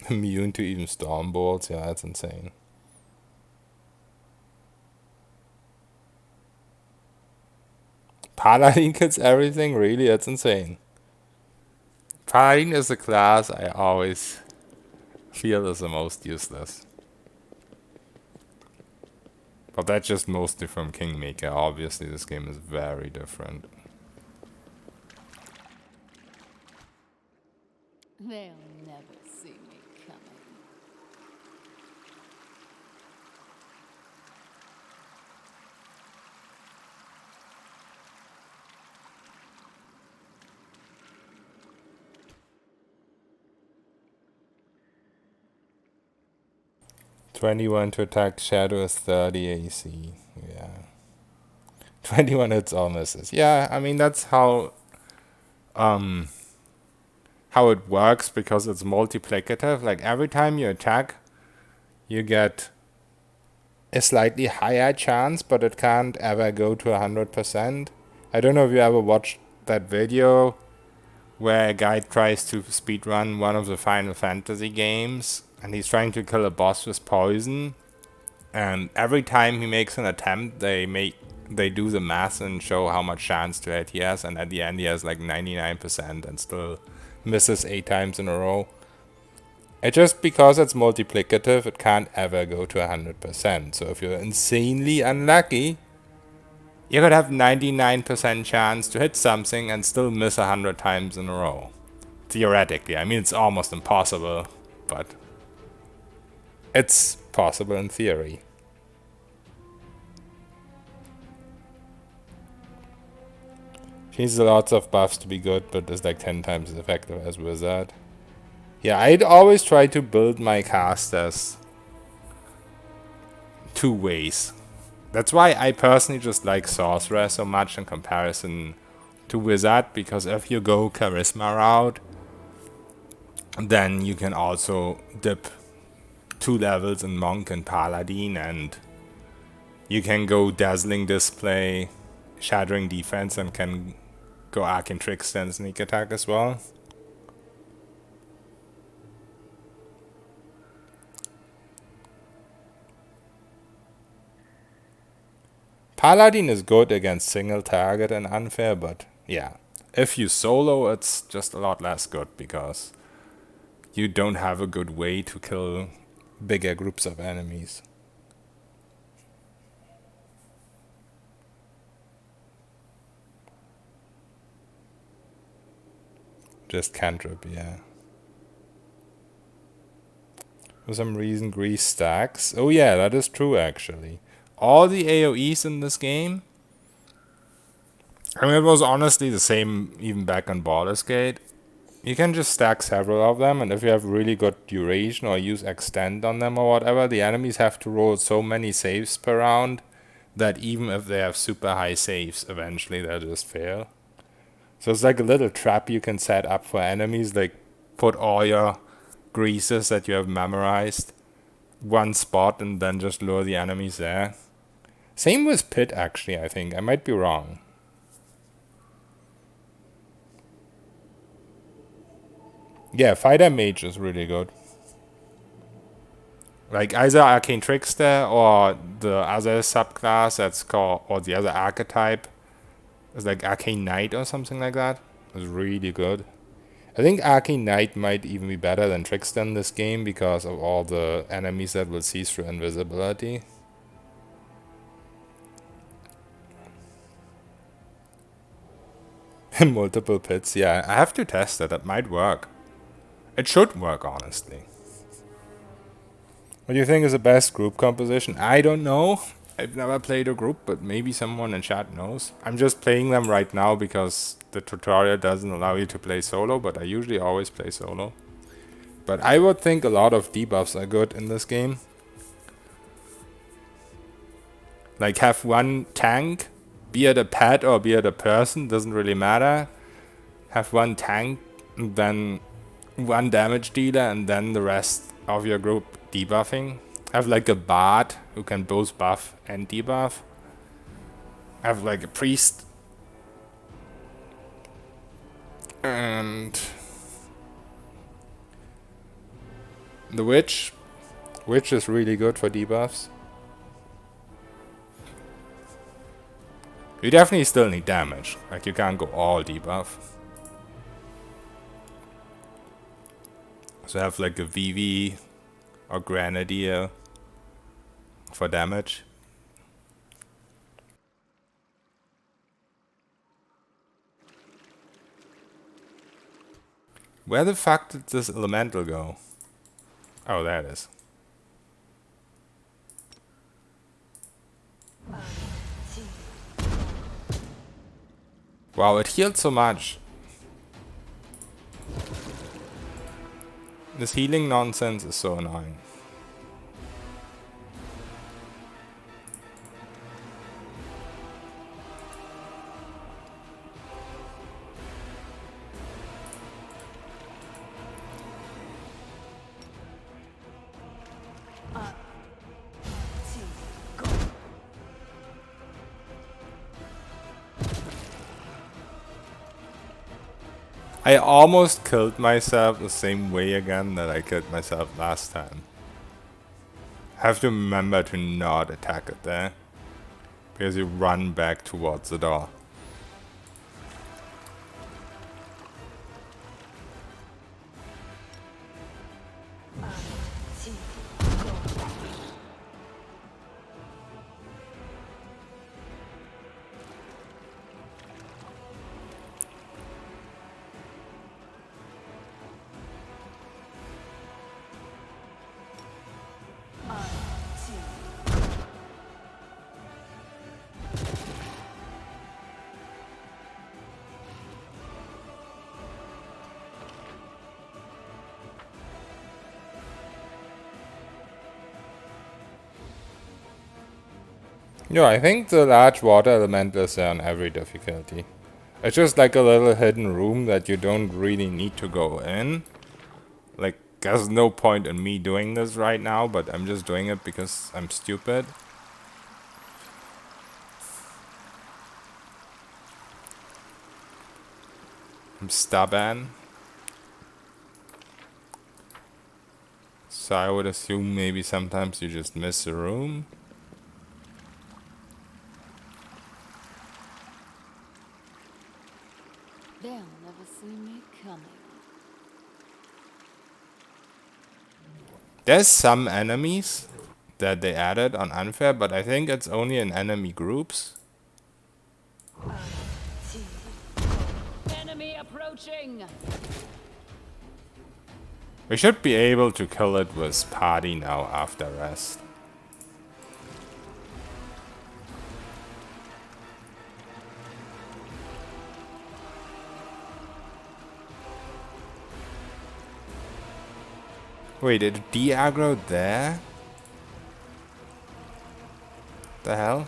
Immune to even storm bolts, yeah, that's insane. Paladin gets everything, really? That's insane. Paladin is a class I always feel is the most useless. But that's just mostly from Kingmaker. Obviously, this game is very different. They'll never see me coming. $21 to attack Shadow is 30 AC. Yeah. 21 hits all misses. Yeah, I mean that's how it works because it's multiplicative. Like every time you attack, you get a slightly higher chance, but it can't ever go to 100%. I don't know if you ever watched that video where a guy tries to speedrun one of the Final Fantasy games, and he's trying to kill a boss with poison. And every time he makes an attempt, they do the math and show how much chance to hit he has, and at the end he has like 99% and still misses 8 times in a row. It's just because it's multiplicative, it can't ever go to 100%. So if you're insanely unlucky, you could have 99% chance to hit something and still miss 100 times in a row. Theoretically, I mean it's almost impossible, but it's possible in theory. She needs lots of buffs to be good, but is like 10 times as effective as Wizard. Yeah, I'd always try to build my casters 2 ways. That's why I personally just like Sorcerer so much in comparison to Wizard, because if you go Charisma route, then you can also dip 2 levels in Monk and Paladin, and you can go Dazzling Display, Shattering Defense, and can go Arcane Trickster and Sneak Attack as well. Paladin is good against single target and unfair, but yeah, if you solo, it's just a lot less good because you don't have a good way to kill bigger groups of enemies. Just cantrip, yeah. For some reason, Grease stacks. Oh yeah, that is true actually. All the AoEs in this game, I mean, it was honestly the same even back on Baldur's Gate. You can just stack several of them, and if you have really good duration or use extend on them or whatever, the enemies have to roll so many saves per round that even if they have super high saves, eventually they'll just fail. So it's like a little trap you can set up for enemies, like put all your greases that you have memorized one spot and then just lure the enemies there. Same with Pit, actually, I think. I might be wrong. Yeah, Fighter Mage is really good. Like either Arcane Trickster or the other subclass that's called, or the other archetype is like Arcane Knight or something like that. It's really good. I think Arcane Knight might even be better than Trickster in this game because of all the enemies that will see through invisibility. Multiple pits, yeah. I have to test it. That might work. It should work, honestly. What do you think is the best group composition? I don't know. I've never played a group, but maybe someone in chat knows. I'm just playing them right now because the tutorial doesn't allow you to play solo, but I usually always play solo. But I would think a lot of debuffs are good in this game. Like have one tank, be it a pet or be it a person, doesn't really matter. Have one tank, and then one damage dealer, and then the rest of your group debuffing. Have like a bard who can both buff and debuff. Have like a priest. And the witch. Witch is really good for debuffs. You definitely still need damage. Like you can't go all debuff. So have like a VV or Grenadier for damage. Where the fuck did this elemental go? Oh, there it is. Wow, it healed so much. This healing nonsense is so annoying. I almost killed myself the same way again that I killed myself last time. Have to remember to not attack it there, because you run back towards the door. Yeah, I think the large water element is there on every difficulty. It's just like a little hidden room that you don't really need to go in. Like, there's no point in me doing this right now, but I'm just doing it because I'm stupid. I'm stubborn. So I would assume maybe sometimes you just miss a room. They'll never see me coming. There's some enemies that they added on unfair, but I think it's only in enemy groups. Enemy approaching! We should be able to kill it with party now after rest. Wait, did it de-aggro there? The hell?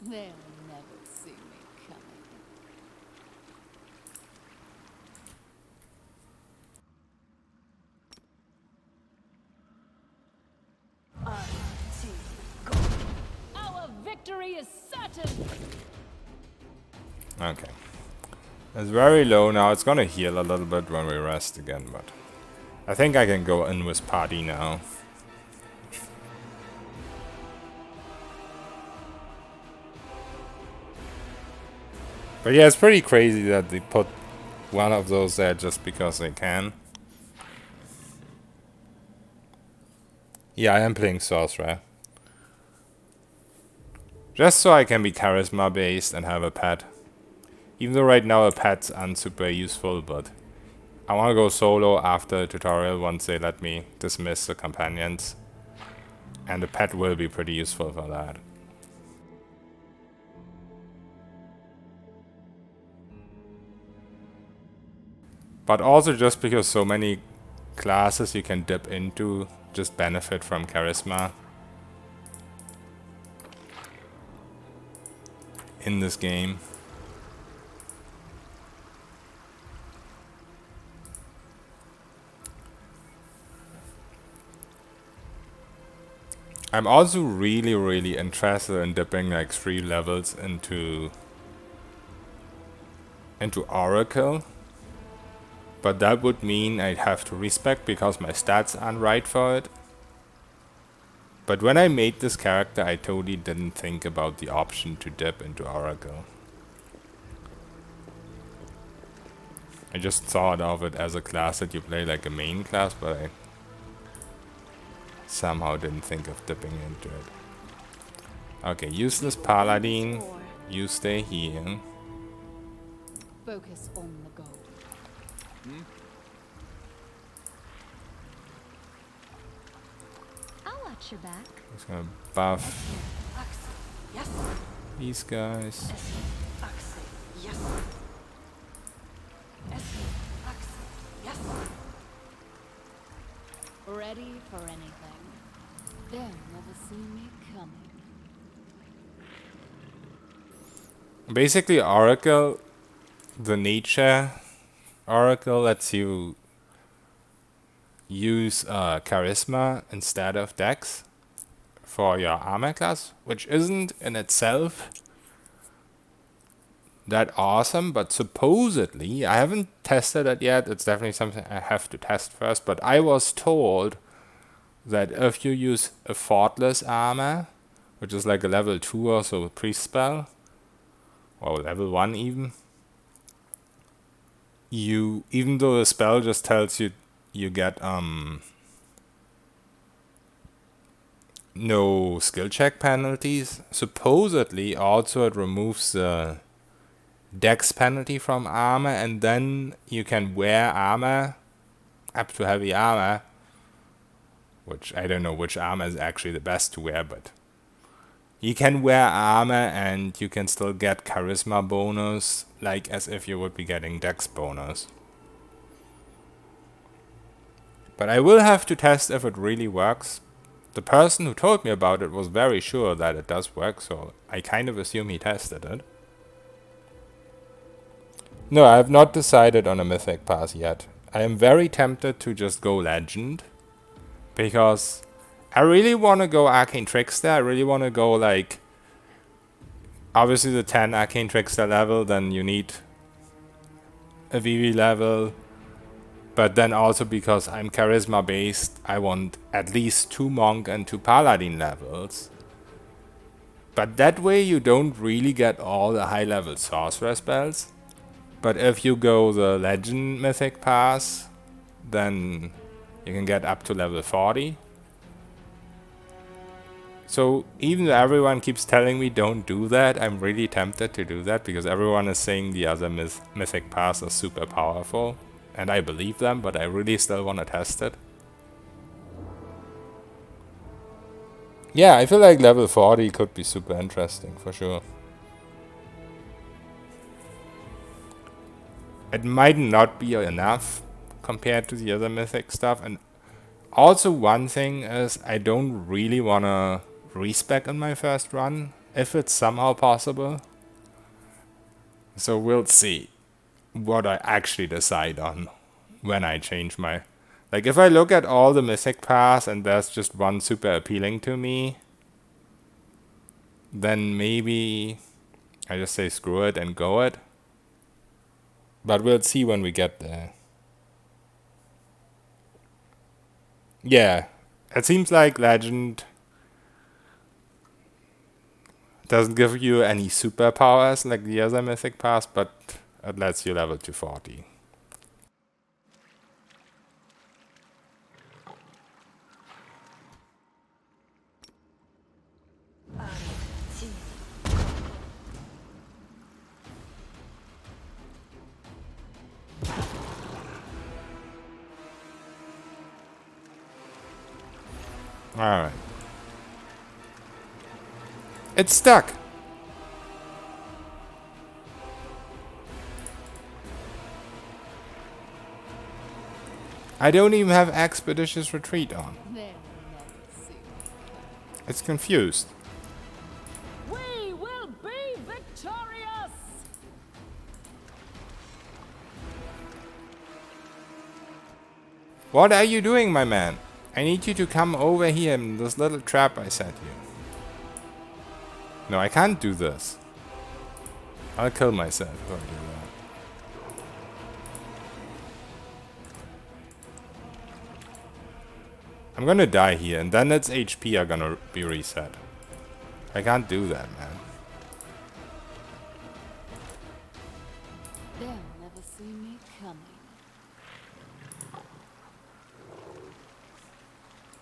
They'll never see me coming. Our victory is certain! Okay. It's very low now. It's gonna heal a little bit when we rest again, but I think I can go in with party now. But yeah, it's pretty crazy that they put one of those there just because they can. Yeah, I am playing Sorcerer. Just so I can be charisma based and have a pet. Even though right now a pet's aren't super useful, but I want to go solo after the tutorial once they let me dismiss the companions. And the pet will be pretty useful for that. But also just because so many classes you can dip into just benefit from charisma in this game. I'm also really interested in dipping like 3 levels into Oracle. But that would mean I'd have to respec because my stats aren't right for it. But when I made this character, I totally didn't think about the option to dip into Oracle. I just thought of it as a class that you play like a main class, but I somehow didn't think of dipping into it. Okay, useless paladin, you stay here. Focus on the goal. I'll watch your back. Just gonna buff these guys. Ready for anything. They'll never see me coming. Basically, Oracle, the nature Oracle lets you use Charisma instead of Dex for your armor class, which isn't in itself that awesome, but supposedly, I haven't tested it yet, it's definitely something I have to test first, but I was told that if you use a faultless armor, which is like a level 2 or so priest spell, or level 1 even, even though the spell just tells you you get no skill check penalties, supposedly also it removes the dex penalty from armor, and then you can wear armor up to heavy armor, which I don't know which armor is actually the best to wear, but you can wear armor and you can still get charisma bonus, like as if you would be getting dex bonus. But I will have to test if it really works. The person who told me about it was very sure that it does work, so I kind of assume he tested it. No, I have not decided on a Mythic pass yet. I am very tempted to just go Legend, because I really want to go Arcane Trickster. I really want to go like, obviously the 10 Arcane Trickster level, then you need a VV level. But then also because I'm Charisma based, I want at least 2 Monk and 2 Paladin levels. But that way you don't really get all the high level Sorcerer spells. But if you go the Legend Mythic pass, then you can get up to level 40. So even though everyone keeps telling me don't do that, I'm really tempted to do that because everyone is saying the other Mythic pass is super powerful. And I believe them, but I really still want to test it. Yeah, I feel like level 40 could be super interesting, for sure. It might not be enough compared to the other Mythic stuff. And also one thing is I don't really want to respec in my first run, if it's somehow possible. So we'll see what I actually decide on when I change my... Like, if I look at all the Mythic paths and there's just one super appealing to me, then maybe I just say screw it and go it. But we'll see when we get there. Yeah, it seems like Legend doesn't give you any superpowers like the other Mythic paths, but it lets you level to 40. Alright. It's stuck! I don't even have Expeditious Retreat on. They'll never see me coming. It's confused. We will be victorious! What are you doing, my man? I need you to come over here in this little trap I set you. No, I can't do this. I'll kill myself if I do that. I'm gonna die here, and then its HP are gonna be reset. I can't do that, man. They'll never see me coming.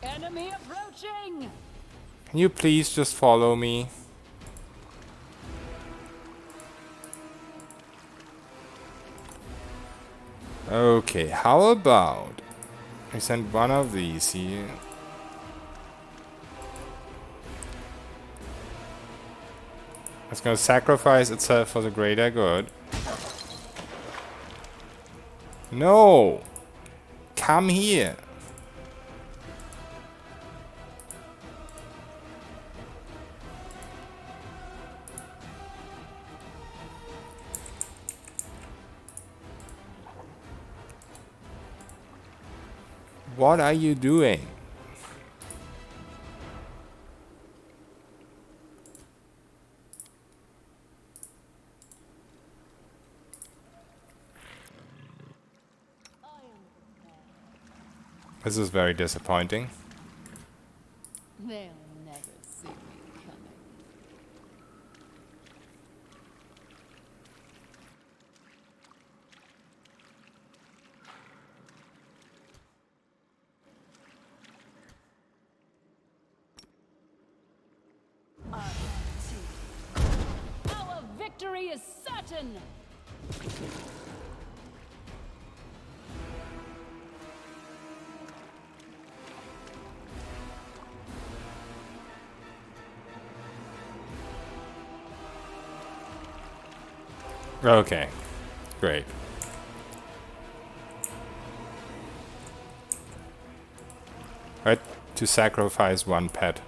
Enemy approaching! Can you please just follow me? Okay, how about I send one of these here. It's gonna sacrifice itself for the greater good. No! Come here! What are you doing? This is very disappointing. They'll never see me coming. Our victory is certain! Okay, great. Right, to sacrifice one pet,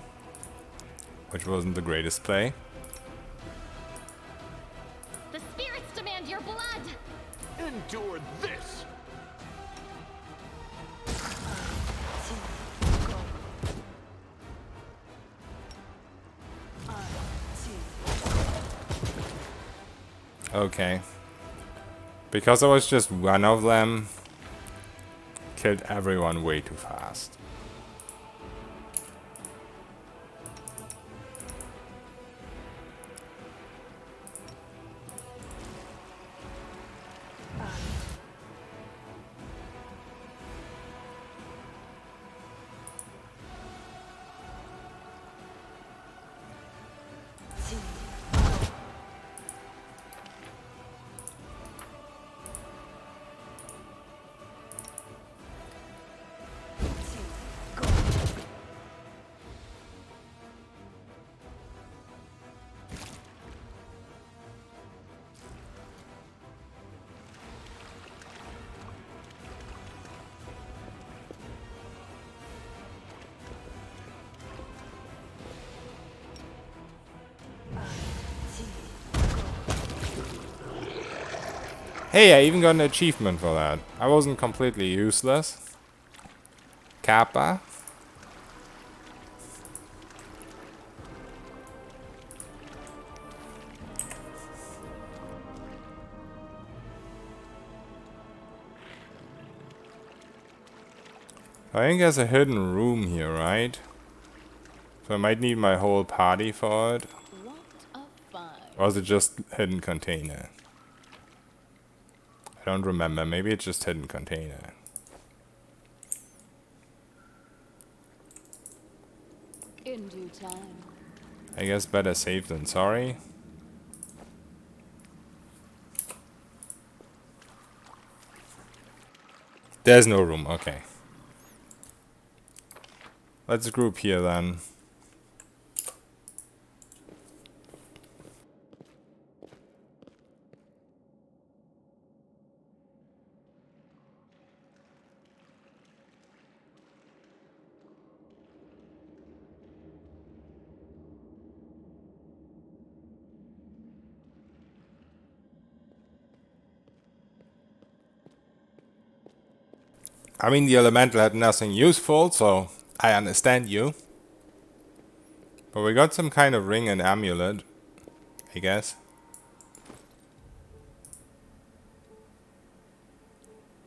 which wasn't the greatest play. The spirits demand your blood! Endure this! Okay. Because I was just one of them, killed everyone way too fast. Hey, I even got an achievement for that. I wasn't completely useless. Kappa. I think there's a hidden room here, right? So I might need my whole party for it. What a find. Or is it just hidden container? I don't remember. Maybe it's just hidden container. In due time. I guess better safe than sorry. There's no room. Okay. Let's group here then. I mean, the elemental had nothing useful, so I understand you. But we got some kind of ring and amulet, I guess.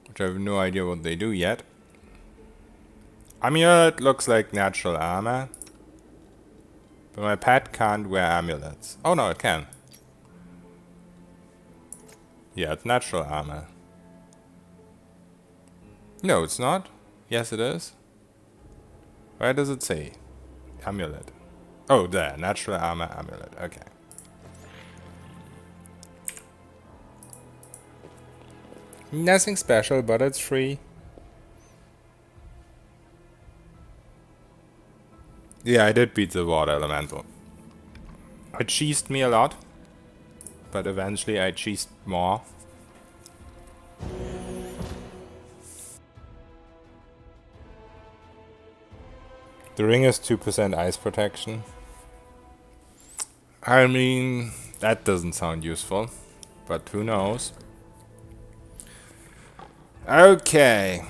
Which I have no idea what they do yet. Amulet looks like natural armor. But my pet can't wear amulets. Oh no, it can. Yeah, it's natural armor. No, it's not. Yes, it is. Where does it say? Amulet. Oh, there. Natural armor amulet. Okay. Nothing special, but it's free. Yeah, I did beat the water elemental. It cheesed me a lot. But eventually I cheesed more. The ring is 2% ice protection. I mean, that doesn't sound useful, but who knows. Okay.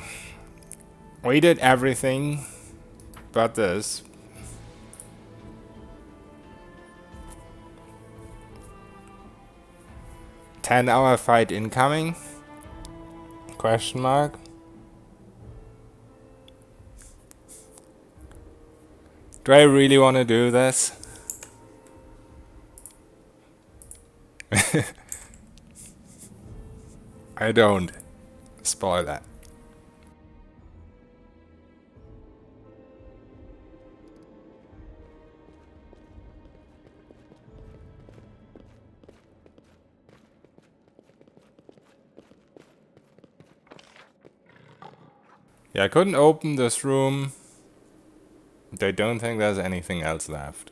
We did everything but this. "10-hour fight incoming? Question mark. Do I really want to do this? I don't. Spoil that. Yeah, I couldn't open this room. I don't think there's anything else left.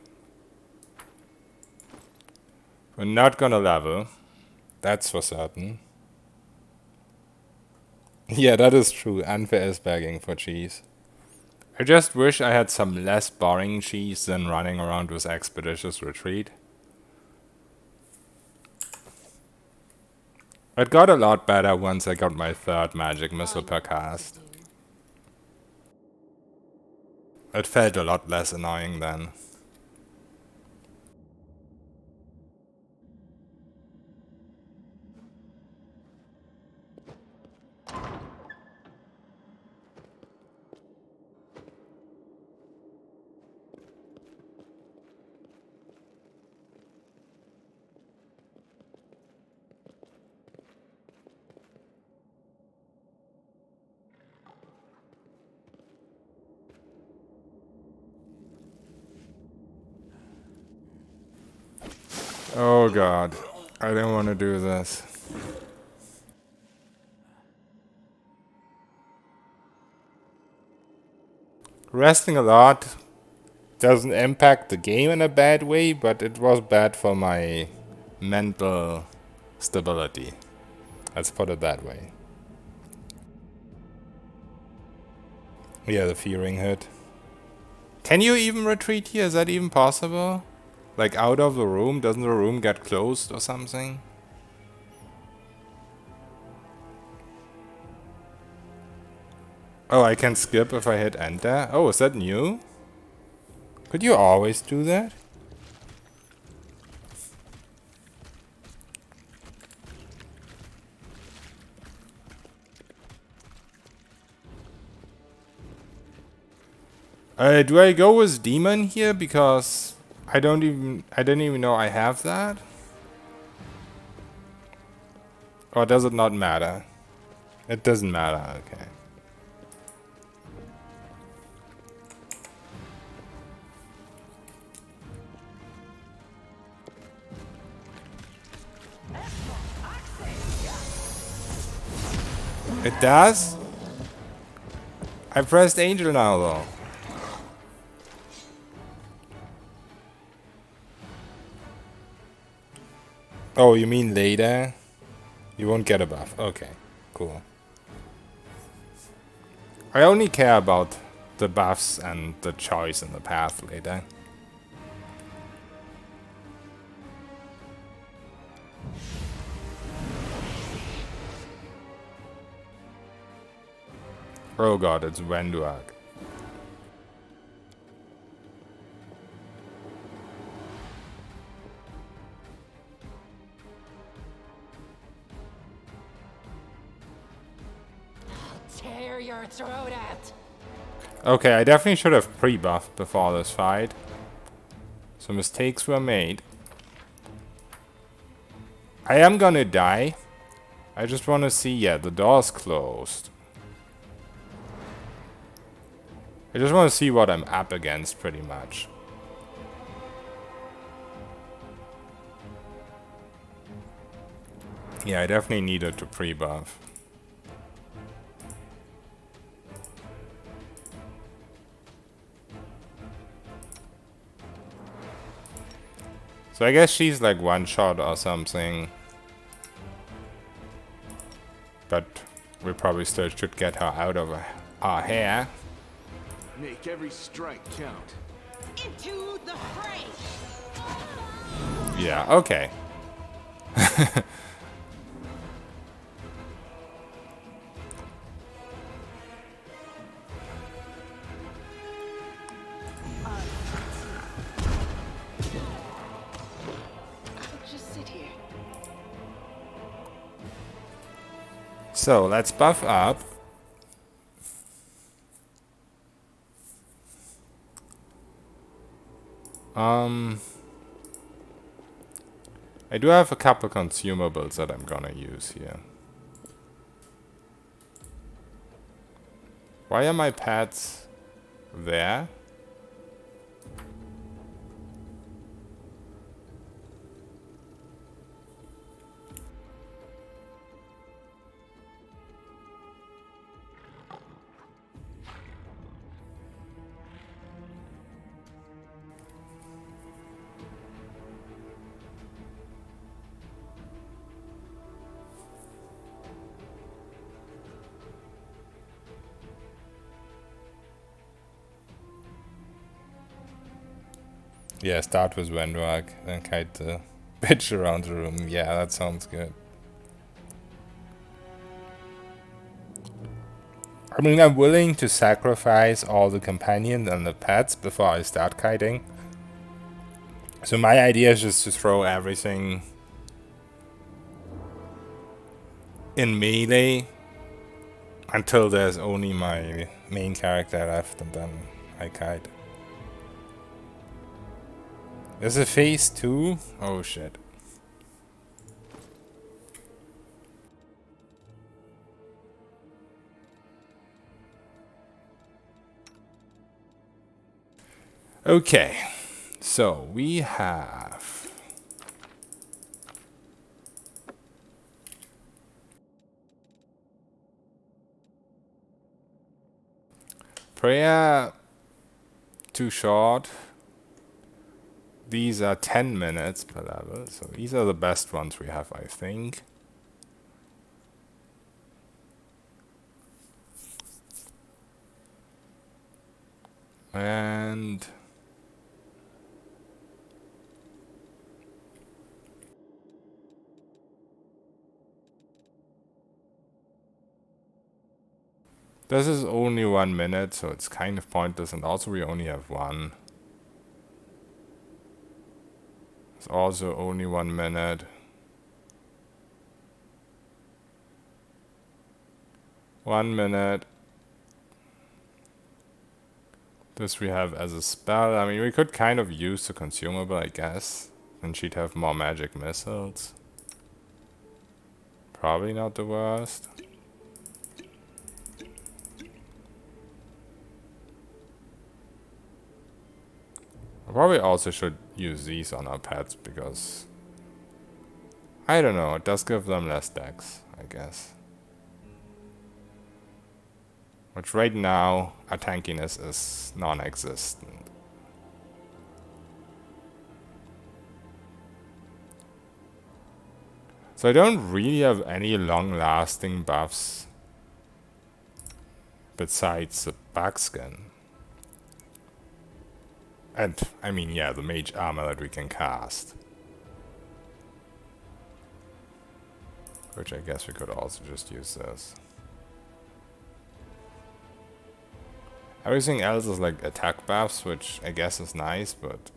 We're not gonna level. That's for certain. Yeah, that is true. Unfair is begging for cheese. I just wish I had some less boring cheese than running around with Expeditious Retreat. It got a lot better once I got my third magic missile per cast. It felt a lot less annoying then. Oh god, I don't want to do this. Resting a lot doesn't impact the game in a bad way, but it was bad for my mental stability. Let's put it that way. Yeah, the fearing hit. Can you even retreat here? Is that even possible? Like out of the room? Doesn't the room get closed or something? Oh, I can skip if I hit enter? Oh, is that new? Could you always do that? Do I go with demon here? Because I didn't even know I have that. Or does it not matter? It doesn't matter, okay. It does? I pressed Angel now though. Oh, you mean later? You won't get a buff. Okay, cool. I only care about the buffs and the choice in the path later. Oh god, it's Wenduag. Tear your throat out. Okay, I definitely should have pre-buffed before this fight. So mistakes were made. I am gonna die. I just want to see, yeah, the door's closed. I just want to see what I'm up against, pretty much. Yeah, I definitely needed to pre-buff. So I guess she's like one shot or something. But we probably still should get her out of our hair. Make every strike count. Into the fray. Yeah, okay. Just sit here. So let's buff up. I do have a couple consumables that I'm gonna use here. Why are my pets there? Yeah, start with Wendrock, then kite the bitch around the room. Yeah, that sounds good. I mean, I'm willing to sacrifice all the companions and the pets before I start kiting. So my idea is just to throw everything in melee until there's only my main character left, and then I kite. There's a phase 2? Oh shit. Okay, so we have prayer too short. These are 10 minutes per level, so these are the best ones we have, I think. And this is only 1 minute, so it's kind of pointless, and also we only have one. It's also only 1 minute. One minute. This we have as a spell. I mean, we could kind of use the consumable, I guess. And she'd have more magic missiles. Probably not the worst. I probably also should use these on our pets because I don't know, it does give them less dex, I guess. Which right now, our tankiness is non-existent. So I don't really have any long-lasting buffs besides the backskin. And, I mean, yeah, the mage armor that we can cast. Which I guess we could also just use this. Everything else is like attack buffs, which I guess is nice, but...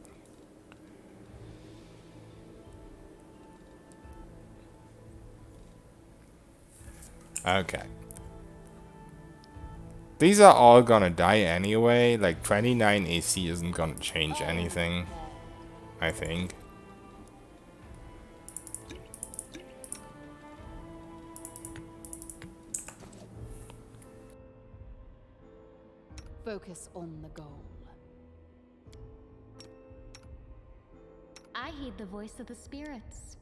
Okay. These are all gonna die anyway, like 29 AC isn't gonna change anything, I think. Focus on the goal. I heed the voice of the spirits.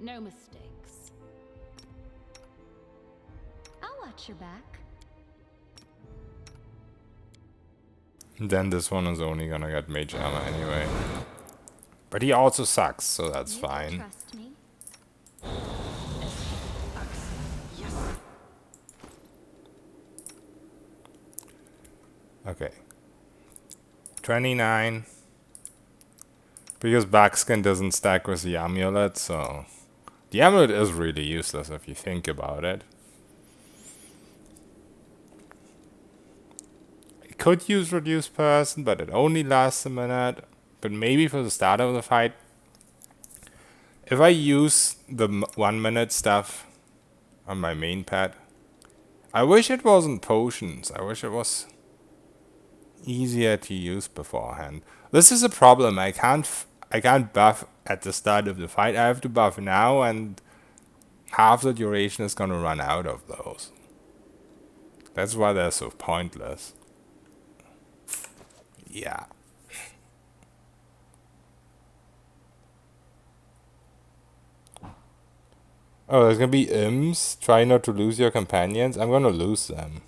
No mistakes. I'll watch your back. Then this one is only gonna get mage armor anyway. But he also sucks, so that's You can fine. trust me. Okay. 29. Because backskin doesn't stack with the amulet, so... The amulet is really useless if you think about it. I could use reduced person, but it only lasts a minute. But maybe for the start of the fight... If I use the 1 minute stuff on my main pet, I wish it wasn't potions. I wish it was easier to use beforehand. This is a problem. I can't buff at the start of the fight. I have to buff now, and half the duration is gonna run out of those. That's why they're so pointless. Yeah. Oh, there's gonna be imps. Try not to lose your companions. I'm gonna lose them.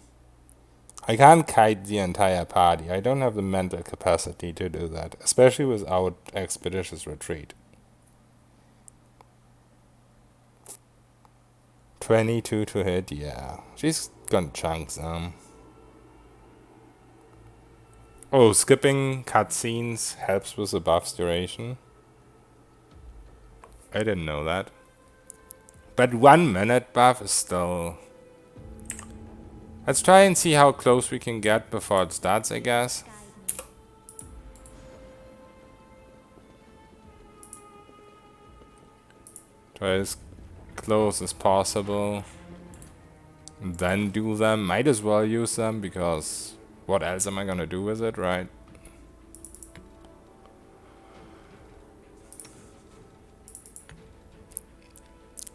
I can't kite the entire party. I don't have the mental capacity to do that, especially without Expeditious Retreat. 22 to hit, yeah. She's gonna chunk some. Oh, skipping cutscenes helps with the buff's duration. I didn't know that. But 1 minute buff is still... Let's try and see how close we can get before it starts, I guess. Try as close as possible. And then do them. Might as well use them, because what else am I gonna do with it, right?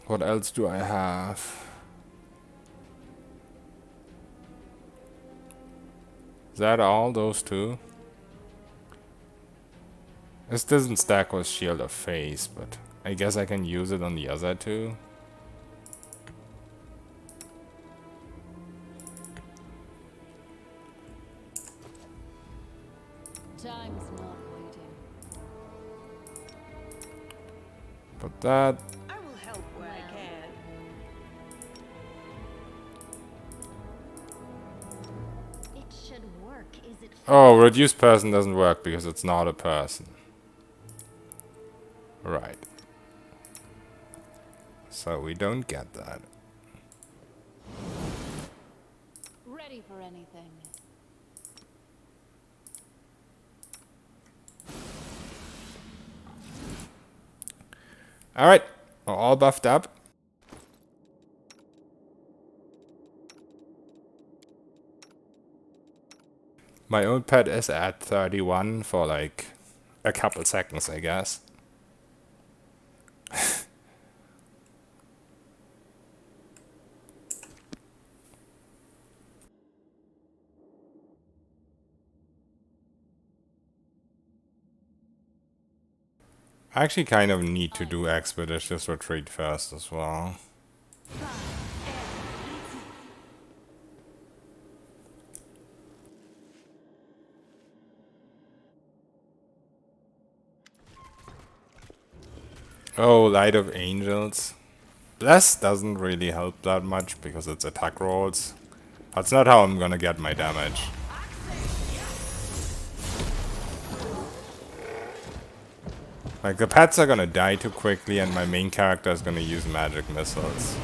What else do I have? Is that all? Those two? This doesn't stack with Shield of Face, but I guess I can use it on the other two. Time's not waiting. But that... I will help where I can. It should work, is it? Oh, reduced person doesn't work because it's not a person. Right. So we don't get that. Ready for anything. Alright, we're all buffed up. My own pet is at 31 for like a couple seconds, I guess. I actually kind of need to do Expeditious Retreat first as well. Oh, Light of Angels. Bless doesn't really help that much because it's attack rolls. That's not how I'm gonna get my damage. Like, the pets are gonna die too quickly and my main character is gonna use magic missiles.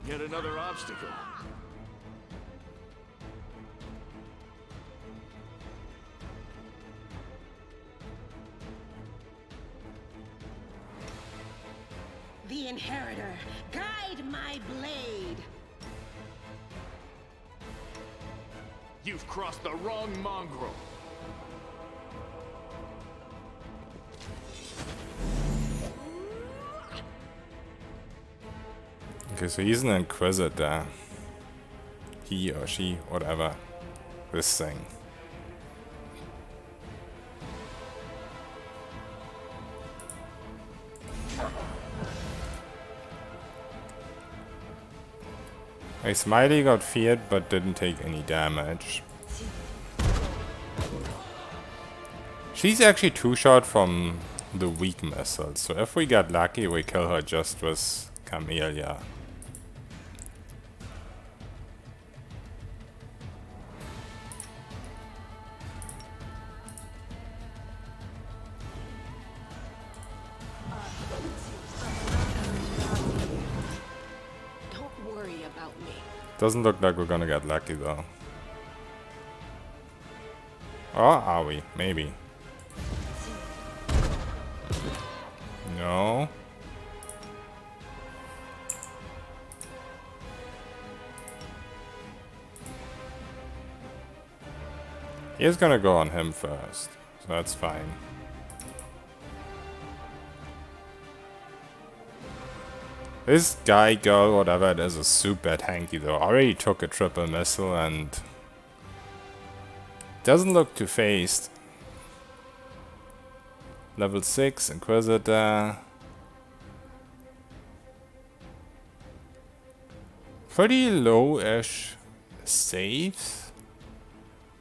Yet another obstacle. The Inheritor, guide my blade. You've crossed the wrong mongrel. Okay, so he's an Inquisitor. He or she, whatever. This thing. Hey, Smiley got feared but didn't take any damage. She's actually two-shot from the weak missiles, so if we get lucky we kill her just with Camellia. Don't worry about me. Doesn't look like we're gonna get lucky though. Or are we? Maybe. No. He's gonna go on him first, so that's fine. This guy, girl, whatever it is super tanky though. Already took a triple missile and doesn't look too phased. Level 6, Inquisitor. Pretty low-ish saves.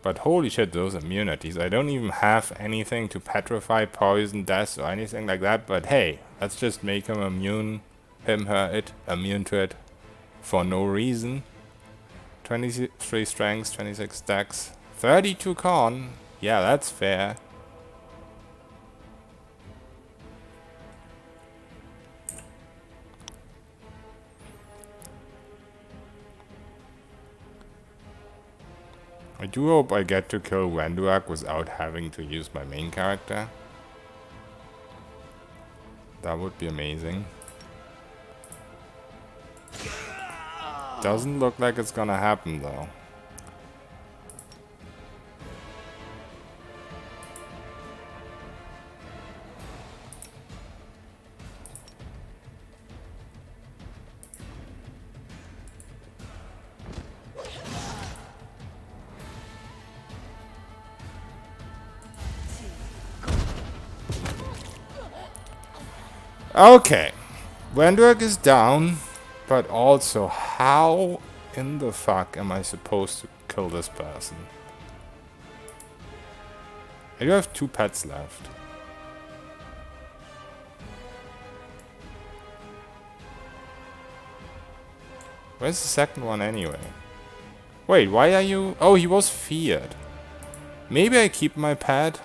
But holy shit, those immunities. I don't even have anything to petrify, poison, death, or anything like that. But hey, let's just make him immune. Him, her, it. Immune to it. For no reason. 23 strengths, 26 dex. 32 con. Yeah, that's fair. I do hope I get to kill Wenduak without having to use my main character. That would be amazing. Doesn't look like it's gonna happen though. Okay, Wenduak is down, but also how in the fuck am I supposed to kill this person? I do have 2 pets left. Where's the second one anyway? Wait, why are you... Oh, he was feared. Maybe I keep my pet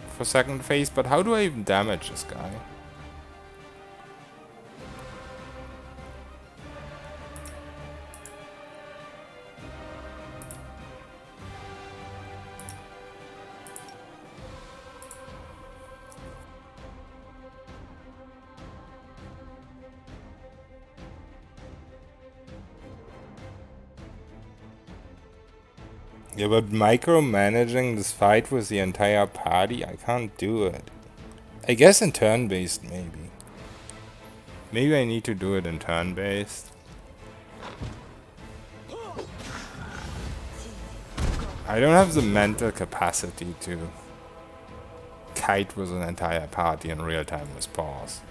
for second phase, but how do I even damage this guy? Yeah, but micromanaging this fight with the entire party, I can't do it. I guess in turn-based, maybe. Maybe I need to do it in turn-based. I don't have the mental capacity to kite with an entire party in real time with pause.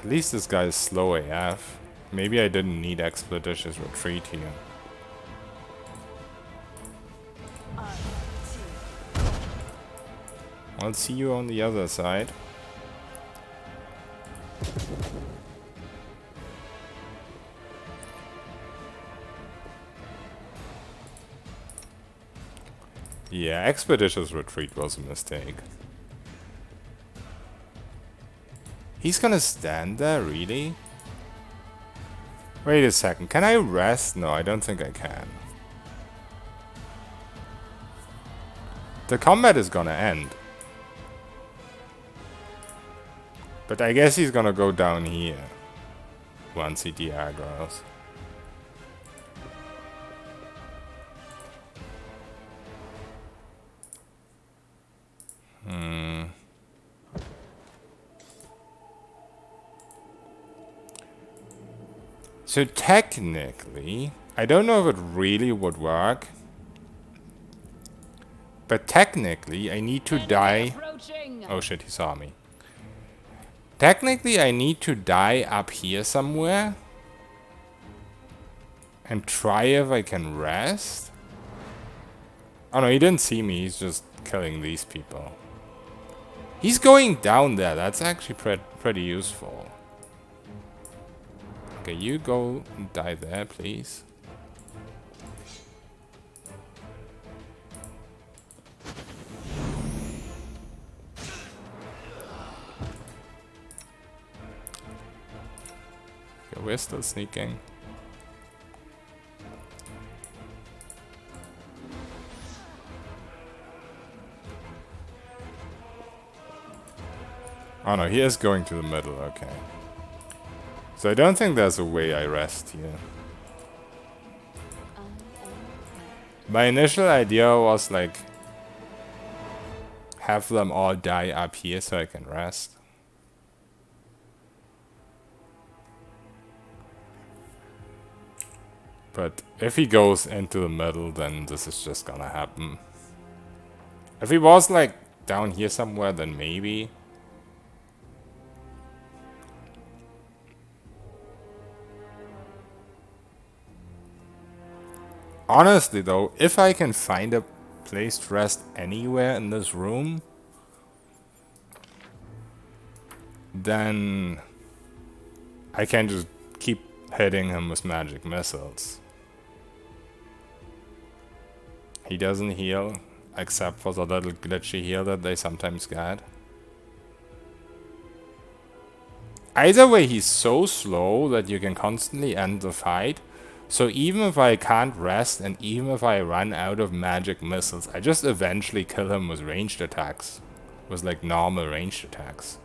At least this guy is slow AF. Maybe I didn't need Expeditious Retreat here. I'll see you on the other side. Yeah, Expeditious Retreat was a mistake. He's gonna stand there, really? Wait a second, can I rest? No, I don't think I can. The combat is gonna end. But I guess he's gonna go down here once he de-aggroes. So technically, I don't know if it really would work, but technically I need to die. Oh shit, he saw me. Technically I need to die up here somewhere and try if I can rest. Oh no, he didn't see me, he's just killing these people. He's going down there, that's actually pretty useful. Okay, you go and die there, please. Okay, we're still sneaking. Oh no, he is going to the middle, okay. So I don't think there's a way I rest here. My initial idea was like have them all die up here so I can rest. But if he goes into the middle, then this is just gonna happen. If he was like down here somewhere, then maybe. Honestly though, if I can find a place to rest anywhere in this room, then I can just keep hitting him with magic missiles. He doesn't heal, except for the little glitchy heal that they sometimes get. Either way, he's so slow that you can constantly end the fight. So even if I can't rest and even if I run out of magic missiles, I just eventually kill him with ranged attacks. With like normal ranged attacks.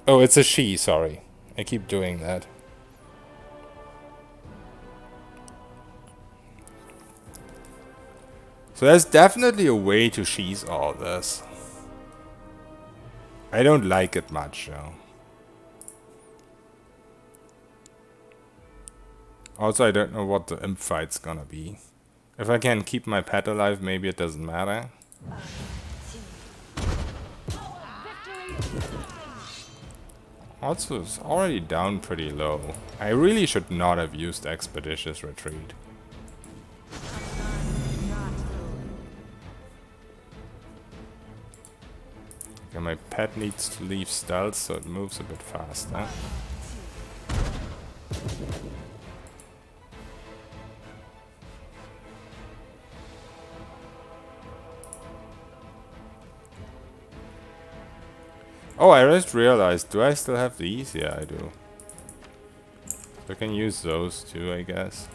Oh, it's a she, sorry. I keep doing that. So there's definitely a way to she's all this. I don't like it much though. Also, I don't know what the imp fight's gonna be. If I can keep my pet alive, maybe it doesn't matter. Also, it's already down pretty low. I really should not have used Expeditious Retreat. Okay, my pet needs to leave stealth so it moves a bit faster. Oh, I just realized, do I still have these? Yeah, I do. So I can use those too, I guess.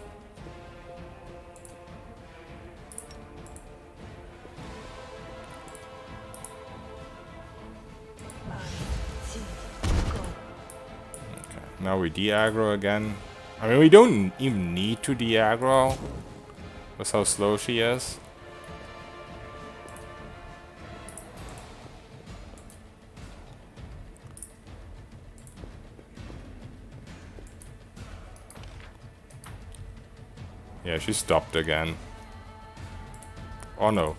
Okay, now we de-aggro again. I mean, we don't even need to de-aggro with how slow she is. Yeah, she stopped again. Oh no,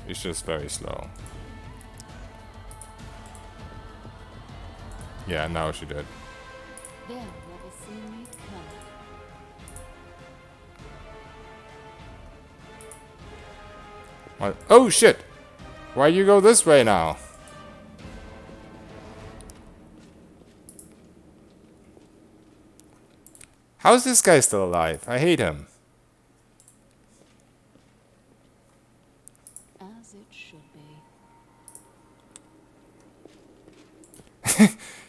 it's just very slow. Yeah, now she did. They'll never see me coming. What? Oh shit! Why you go this way now? How's this guy still alive? I hate him. As it should be.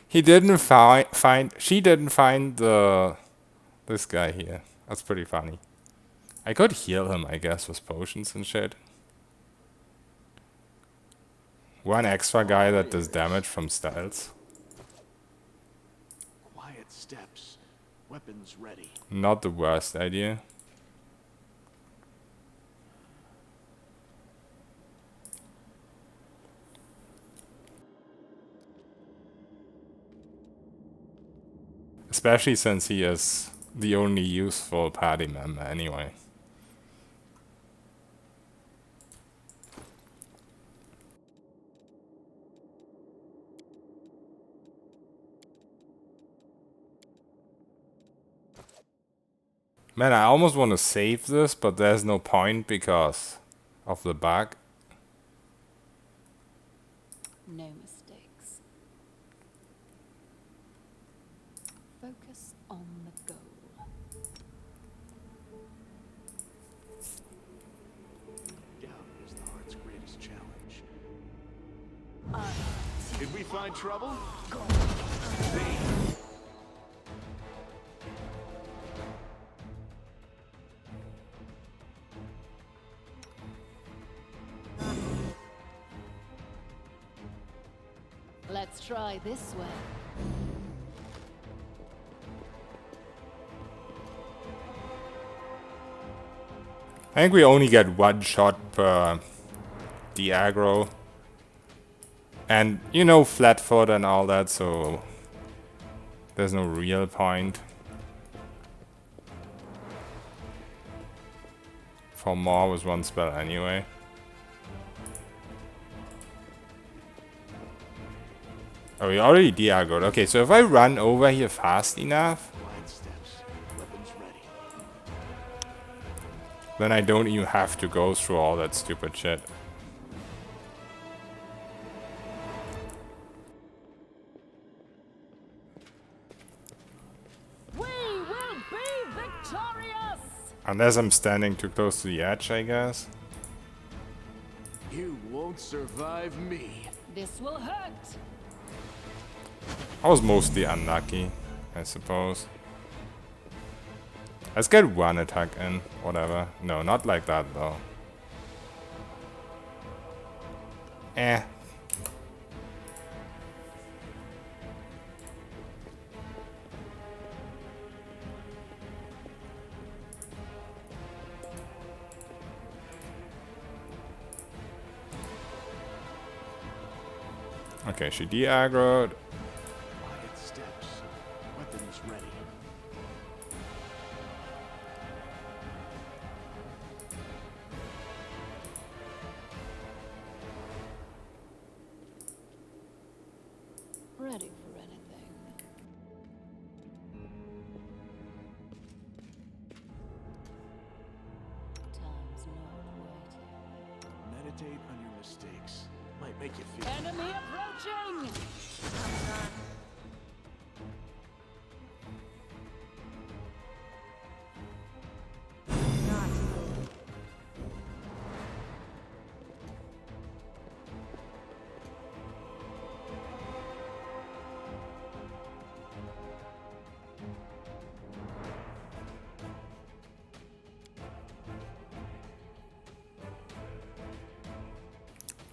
He didn't find. She didn't find this guy here. That's pretty funny. I could heal him, I guess, with potions and shit. One extra guy that does damage from stealth. Quiet steps. Weapons ready. Not the worst idea. Especially since he is the only useful party member anyway. Man, I almost want to save this, but there's no point because of the bug. No mistakes. Focus on the goal. Doubt is the heart's greatest challenge. Did we find trouble? Let's try this way. I think we only get one shot per de-aggro. And, you know, flat foot and all that, so there's no real point for more with one spell anyway. Oh, we already de-aggroed. Okay, so if I run over here fast enough, Blind steps. Weapons ready. then I don't even have to go through all that stupid shit. We will be victorious! Unless I'm standing too close to the edge, I guess. You won't survive me. This will hurt. I was mostly unlucky, I suppose. Let's get one attack in, whatever. No, not like that though. Eh. Okay, she de-aggroed. Quiet steps. Weapons ready. Ready for anything. Time's not waiting. Meditate on your mistakes. Might make you feel. Enemy approaching!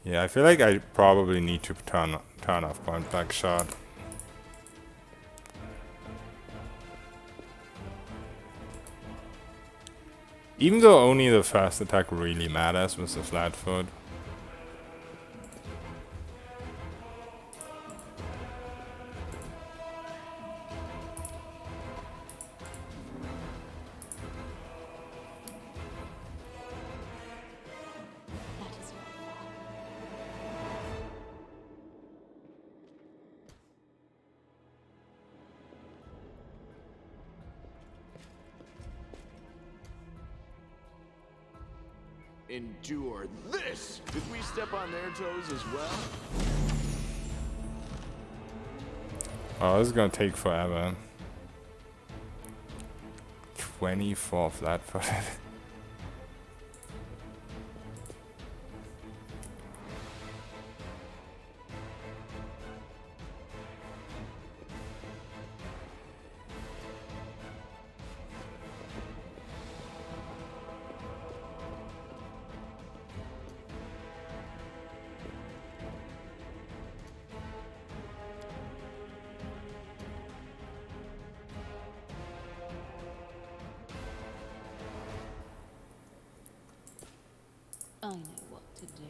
Yeah, I feel like I probably need to turn off point blank shot. Even though only the first attack really matters with the flat foot. That is not far. Endure this! Did we step on their toes as well? Oh, this is gonna take forever. 24 flat footed. I know what to do.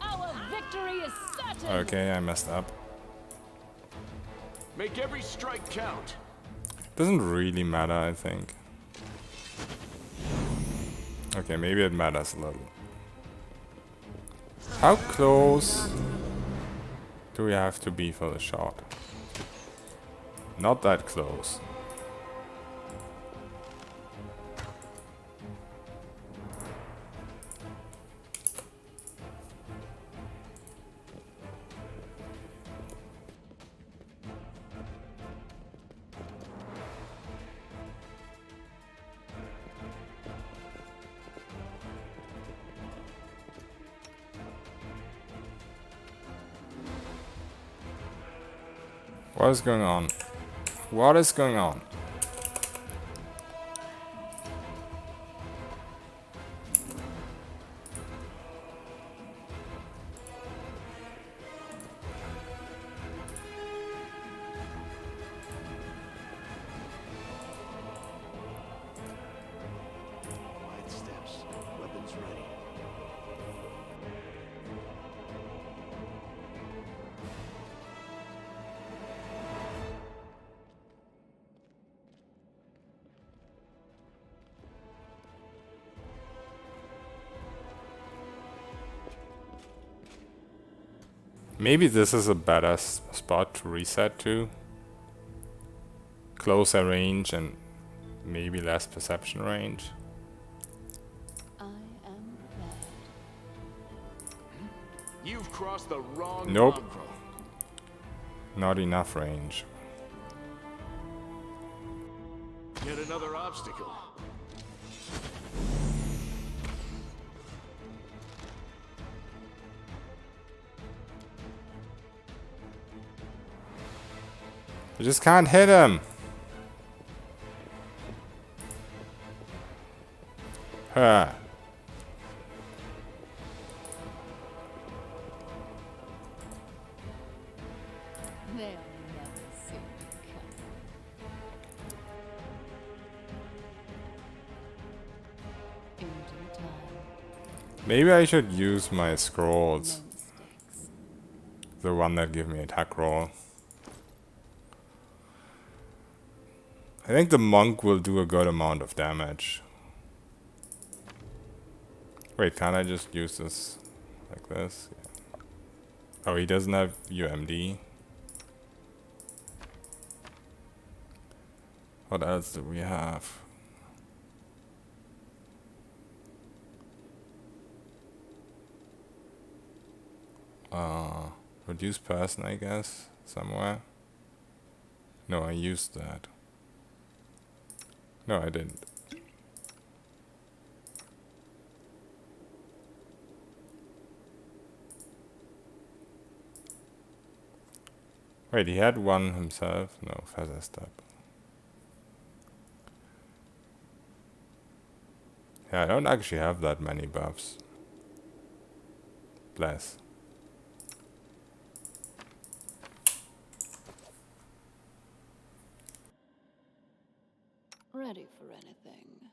Our victory is certain! Okay, I messed up. Make every strike count. Doesn't really matter, I think. Okay, maybe it matters a little. How close do we have to be for the shot? Not that close. What is going on? What is going on? Maybe this is a better spot to reset to. Closer range and maybe less perception range. I am prepared. You've crossed the wrong Nope. mongrel. Not enough range. Yet another obstacle. I just can't hit him. Huh. They'll never see me coming. In due time, Maybe I should use my no scrolls. mistakes. The one that give me attack roll. I think the monk will do a good amount of damage. Wait, can't I just use this like this? Yeah. Oh, he doesn't have UMD. What else do we have? Reduce person, I guess, somewhere. No, I used that. No, I didn't. Wait, he had one himself? No, feather step. Yeah, I don't actually have that many buffs. Bless. Ready for anything.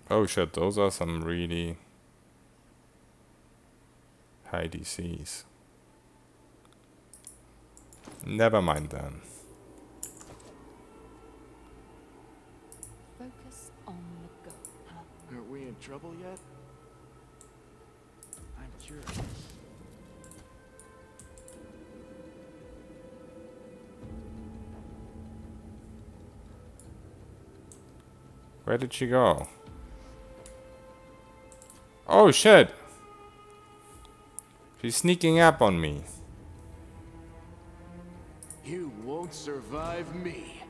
Oh shit, those are some really high DCs. Never mind then. Focus on the goal. Are we in trouble yet? I'm curious. Where did she go? Oh shit! She's sneaking up on me. You won't survive me.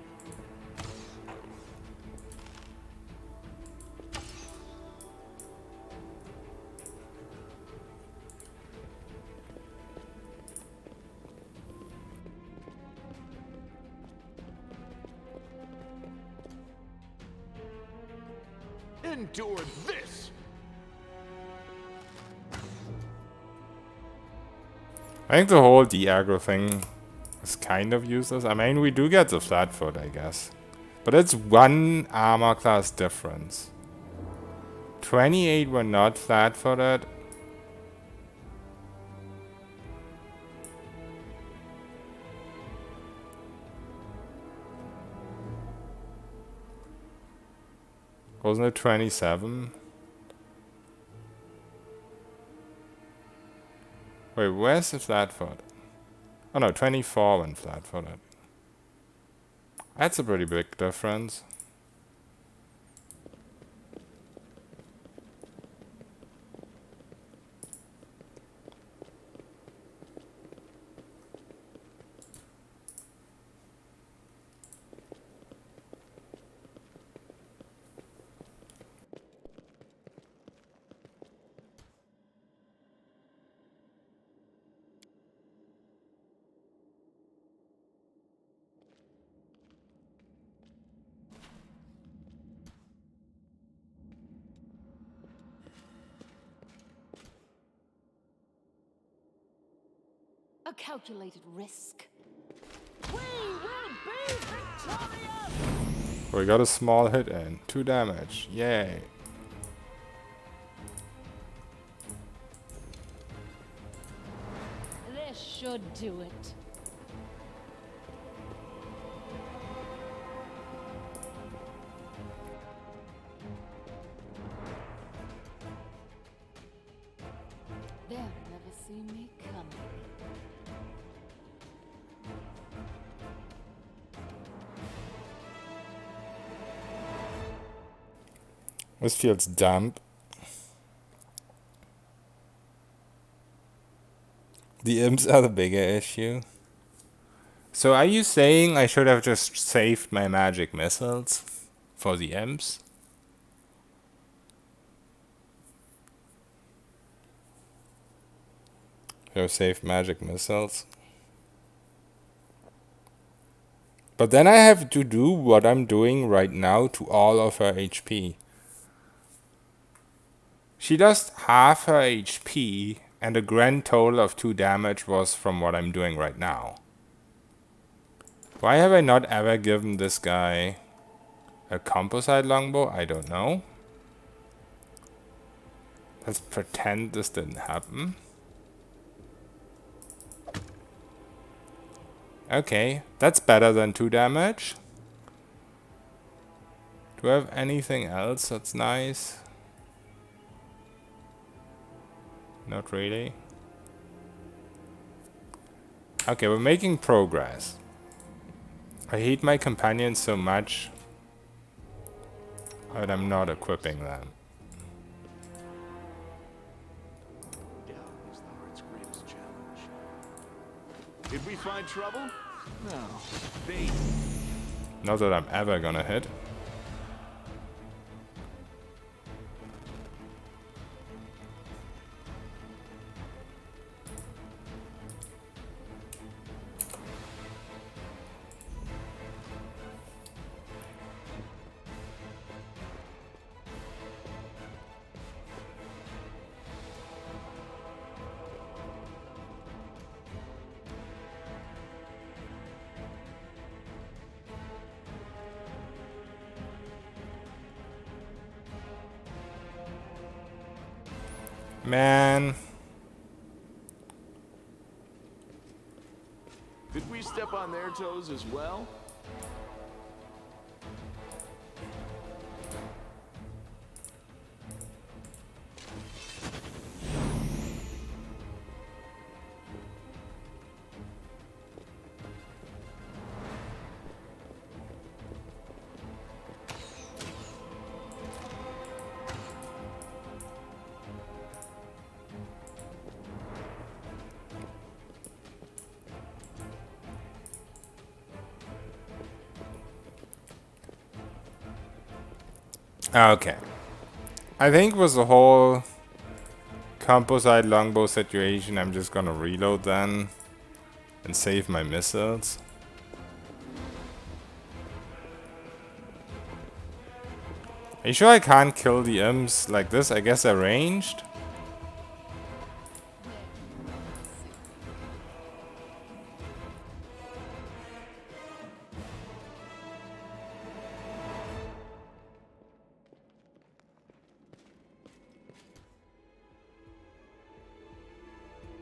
Endure this! I think the whole de-aggro thing is kind of useless. I mean, we do get the flat foot, I guess. But it's one armor class difference. 28 were not flat-footed. Wasn't it 27? Wait, where's the flat-foot? Oh no, 24 when flat-footed. That's a pretty big difference. A calculated risk. We got a small hit in. 2 damage. Yay. This should do it. This feels dumb. The imps are the bigger issue. So are you saying I should have just saved my magic missiles for the imps? So save magic missiles. But then I have to do what I'm doing right now to all of her HP. She does half her HP, and a grand total of 2 damage was from what I'm doing right now. Why have I not ever given this guy a composite longbow? I don't know. Let's pretend this didn't happen. Okay, that's better than 2 damage. Do I have anything else that's nice? Not really. Okay, we're making progress. I hate my companions so much, but I'm not equipping them. Doubt is the heart's greatest challenge. Did we find trouble? No. Bait. Not that I'm ever gonna hit. Man. Did we step on their toes as well? Okay. I think with the whole composite longbow situation, I'm just gonna reload then and save my missiles. Are you sure I can't kill the imps like this? I guess they're ranged.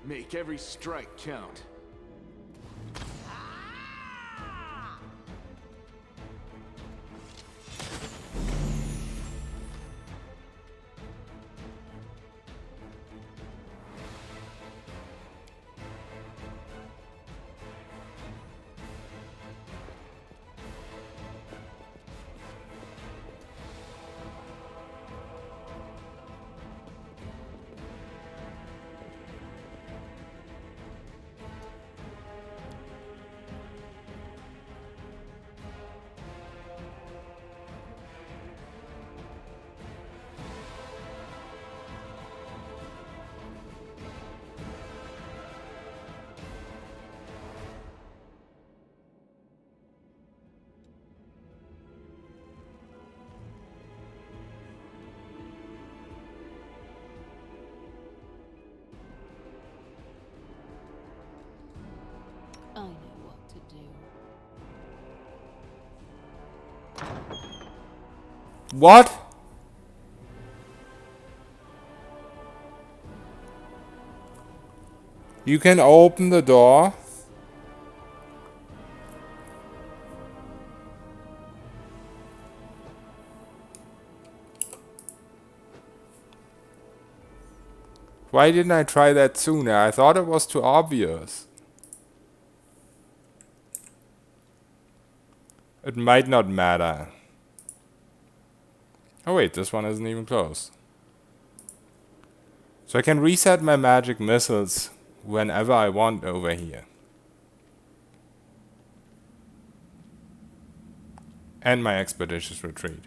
Make every strike count. I know what to do. What? You can open the door. Why didn't I try that sooner? I thought it was too obvious. It might not matter. Oh wait, this one isn't even close. So I can reset my magic missiles whenever I want over here. And my expeditious retreat.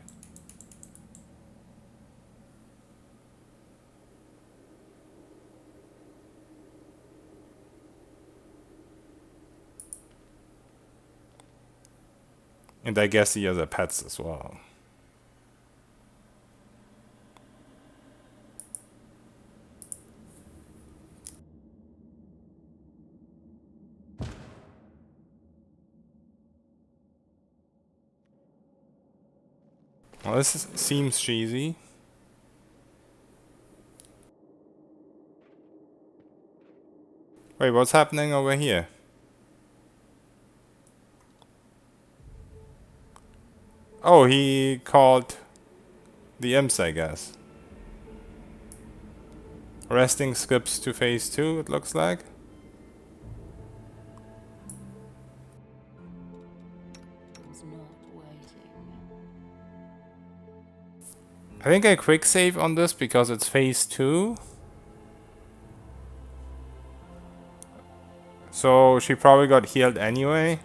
And I guess the other pets as well. Well, seems cheesy. Wait, what's happening over here? Oh, he called the imps, I guess. Resting skips to phase 2, it looks like. It's not waiting. I think I quick save on this because it's phase 2. So she probably got healed anyway.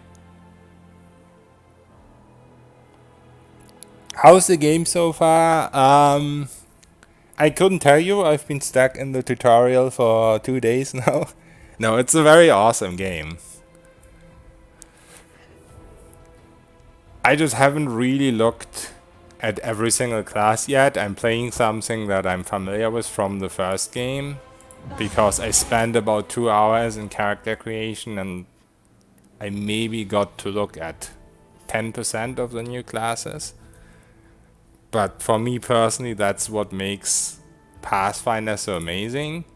How's the game so far? I couldn't tell you. I've been stuck in the tutorial for 2 days now. No, it's a very awesome game. I just haven't really looked at every single class yet. I'm playing something that I'm familiar with from the first game, because I spent about 2 hours in character creation and I maybe got to look at 10% of the new classes. But for me personally, that's what makes Pathfinder so amazing.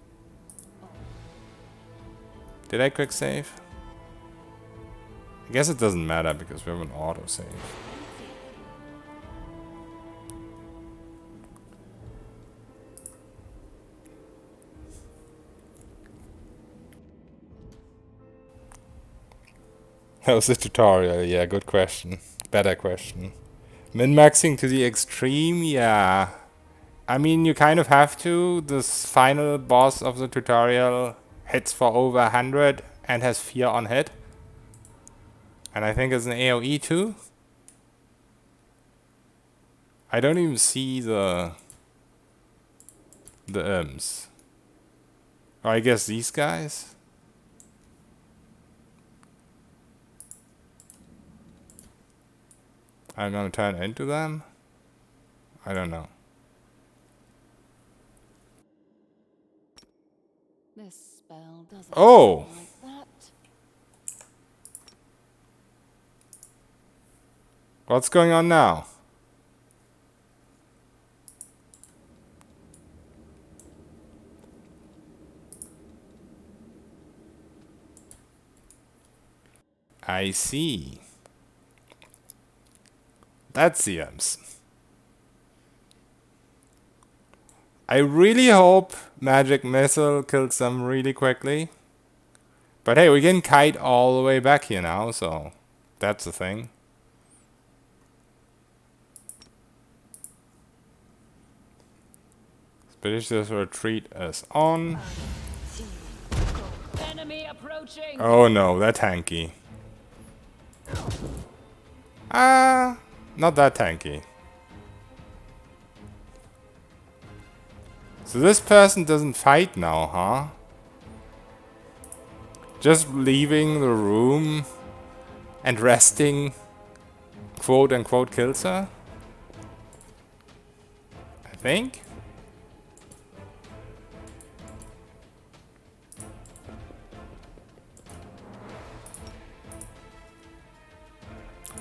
Did I quick save? I guess it doesn't matter because we have an autosave. How's the tutorial? Yeah, good question. Better question. Min-maxing to the extreme? Yeah. I mean, you kind of have to. This final boss of the tutorial hits for over 100 and has fear on hit. And I think it's an AoE too. I don't even see the imps. Oh, I guess these guys? I'm gonna turn into them? I don't know. This spell doesn't Oh! seem like that. What's going on now? I see. That's the imps. I really hope Magic Missile kills them really quickly. But hey, we can kite all the way back here now, so that's the thing. Expeditious retreat is on. Enemy approaching. Oh no, they're tanky. Not that tanky. So this person doesn't fight now, huh? Just leaving the room and resting, quote unquote, kills her? I think?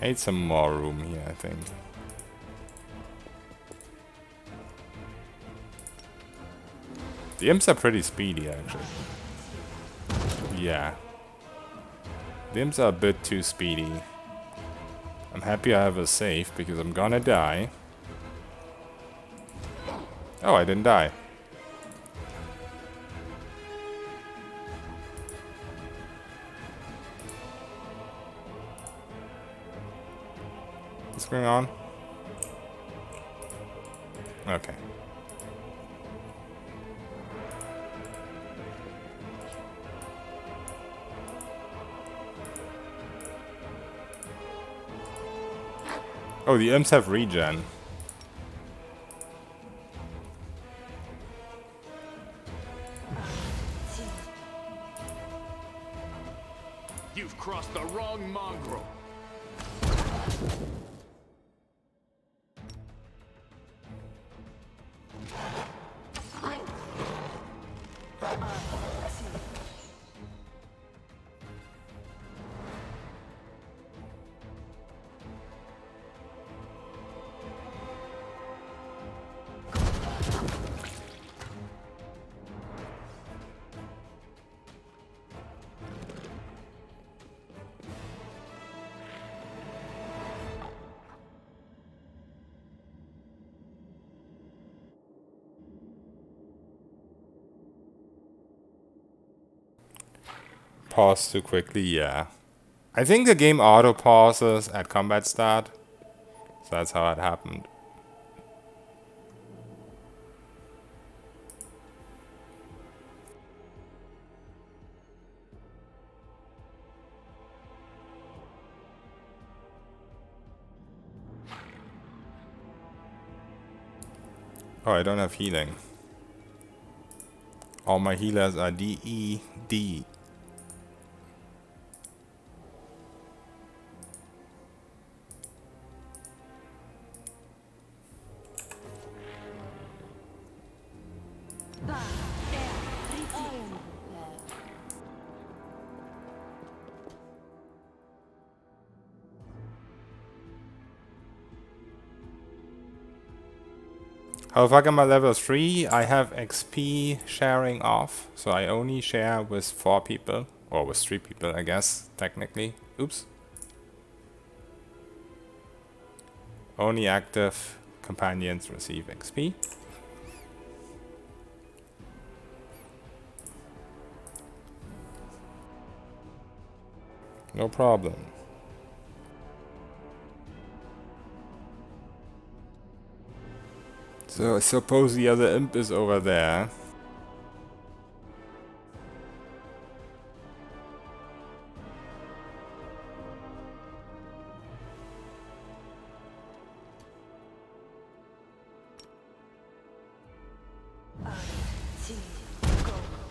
I need some more room here, I think. The imps are pretty speedy, actually. Yeah. The imps are a bit too speedy. I'm happy I have a save, because I'm gonna die. Oh, I didn't die. What's going on? Okay. Oh, the imps have regen. You've crossed the wrong mongrel. Pause too quickly, yeah. I think the game auto pauses at combat start. So that's how it happened. Oh, I don't have healing. All my healers are DE, D. How fuck am I level 3? I have XP sharing off, so I only share with 4 people. Or with 3 people, I guess, technically. Oops. Only active companions receive XP. No problem. So I suppose the other imp is over there.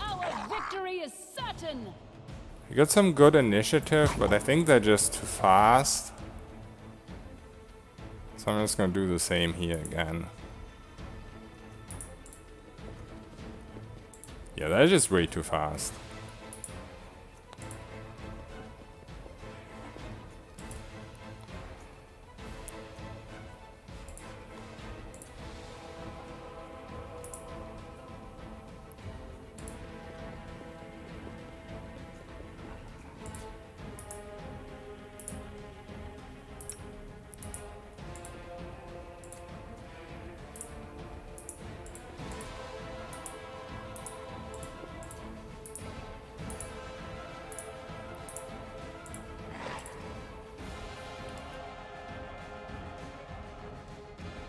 Our victory is certain! We got some good initiative, but I think they're just too fast. So I'm just gonna do the same here again. Yeah, they're just way too fast.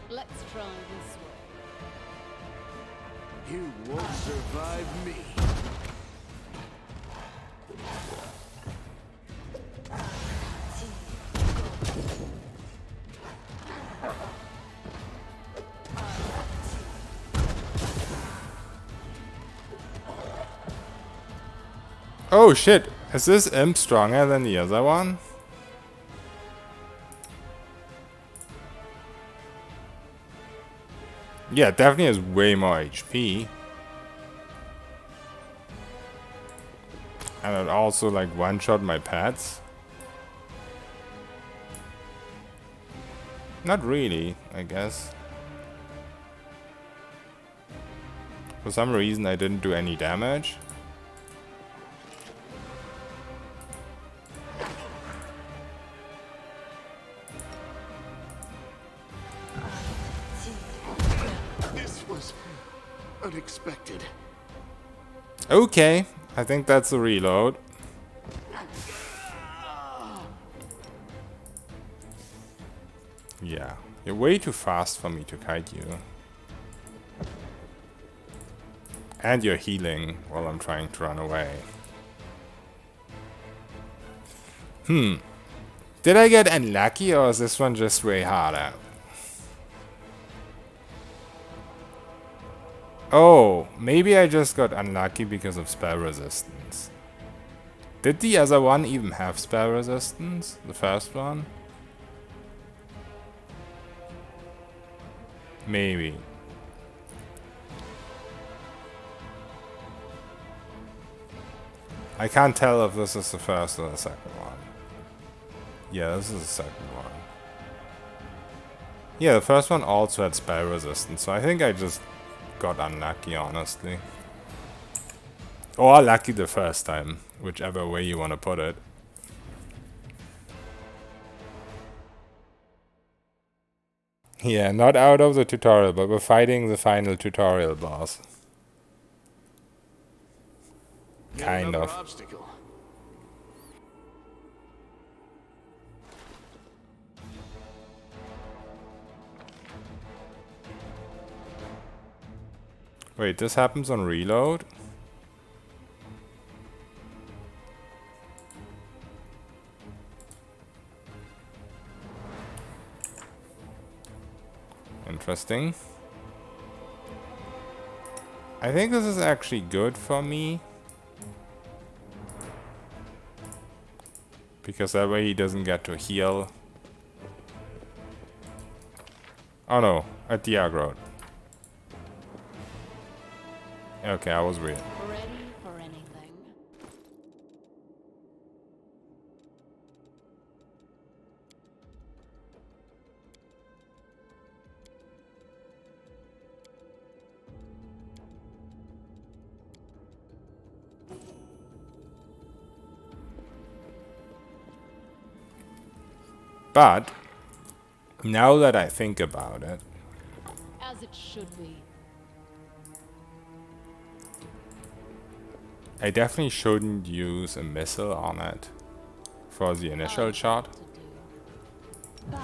Let's try this way. You won't survive me. Oh shit! Is this imp stronger than the other one? Yeah, it definitely has way more HP. And it also like one-shot my pets. Not really, I guess. For some reason I didn't do any damage. This was unexpected. Okay, I think that's a reload. Yeah, you're way too fast for me to kite you. And you're healing while I'm trying to run away. Did I get unlucky or is this one just way harder? Oh, maybe I just got unlucky because of spell resistance. Did the other one even have spell resistance? The first one? Maybe. I can't tell if this is the first or the second one. Yeah, this is the second one. Yeah, the first one also had spell resistance, so I think I just got unlucky, honestly. Or lucky the first time, whichever way you want to put it. Yeah, not out of the tutorial, but we're fighting the final tutorial boss. Yet Kind another of. obstacle. Wait, this happens on reload? Interesting. I think this is actually good for me. Because that way he doesn't get to heal. Oh no, at the aggro. Okay, I was weird. Ready for anything. But, now that I think about it, As it should be. I definitely shouldn't use a missile on it for the initial shot. To do.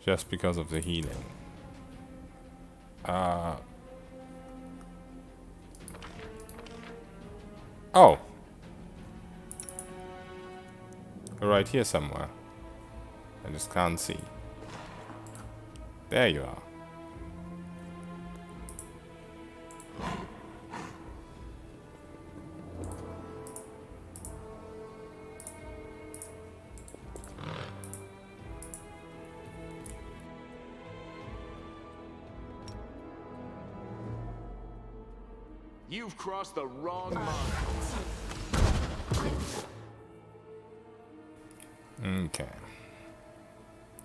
Just because of the healing. Oh. Right here somewhere. I just can't see. There you are. You've crossed the wrong line. Okay.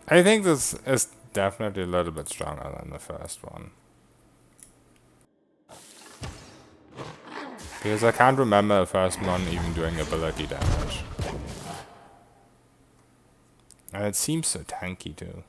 I think this is definitely a little bit stronger than the first one. Because I can't remember the first one even doing ability damage. And it seems so tanky too.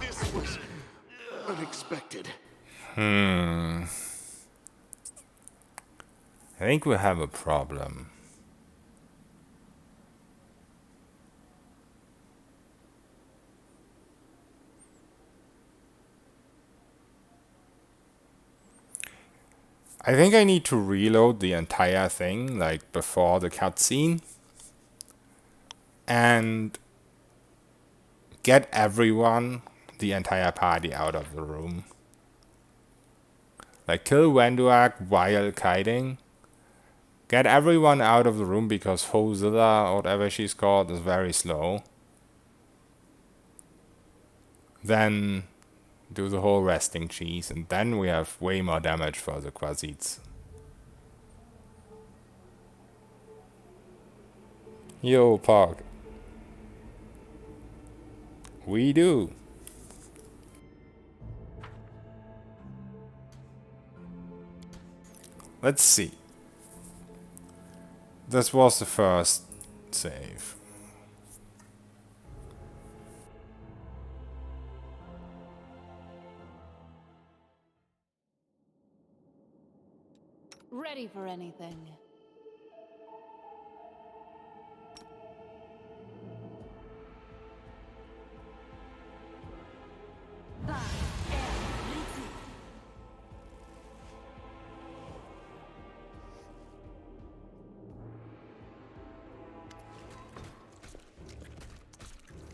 This was unexpected. I think we have a problem. I think I need to reload the entire thing, like before the cutscene. And get everyone, the entire party, out of the room. Like kill Wenduak while kiting. Get everyone out of the room because Fozilla, or whatever she's called, is very slow. Then do the whole resting cheese, and then we have way more damage for the Quasites. Yo, Park. We do. Let's see. This was the first save. ready for anything.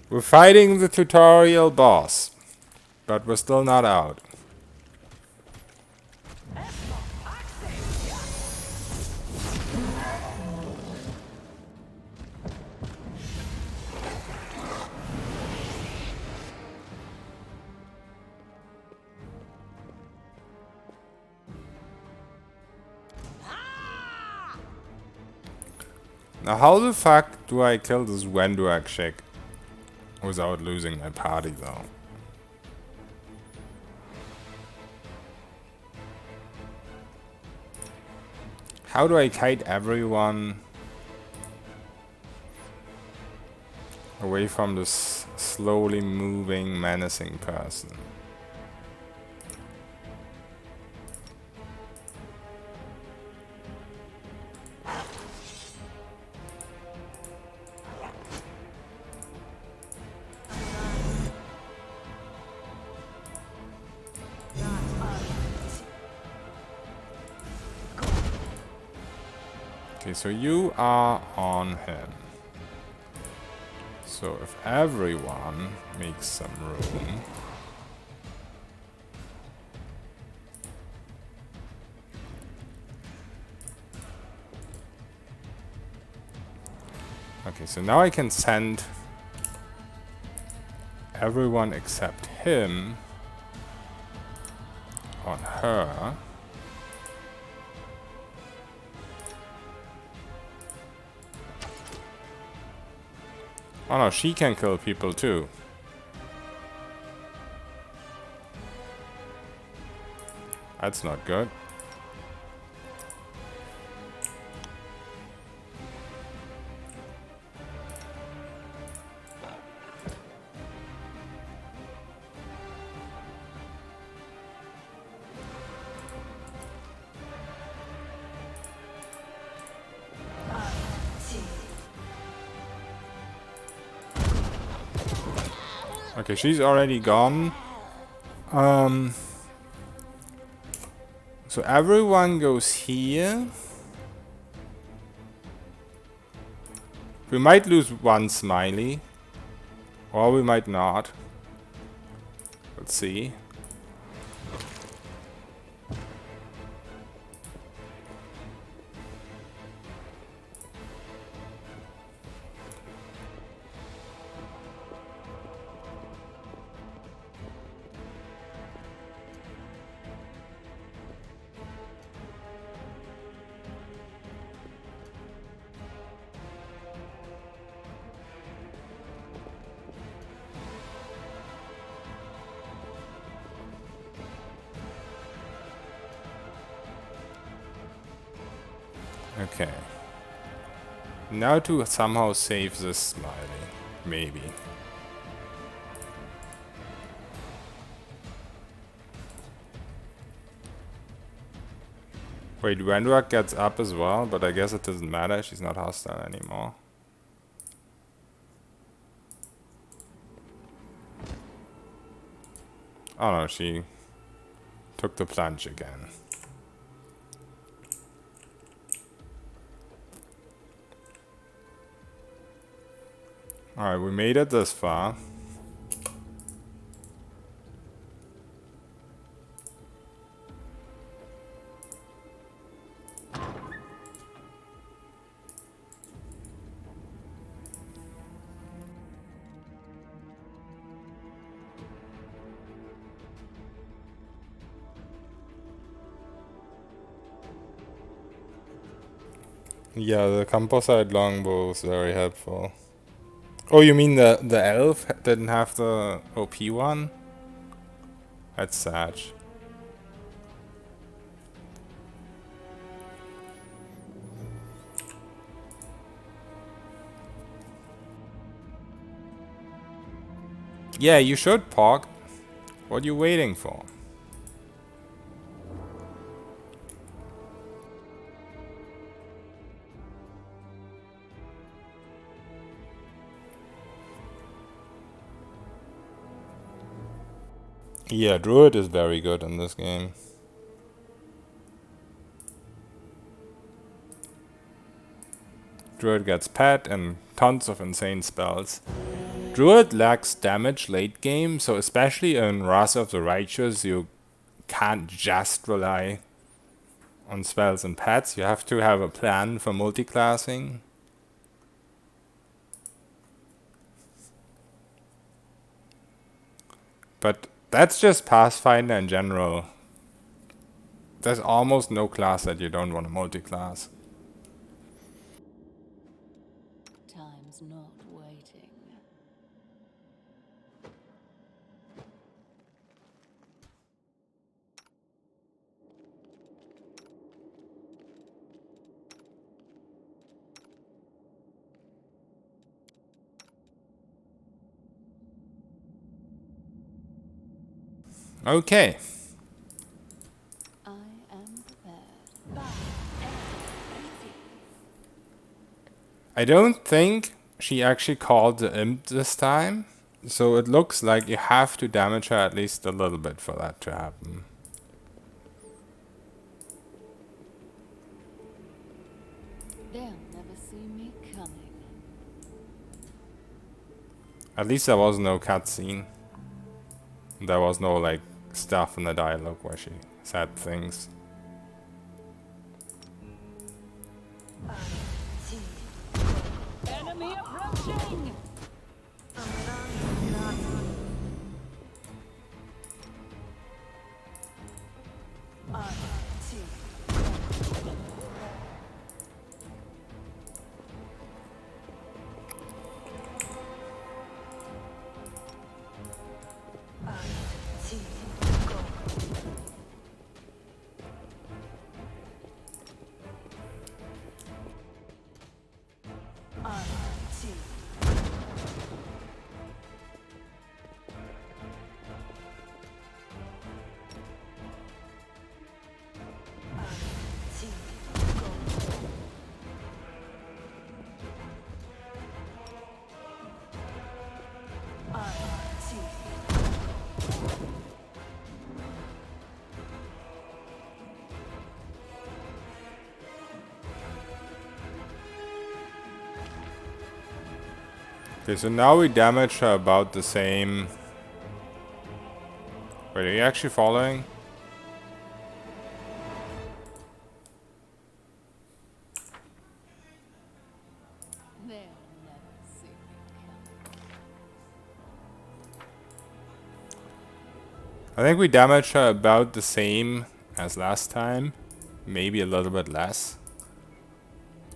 We're fighting the tutorial boss, but we're still not out. Now how the fuck do I kill this Wenduak chick without losing my party though? How do I kite everyone away from this slowly moving, menacing person? Okay, so you are on him. So if everyone makes some room. Okay, so now I can send everyone except him on her. Oh no, she can kill people too. That's not good. Okay, she's already gone. So everyone goes here. We might lose one smiley. Or we might not. Let's see. Okay. Now to somehow save this smiley. Maybe. Wait, Wenduak gets up as well, but I guess it doesn't matter. She's not hostile anymore. Oh no, she took the plunge again. Alright, we made it this far. Yeah, the composite longbow is very helpful. Oh, you mean the elf didn't have the OP one? That's sad. Yeah, you should, Pog. What are you waiting for? Yeah, Druid is very good in this game. Druid gets pet and tons of insane spells. Druid lacks damage late game, so especially in Wrath of the Righteous, you can't just rely on spells and pets. You have to have a plan for multiclassing. But that's just Pathfinder in general. There's almost no class that you don't want to multiclass. Time's not waiting. Okay. I am prepared. I don't think she actually called the imp this time. So it looks like you have to damage her at least a little bit for that to happen. They'll never see me coming. At least there was no cutscene. There was no like stuff in the dialogue where she said things. Enemy approaching! Okay, so now we damage her about the same. Wait, are you actually following? They'll never see me coming. I think we damaged her about the same as last time. Maybe a little bit less.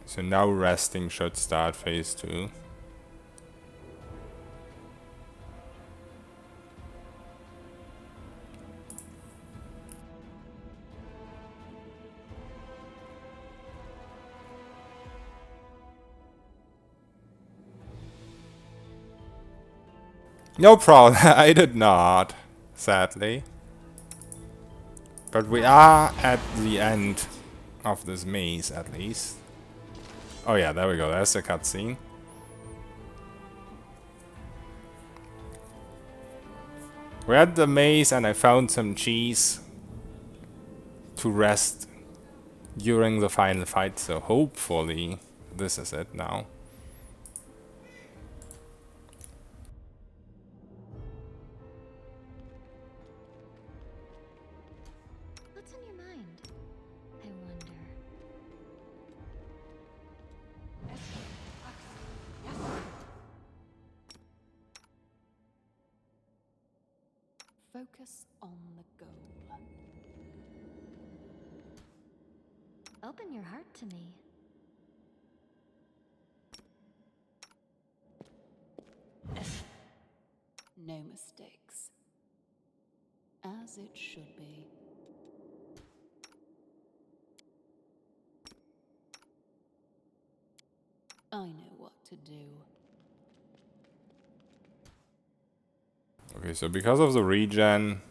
So now resting should start phase 2. No problem, I did not, sadly. But we are at the end of this maze, at least. Oh yeah, there we go, there's the cutscene. We're at the maze and I found some cheese to rest during the final fight, so hopefully this is it now. What's on your mind? I wonder. Focus on the goal. Open your heart to me. No mistakes. As it should be. I know what to do. Okay, so because of the regen,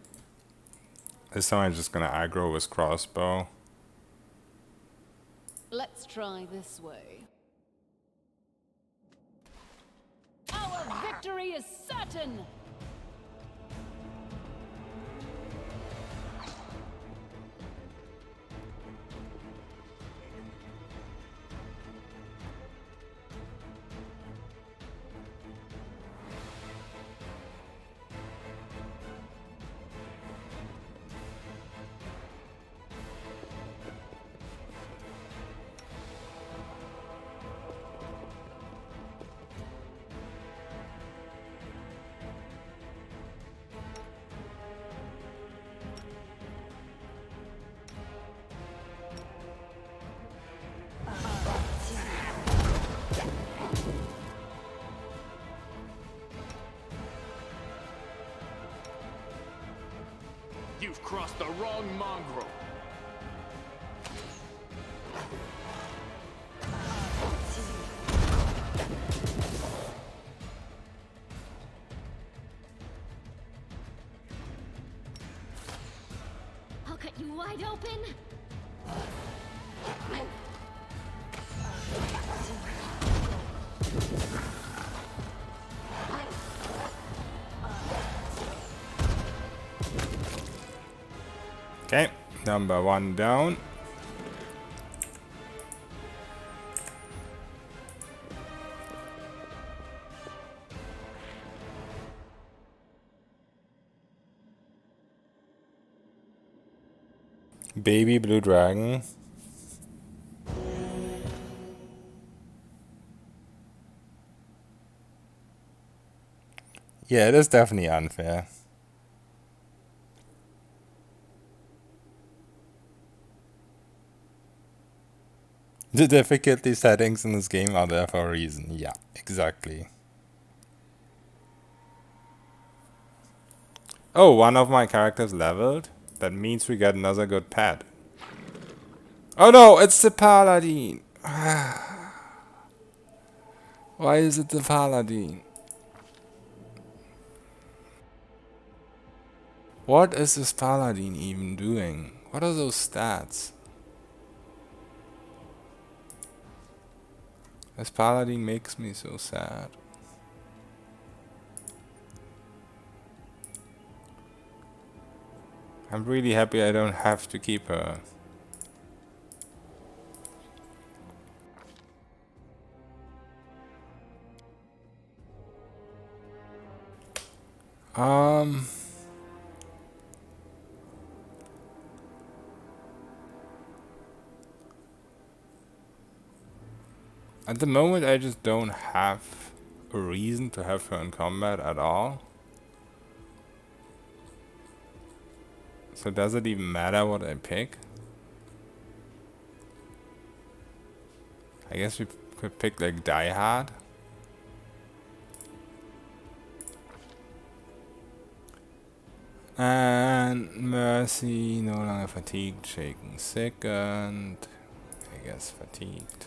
this time I'm just gonna aggro with crossbow. Let's try this way. Our victory is certain! It's the wrong mongrel. I'll cut you wide open. Okay, number 1 down. Baby blue dragon. Yeah, it is definitely unfair. The difficulty settings in this game are there for a reason. Yeah, exactly. Oh, one of my characters leveled? That means we get another good pet. Oh no, it's the paladin! Why is it the paladin? What is this paladin even doing? What are those stats? This paladin makes me so sad. I'm really happy I don't have to keep her. At the moment I just don't have a reason to have her in combat at all. So does it even matter what I pick? I guess we could pick like Die Hard. And Mercy, no longer fatigued, shaken second. I guess fatigued.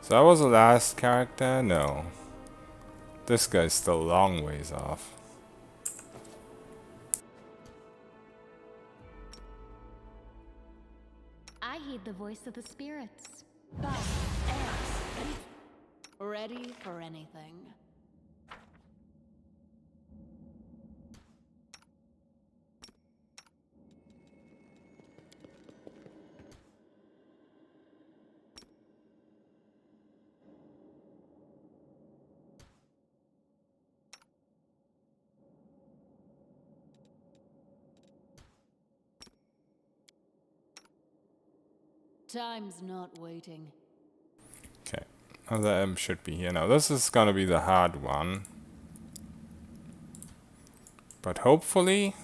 So that was the last character? No. This guy's still a long ways off. I heed the voice of the spirits. Ready for anything. Time's not waiting. Okay. Other M should be here now. This is gonna be the hard one. But hopefully,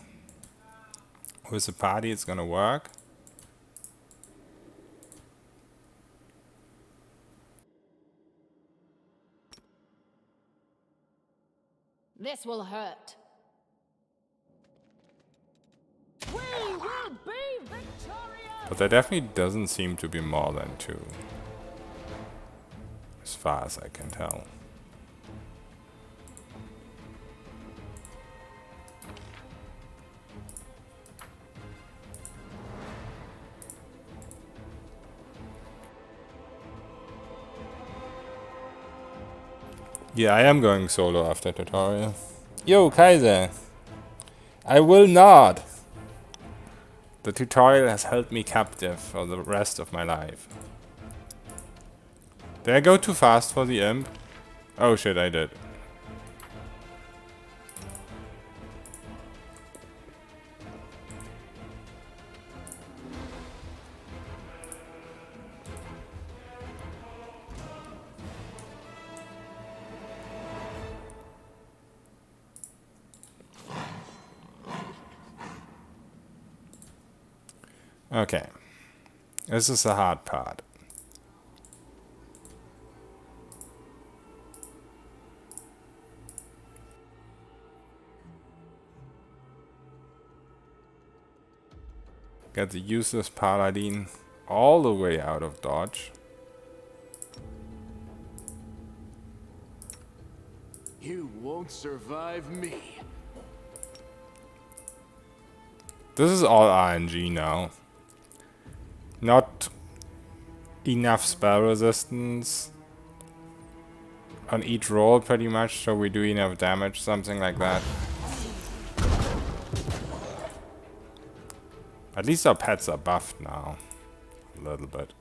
with the party it's gonna work. This will hurt. We will be victorious! But there definitely doesn't seem to be more than 2. As far as I can tell. Yeah, I am going solo after tutorial. Yo, Kaiser! I will not! The tutorial has held me captive for the rest of my life. Did I go too fast for the imp? Oh shit, I did. Okay. This is the hard part. Get the useless paladin all the way out of dodge. You won't survive me. This is all RNG now. Not enough spell resistance on each roll pretty much, so we do enough damage, something like that. At least our pets are buffed now. A little bit.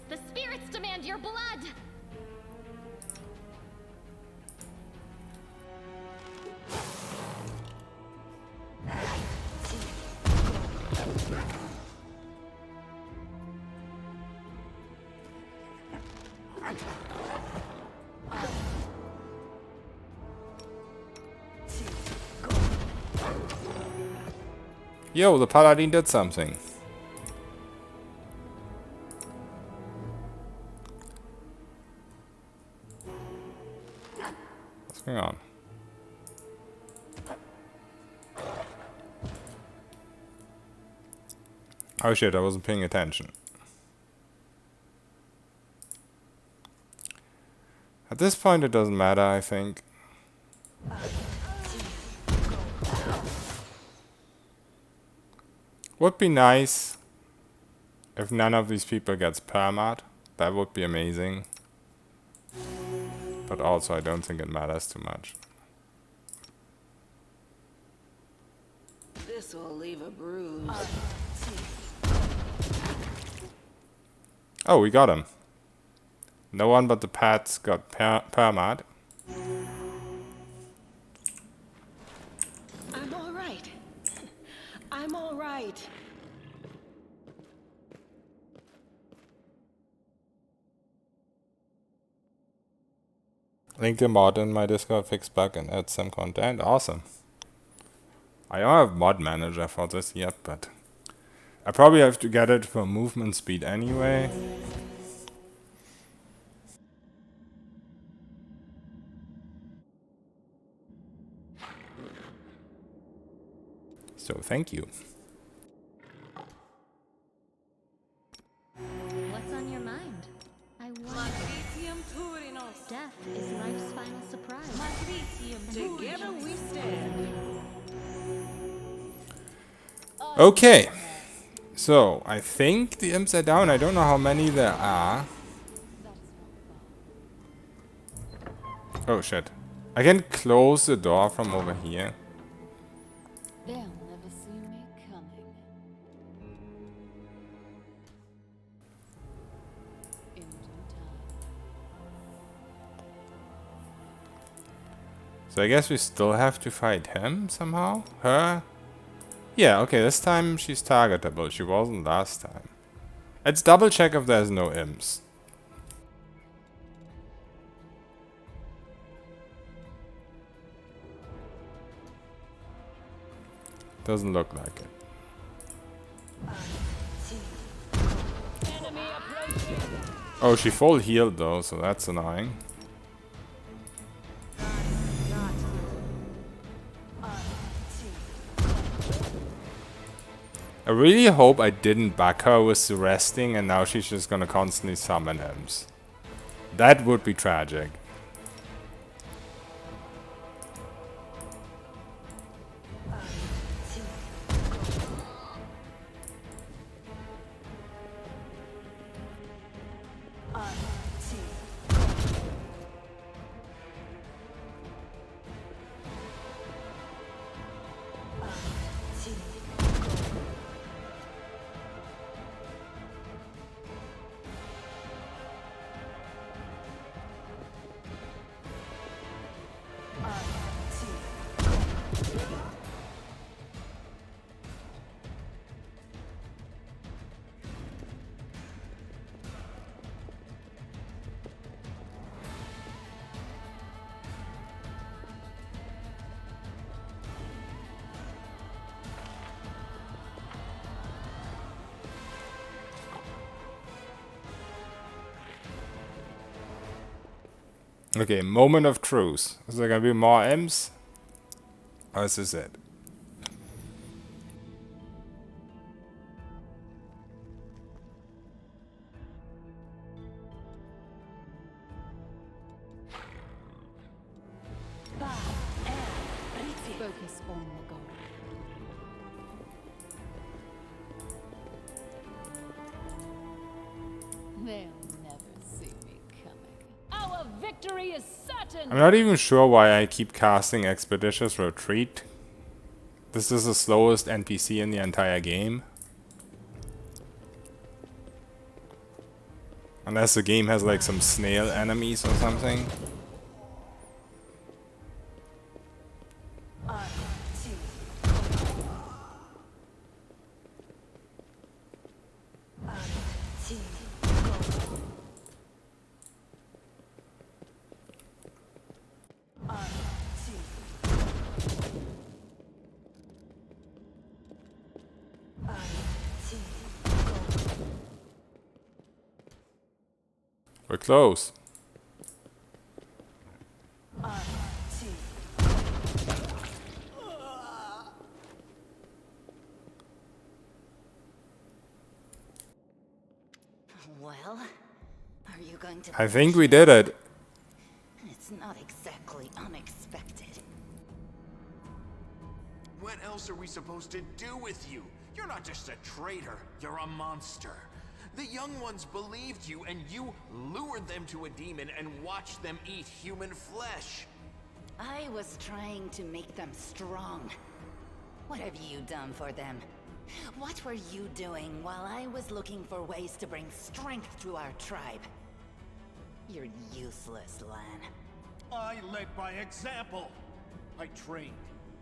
The spirits demand your blood! Yo, the paladin did something. What's going on? Oh shit, I wasn't paying attention. At this point it doesn't matter, I think. Would be nice if none of these people gets permad. That would be amazing. But also I don't think it matters too much. This will leave a bruise. Oh, we got him. No one but the pets got permad. I'm all right. I'm all right. Link the mod in my Discord, fix bug and add some content. Awesome. I don't have mod manager for this yet, but I probably have to get it for movement speed anyway. So thank you. What's on your mind? I wonder. Death is life's final surprise. Together we stand. Okay. So I think the imps are down. I don't know how many there are. Oh shit. I can close the door from over here. They'll never see me coming. In due time. So I guess we still have to fight him somehow? Her? Yeah, okay, this time she's targetable. She wasn't last time. Let's double check if there's no imps. Doesn't look like it. Oh, she full healed though, so that's annoying. I really hope I didn't back her with the resting and now she's just gonna constantly summon imps. That would be tragic. Okay, moment of truth. Is there gonna be more imps? Or is this it? Focus on the goal. They'll never see me coming. Our victory is certain! I'm not even sure why I keep casting Expeditious Retreat. This is the slowest NPC in the entire game. Unless the game has like some snail enemies or something. We're close. Well, are you going to... I think we did it. It's not exactly unexpected. What else are we supposed to do with you? You're not just a traitor, you're a monster. The young ones believed you, and you lured them to a demon and watched them eat human flesh. I was trying to make them strong. What have you done for them? What were you doing while I was looking for ways to bring strength to our tribe? You're useless, Lan. I led by example. I trained.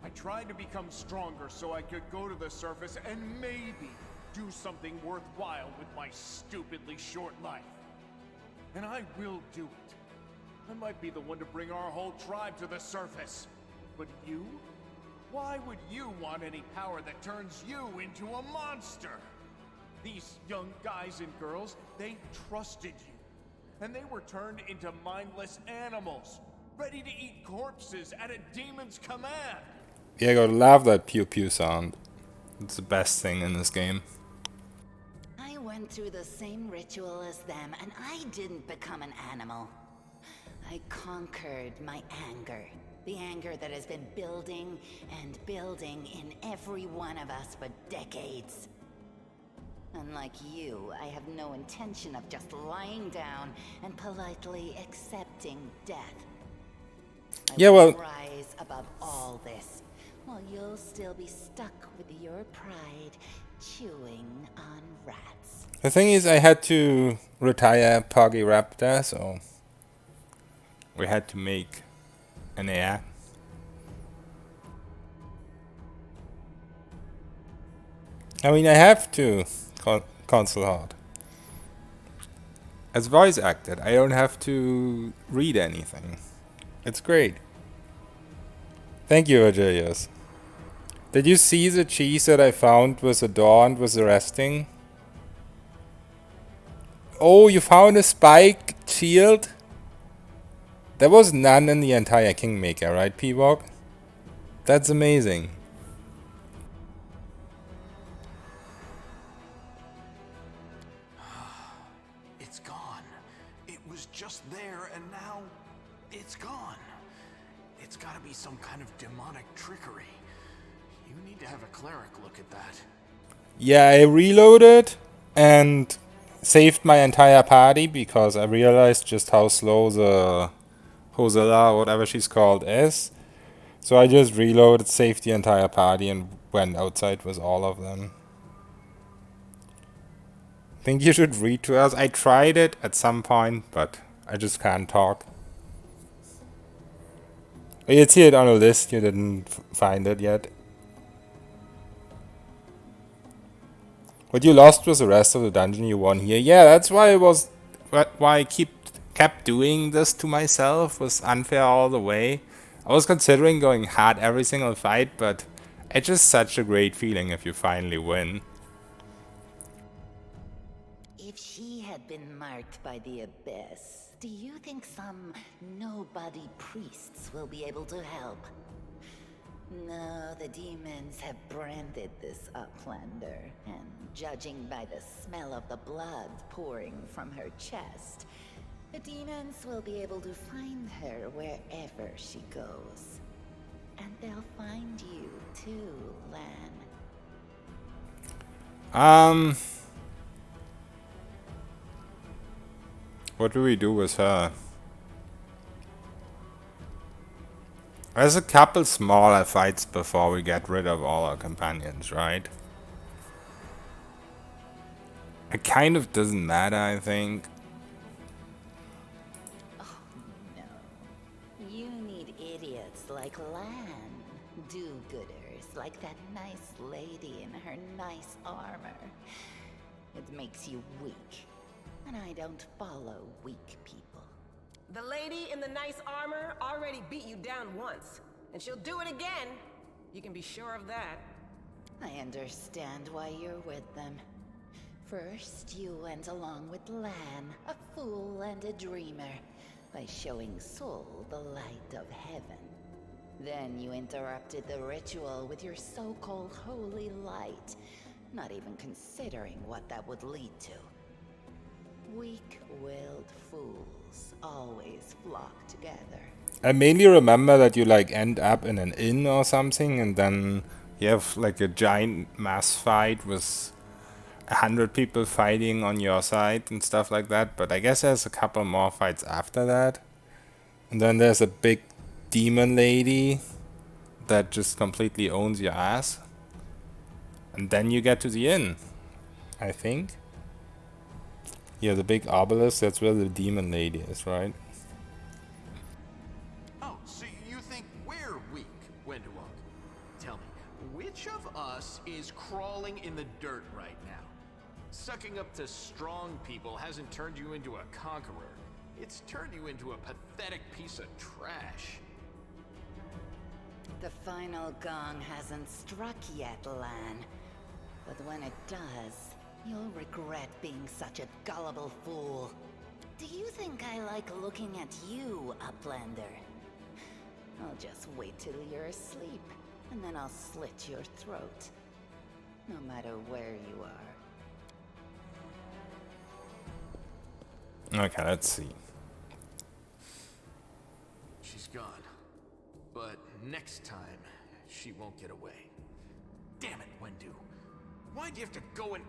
I tried to become stronger so I could go to the surface and maybe do something worthwhile with my stupidly short life. And I will do it. I might be the one to bring our whole tribe to the surface. But you? Why would you want any power that turns you into a monster? These young guys and girls, they trusted you. And they were turned into mindless animals, ready to eat corpses at a demon's command. Yeah, I gotta love that pew pew sound. It's the best thing in this game. I went through the same ritual as them, and I didn't become an animal. I conquered my anger. The anger that has been building and building in every one of us for decades. Unlike you, I have no intention of just lying down and politely accepting death. I will rise above all this, while you'll still be stuck with your pride, chewing on rats. The thing is, I had to retire Poggy Raptor, so we had to make an heir. I mean, I have to console hard. As voice acted, I don't have to read anything. It's great. Thank you, Virgilius. Did you see the cheese that I found was adorned with the resting? Oh, you found a spike shield? There was none in the entire Kingmaker, right, P-Walk? That's amazing. It's gone. It was just there, and now it's gone. It's gotta be some kind of demonic trickery. You need to have a cleric look at that. Yeah, I reloaded and saved my entire party because I realized just how slow the Hosilla, whatever she's called, is. So I just reloaded, saved the entire party, and went outside with all of them. Think you should read to us? I tried it at some point, but I just can't talk. Oh, you'd see it on a list, you didn't find it yet. What you lost was the rest of the dungeon you won here. Yeah, that's why I kept doing this to myself. Was unfair all the way. I was considering going hard every single fight, but it's just such a great feeling if you finally win. If she had been marked by the Abyss, do you think some nobody priests will be able to help? No, the demons have branded this Uplander, and judging by the smell of the blood pouring from her chest, the demons will be able to find her wherever she goes. And they'll find you too, Lan. What do we do with her? There's a couple smaller fights before we get rid of all our companions, right? It kind of doesn't matter, I think. No. You need idiots like Lan. Do-gooders like that nice lady in her nice armor. It makes you weak. And I don't follow weak people. The lady in the nice armor already beat you down once, and she'll do it again. You can be sure of that. I understand why you're with them. First, you went along with Lan, a fool and a dreamer, by showing Sol the light of heaven. Then you interrupted the ritual with your so-called holy light, not even considering what that would lead to. Weak-willed fools always flock together. I mainly remember that you like end up in an inn or something, and then you have like a giant mass fight with 100 people fighting on your side and stuff like that. But I guess there's a couple more fights after that. And then there's a big demon lady that just completely owns your ass. And then you get to the inn, I think. Yeah, the big obelisk, that's where the demon lady is, right? Oh, so you think we're weak, Wenduok? Tell me, which of us is crawling in the dirt right now? Sucking up to strong people hasn't turned you into a conqueror. It's turned you into a pathetic piece of trash. The final gong hasn't struck yet, Lan. But when it does, you'll regret being such a gullible fool. Do you think I like looking at you, Uplander? I'll just wait till you're asleep, and then I'll slit your throat. No matter where you are. Okay, let's see. She's gone. But next time, she won't get away. Damn it, Wendu. Why'd you have to go and...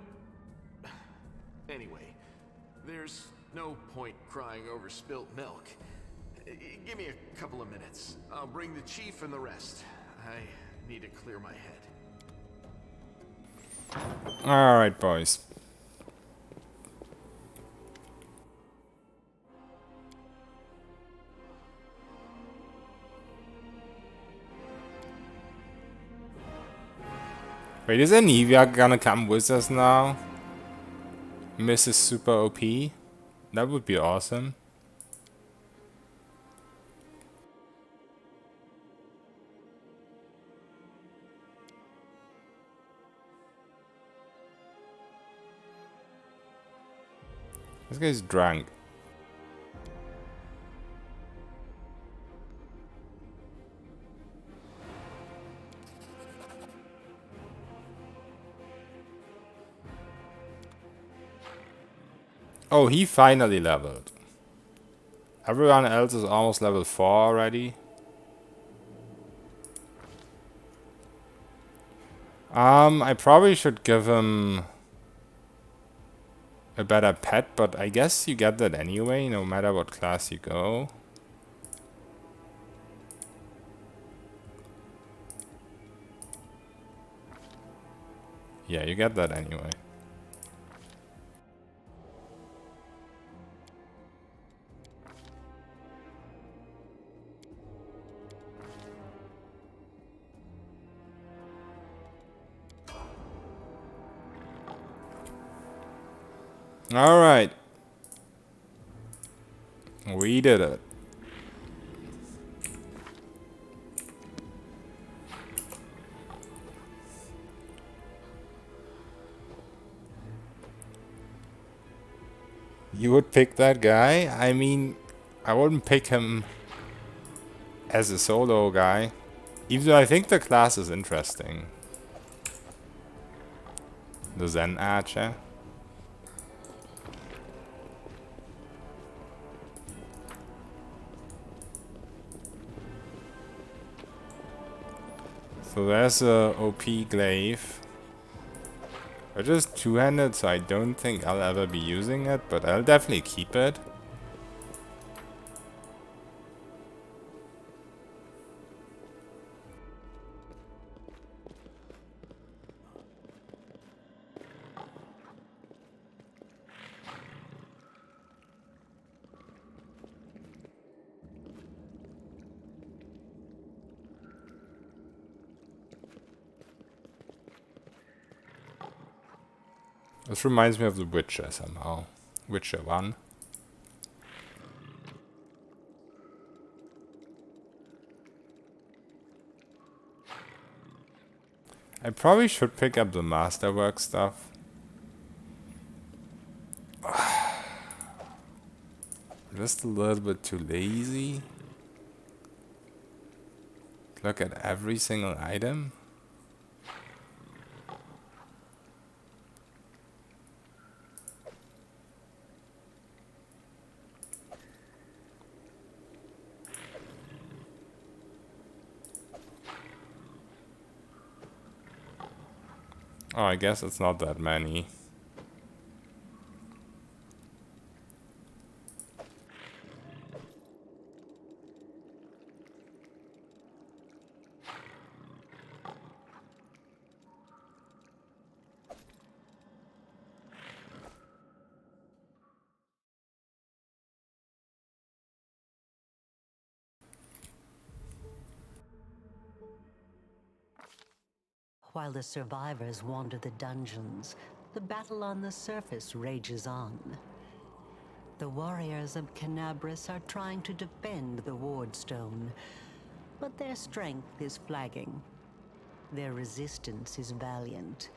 Anyway, there's no point crying over spilt milk. Give me a couple of minutes. I'll bring the chief and the rest. I need to clear my head. Alright, boys. Wait, is Anivia gonna come with us now? Mrs. Super OP? That would be awesome. This guy's drunk. Oh, he finally leveled. Everyone else is almost level 4 already. I probably should give him a better pet, but I guess you get that anyway, no matter what class you go. Yeah, you get that anyway. Alright. We did it. You would pick that guy? I mean, I wouldn't pick him as a solo guy. Even though I think the class is interesting. The Zen Archer. So there's a OP glaive. I just two-handed, so I don't think I'll ever be using it, but I'll definitely keep it. This reminds me of The Witcher somehow. Witcher 1. I probably should pick up the masterwork stuff. Just a little bit too lazy. Look at every single item. Oh, I guess it's not that many. While the survivors wander the dungeons, the battle on the surface rages on. The warriors of Canabras are trying to defend the wardstone, but their strength is flagging. Their resistance is valiant,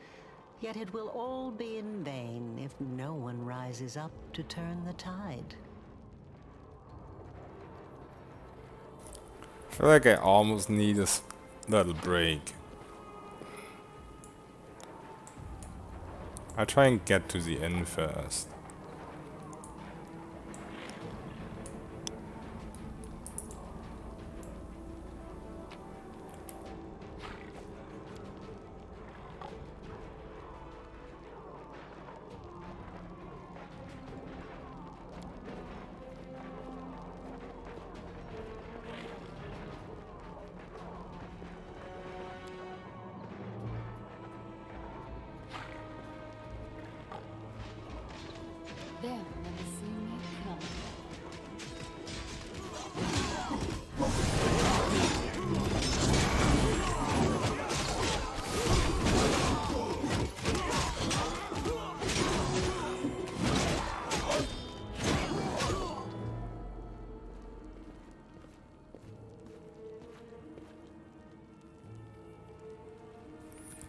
yet it will all be in vain if no one rises up to turn the tide. I feel like I almost need a little break. I'll try and get to the inn first. They'll never see me coming.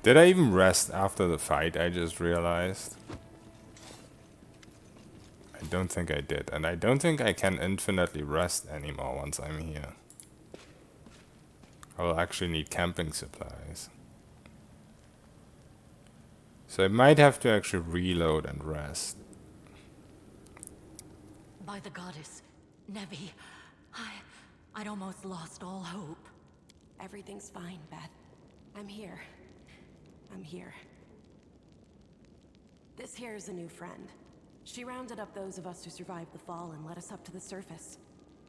Did I even rest after the fight? I just realized. I don't think I did, and I don't think I can infinitely rest anymore once I'm here. I will actually need camping supplies. So I might have to actually reload and rest. By the goddess, Nevi, I'd almost lost all hope. Everything's fine, Beth. I'm here. I'm here. This here is a new friend. She rounded up those of us who survived the fall and led us up to the surface.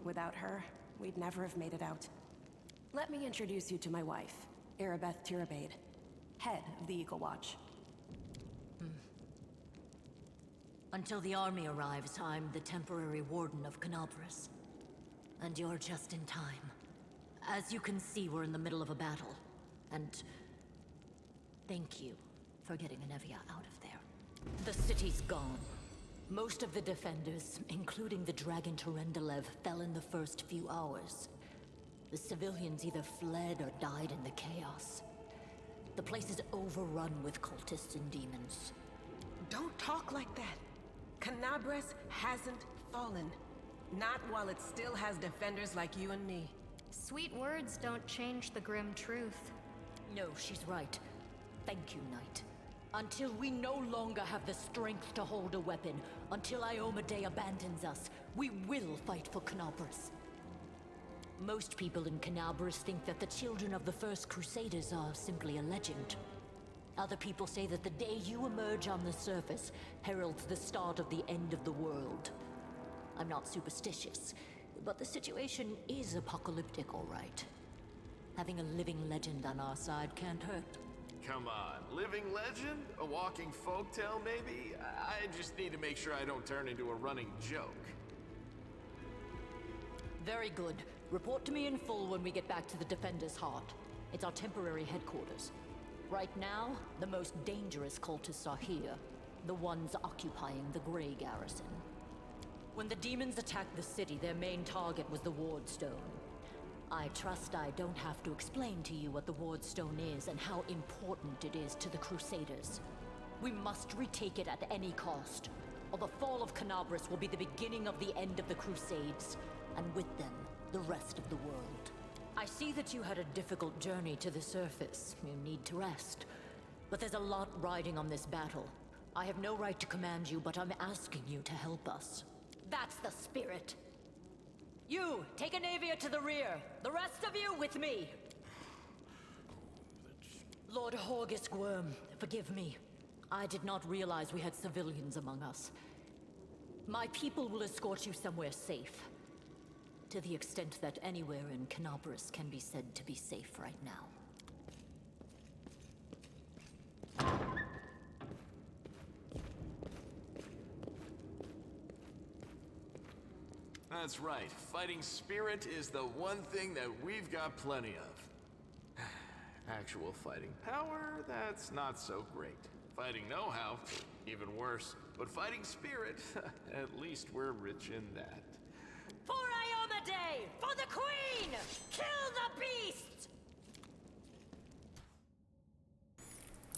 Without her, we'd never have made it out. Let me introduce you to my wife, Arabeth Tirabade, head of the Eagle Watch. Until the army arrives, I'm the temporary warden of Canabras. And you're just in time. As you can see, we're in the middle of a battle. And thank you for getting Anevia out of there. The city's gone. Most of the defenders, including the dragon Terendelev, fell in the first few hours. The civilians either fled or died in the chaos. The place is overrun with cultists and demons. Don't talk like that. Canabras hasn't fallen. Not while it still has defenders like you and me. Sweet words don't change the grim truth. No, she's right. Thank you, Knight. Until we no longer have the strength to hold a weapon, until Iomedae abandons us, we will fight for Canabras. Most people in Canabras think that the children of the first Crusaders are simply a legend. Other people say that the day you emerge on the surface heralds the start of the end of the world. I'm not superstitious, but the situation is apocalyptic, all right. Having a living legend on our side can't hurt. Come on, living legend? A walking folktale, maybe? I just need to make sure I don't turn into a running joke. Very good. Report to me in full when we get back to the Defender's Heart. It's our temporary headquarters. Right now, the most dangerous cultists are here. The ones occupying the Grey Garrison. When the demons attacked the city, their main target was the Ward Stone. I trust I don't have to explain to you what the Ward Stone is and how important it is to the Crusaders. We must retake it at any cost, or the fall of Canabras will be the beginning of the end of the Crusades, and with them, the rest of the world. I see that you had a difficult journey to the surface. You need to rest. But there's a lot riding on this battle. I have no right to command you, but I'm asking you to help us. That's the spirit. You, take a Navia to the rear. The rest of you with me. Lord Horgus Worm, forgive me. I did not realize we had civilians among us. My people will escort you somewhere safe. To the extent that anywhere in Canabras can be said to be safe right now. That's right. Fighting spirit is the one thing that we've got plenty of. Actual fighting power, that's not so great. Fighting know-how, even worse. But fighting spirit, at least we're rich in that. For Ioma Day! For the Queen! Kill the beast!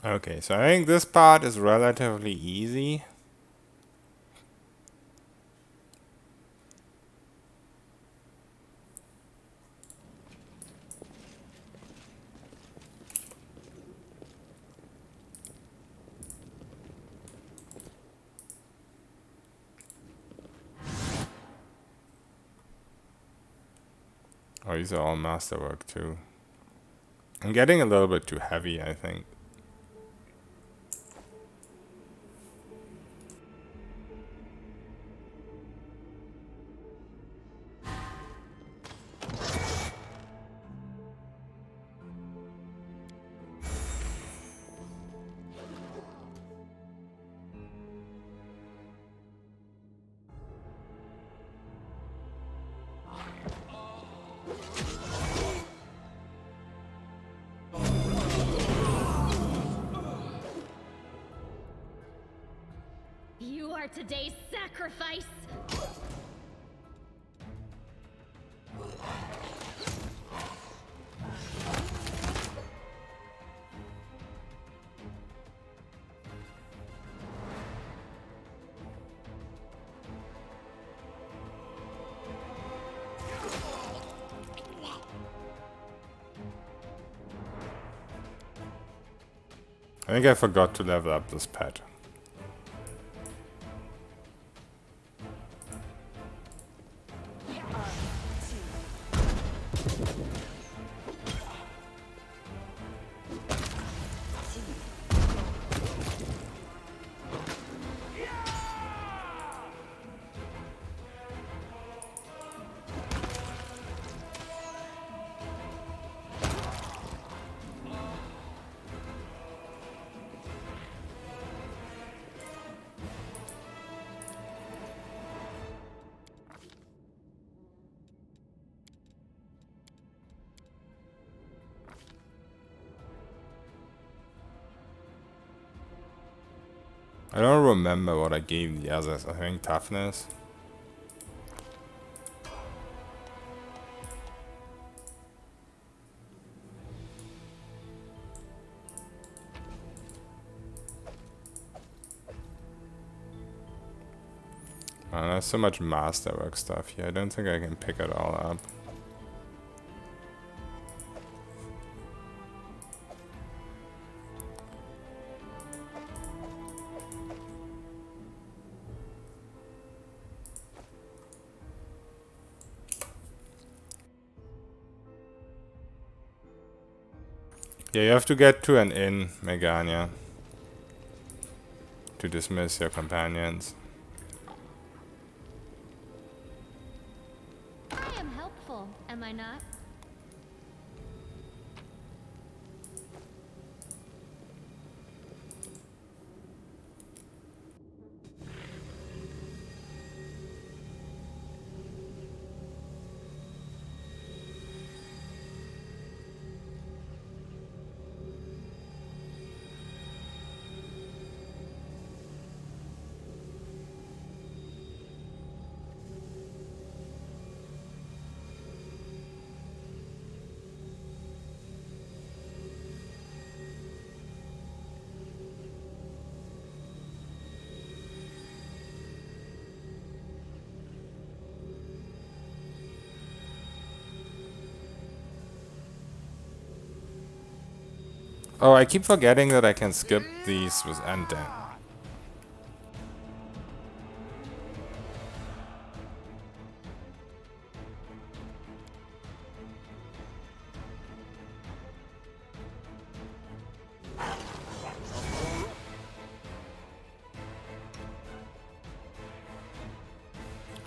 Okay, so I think this part is relatively easy. Oh, these are all masterwork too. I'm getting a little bit too heavy, I think. You are today's sacrifice! I think I forgot to level up this pet. I don't remember what I gave the others. I think toughness. There's so much masterwork stuff here. I don't think I can pick it all up. Yeah, you have to get to an inn, Megania, to dismiss your companions. I am helpful, am I not? Oh, I keep forgetting that I can skip these with ending.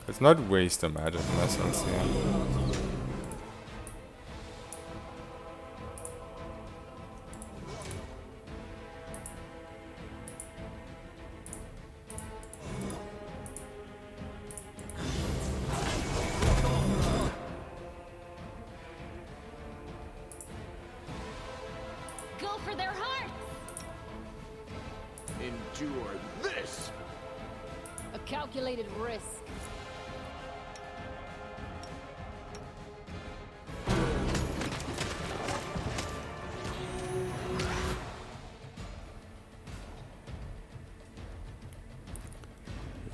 Let's not waste the magic lessons here. Go for their hearts! Endure this! A calculated risk.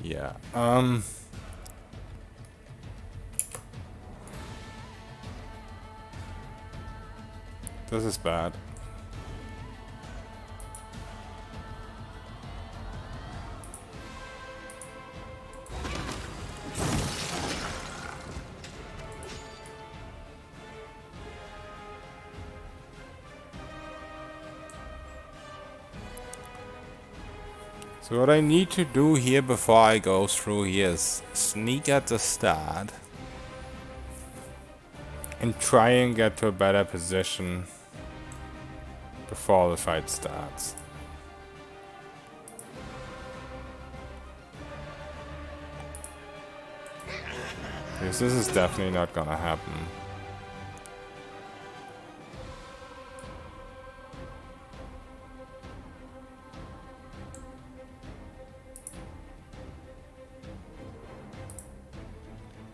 Yeah, this is bad. So what I need to do here before I go through here is sneak at the start and try and get to a better position before the fight starts. Because this is definitely not gonna happen.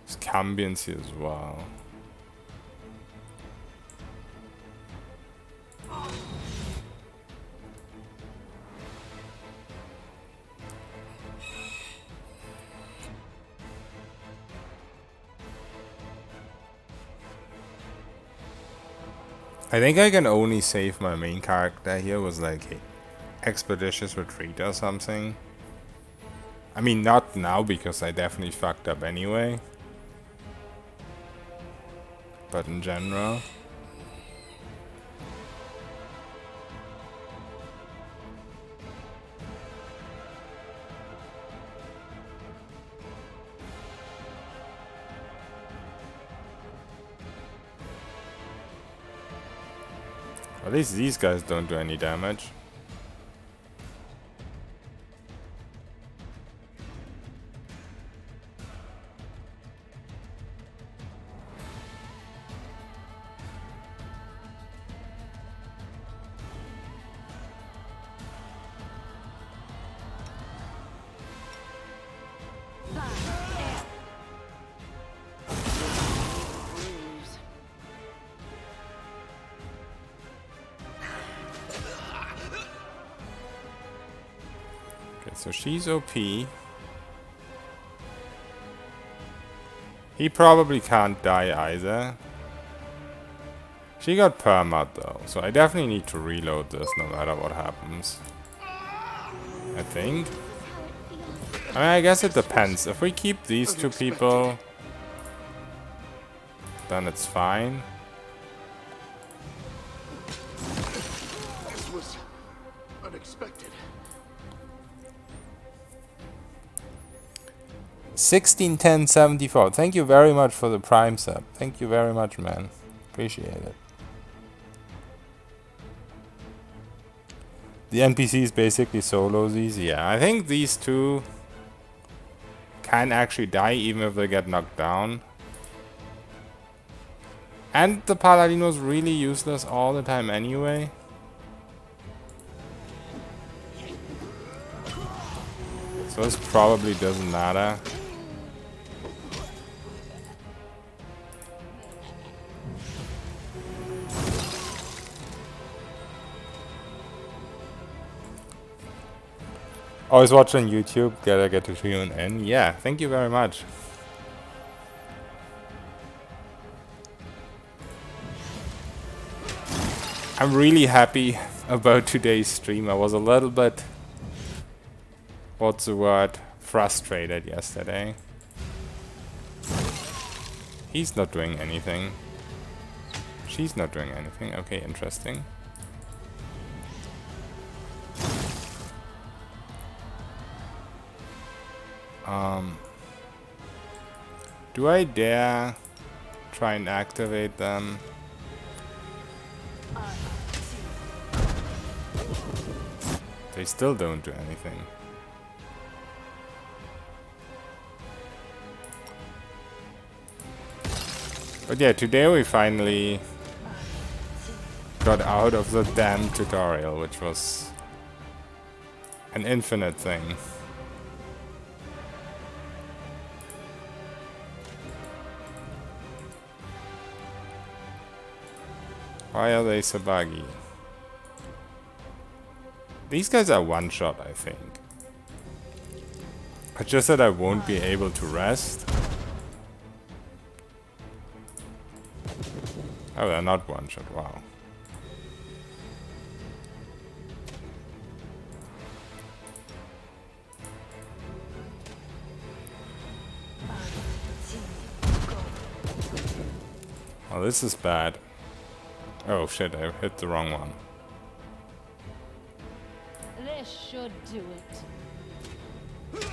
There's Cambions here as well. I think I can only save my main character here with like expeditious retreat or something. I mean, not now because I definitely fucked up anyway. But in general. At least these guys don't do any damage. Okay, so she's OP. He probably can't die either. She got perma though, so I definitely need to reload this no matter what happens. I think. I mean, I guess it depends. If we keep these two people, then it's fine. expected. 161074. Thank you very much for the Prime sub. Thank you very much, man. Appreciate it. The NPCs basically solos easy. Yeah, I think these two can actually die even if they get knocked down. And the Paladin was really useless all the time anyway. So this probably doesn't matter. Always watch on YouTube, gotta get to tune in. Yeah, thank you very much. I'm really happy about today's stream. I was a little bit, what's the word, frustrated yesterday. He's not doing anything. She's not doing anything. Okay, interesting. Do I dare try and activate them? They still don't do anything. But yeah, today we finally got out of the damn tutorial, which was an infinite thing. Why are they so buggy? These guys are one-shot, I think. I just said I won't be able to rest. Oh, they're not one-shot, wow. Oh, this is bad. Oh shit, I hit the wrong one. This should do it.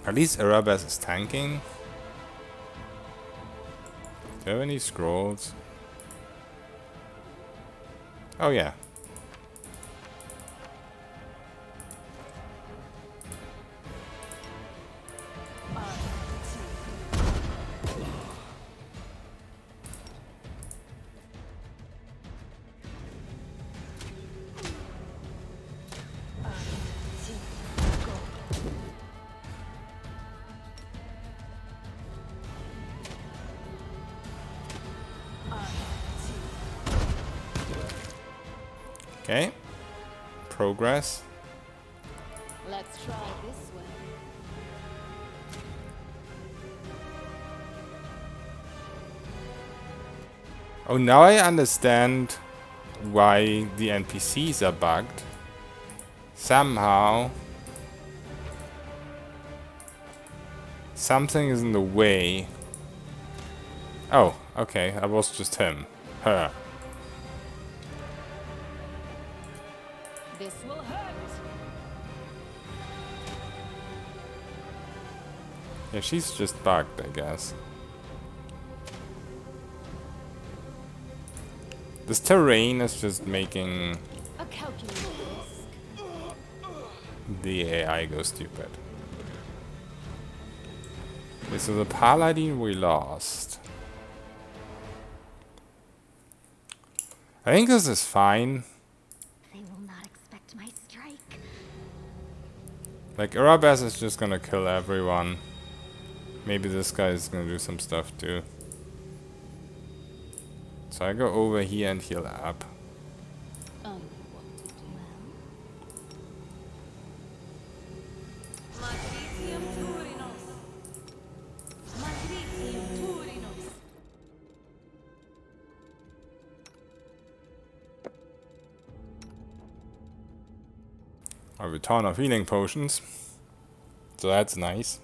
At least Erebus is tanking. Do you have any scrolls? Oh yeah. Okay. Progress. Let's try this way. Oh, now I understand why the NPCs are bugged. Somehow something is in the way. Oh, okay, that was just him. Her. This will hurt. Yeah, she's just bugged, I guess. This terrain is just making A calculated risk. the AI go stupid. Okay, so the Paladin we lost. I think this is fine. They will not expect my strike. Like, Erebus is just gonna kill everyone. Maybe this guy is gonna do some stuff too. So I go over here and heal up. I know what to do. Matricium Turinos. Matricium Turinos. I have a ton of healing potions. So that's nice.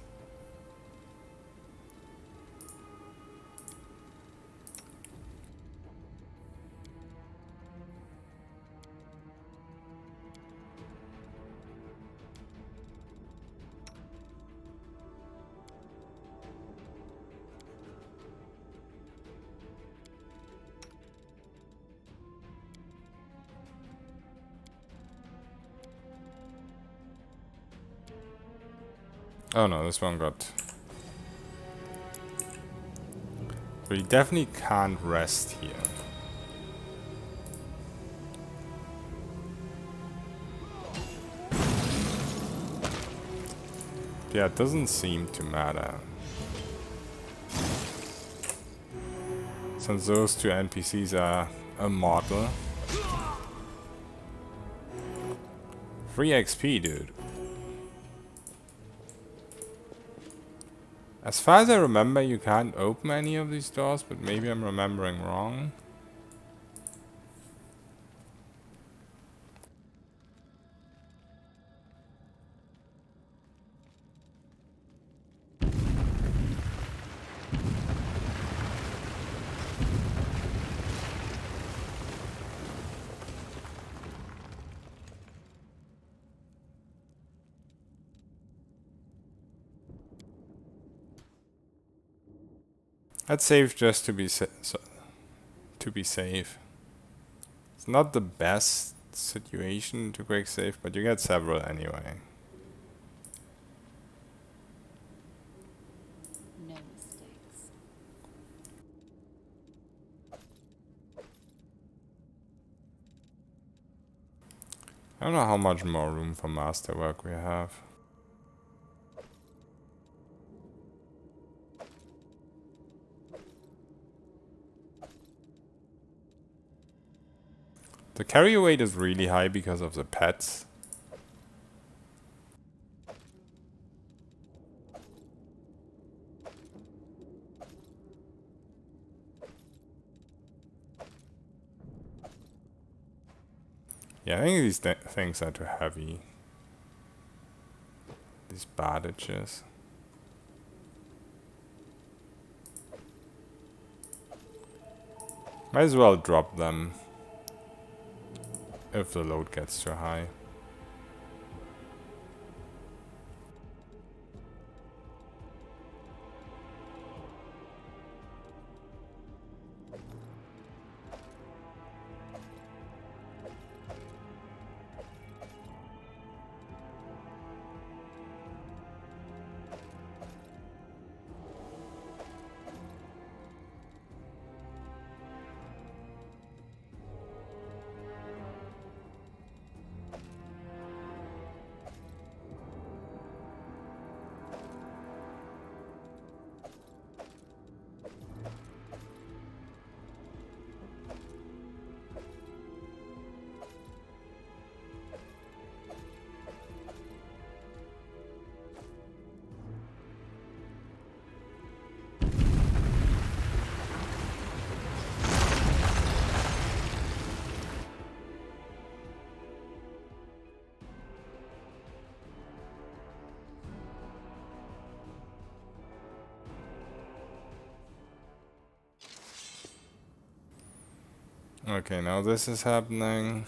Oh no, this one got... So you definitely can't rest here. Yeah, it doesn't seem to matter. Since those two NPCs are immortal. Free XP, dude. As far as I remember, you can't open any of these doors, but maybe I'm remembering wrong. I'd save just to be safe. It's not the best situation to quick save, but you get several anyway. No mistakes. I don't know how much more room for masterwork we have. The carry weight is really high because of the pets. Yeah, I think these things are too heavy. These bandages. Might as well drop them if the load gets too high. Okay, now this is happening.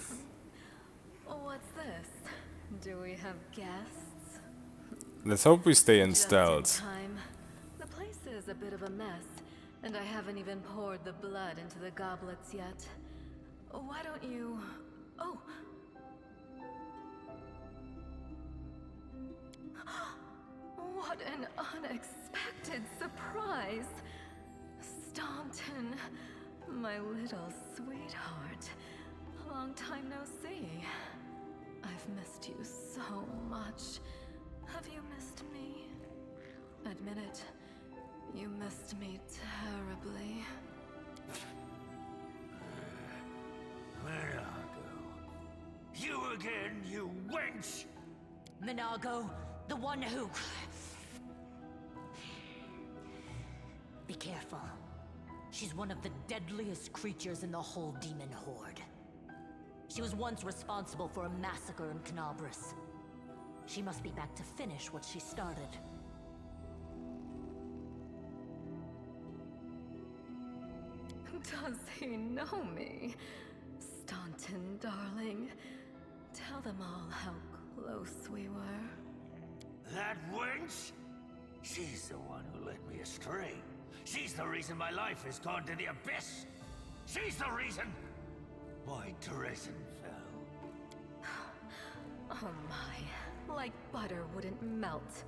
What's this? Do we have guests? Let's hope we stay in Just in stealth. time. The place is a bit of a mess, and I haven't even poured the blood into the goblets yet. Why don't you... Oh! What an unexpected surprise! Staunton, my little sweetheart. Long time no see. I've missed you so much. Have you missed me? Admit it. You missed me terribly. Minago. You again, you wench! Minago, the one who... Be careful. She's one of the deadliest creatures in the whole demon horde. She was once responsible for a massacre in Canabras. She must be back to finish what she started. Does he know me? Staunton, darling. Tell them all how close we were. That wench? She's the one who led me astray. She's the reason my life has gone to the abyss. She's the reason my Dresden fell. Oh my, like butter wouldn't melt.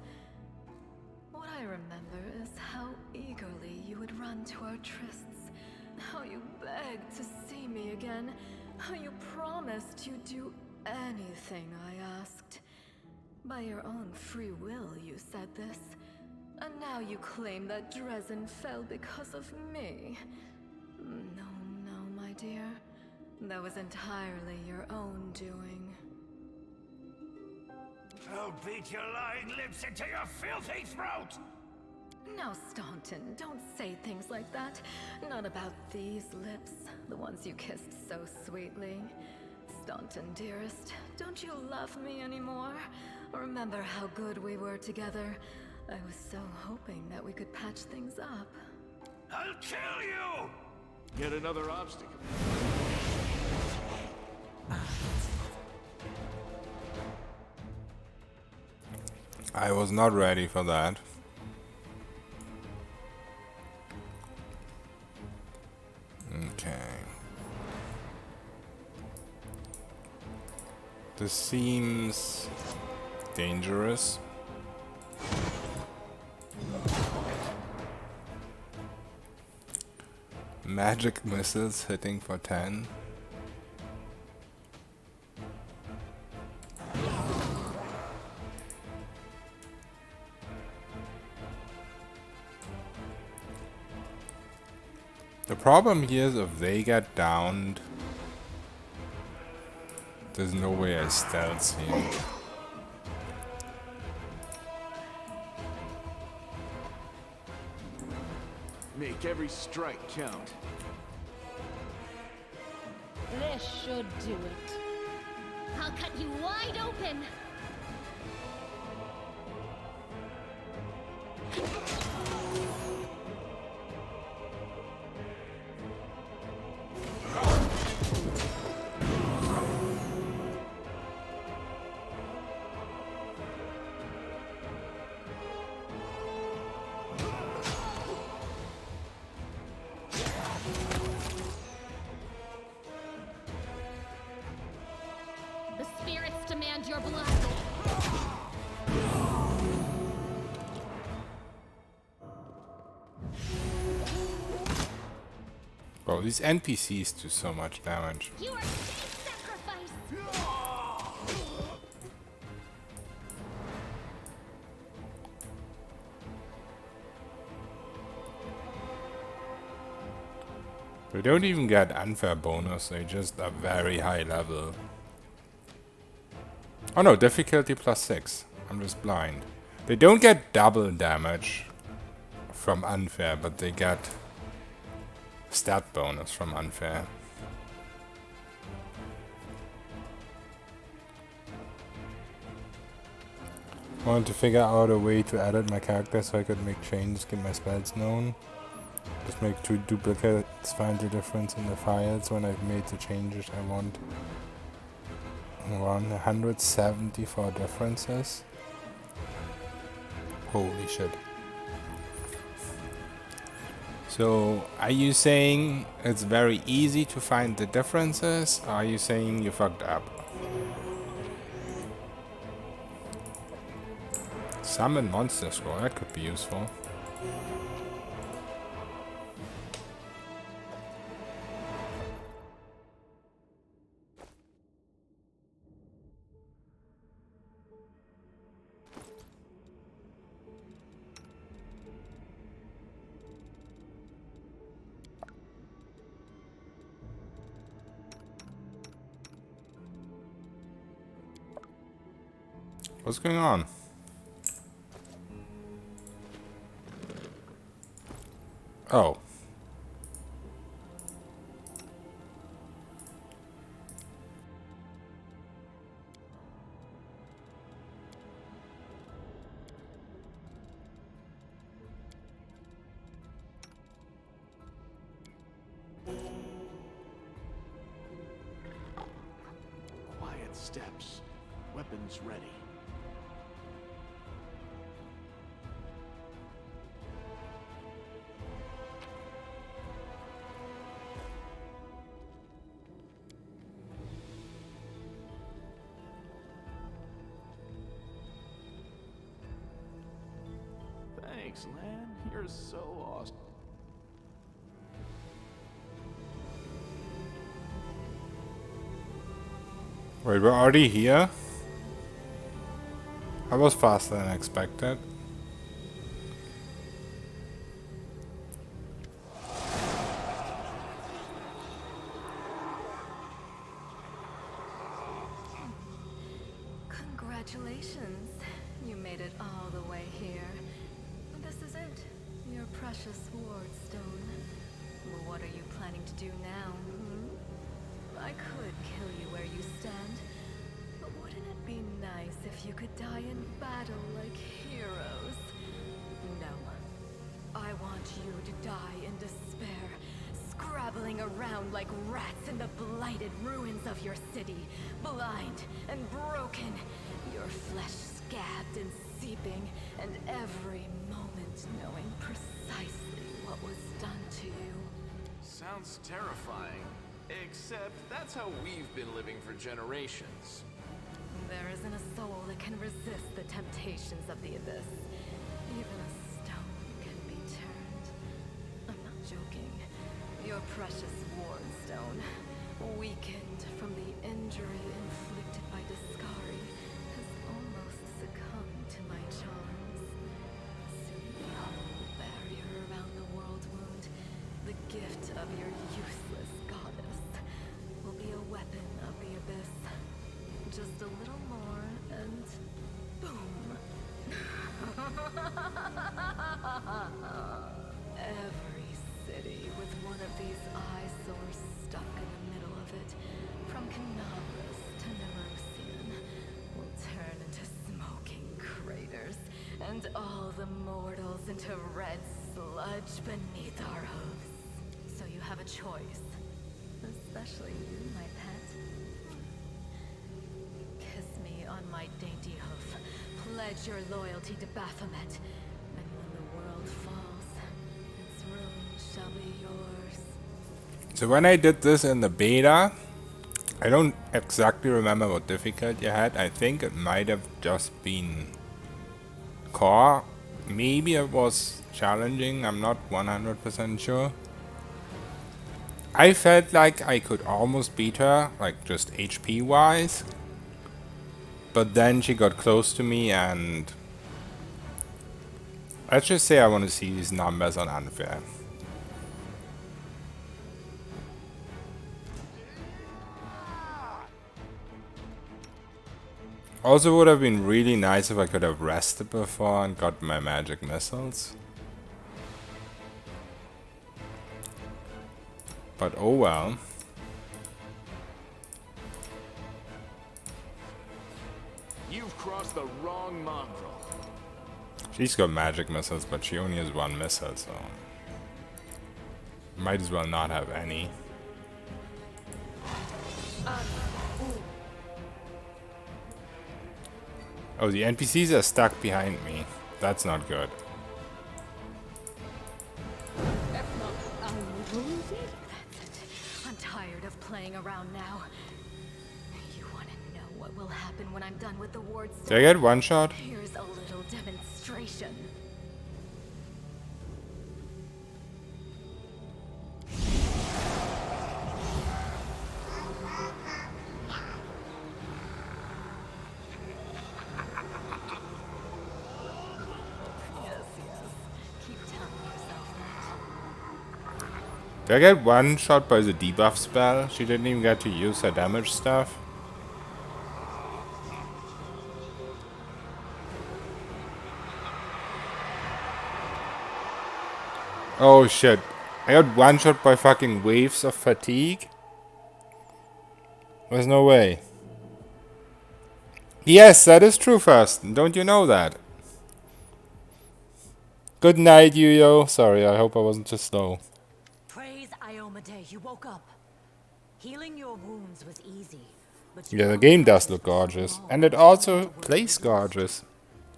What I remember is how eagerly you would run to our trysts, how you begged to see me again, how you promised you'd do anything I asked. By your own free will, you said this. And now you claim that Dresden fell because of me. No, no, my dear. That was entirely your own doing. I'll beat your lying lips into your filthy throat! Now, Staunton, don't say things like that. Not about these lips, the ones you kissed so sweetly. Staunton, dearest, don't you love me anymore? Remember how good we were together? I was so hoping that we could patch things up. I'll kill you! Yet another obstacle. I was not ready for that. Okay. This seems dangerous. Magic missiles hitting for 10. The problem here is if they get downed, there's no way I stealth here. Make every strike count. This should do it. I'll cut you wide open. The spirits demand your blood. Bro, these NPCs do so much damage. You are safe sacrifice. They don't even get unfair bonus, they just are very high level. Oh no, difficulty +6. I'm just blind. They don't get double damage from unfair, but they get stat bonus from unfair. I wanted to figure out a way to edit my character so I could make changes, get my spells known. Just make 2 duplicates, find the difference in the files when I've made the changes I want. 174 differences. Holy shit. So, are you saying it's very easy to find the differences? Or are you saying you fucked up? Summon monster scroll, that could be useful. What's going on? Oh. Quiet steps. Weapons ready. Thanks, Lan. You're so awesome. Wait, we're already here? That was faster than expected. Congratulations. You made it all the way here. This is it. Your precious ward stone. Well, what are you planning to do now, I could kill you where you stand, but wouldn't it be nice if you could die in battle like heroes? No. I want you to die in despair, scrabbling around like rats in the blighted ruins of your city, blind and broken, your flesh scabbed and seeping, and every moment knowing precisely what was done to you. Sounds terrifying. Except that's how we've been living for generations. There isn't a soul that can resist the temptations of the abyss. Even a stone can be turned. I'm not joking. Your precious ward stone, weakened from the injury inflicted by Discari, has almost succumbed to my charms. Soon the whole barrier around the world wound, the gift of your useless goddess, will be a weapon of the abyss. Just a little more, and boom. Every city with one of these eyesores stuck in the middle of it, from Canabras to Nerosian, will turn into smoking craters, and all the mortals into red sludge beneath our hooves. So you have a choice. Especially you, my pet. Kiss me on my dainty hoof. Pledge your loyalty to Baphomet. And when the world falls, its ruin shall be yours. So when I did this in the beta, I don't exactly remember what difficulty I had. I think it might have just been core. Maybe it was challenging. I'm not 100% sure. I felt like I could almost beat her, like just HP wise. But then she got close to me, and let's just say I want to see these numbers on unfair. Also would have been really nice if I could have rested before and got my magic missiles. But oh well. You've crossed the wrong mongrel. She's got magic missiles, but she only has one missile, so might as well not have any. Oh, the NPCs are stuck behind me. That's not good. I'm tired of playing around now. You want to know what will happen when I'm done with the ward stone? Did I get one shot? Here's a little demonstration. Did I get one shot by the debuff spell? She didn't even get to use her damage stuff. Oh shit. I got one shot by fucking waves of fatigue? There's no way. Yes, that is true, First. Don't you know that? Good night, Yuyo. Sorry, I hope I wasn't too slow. Praise Iomade, you woke up. Healing your wounds was easy, but Yeah, the game does look gorgeous. And it also plays gorgeous.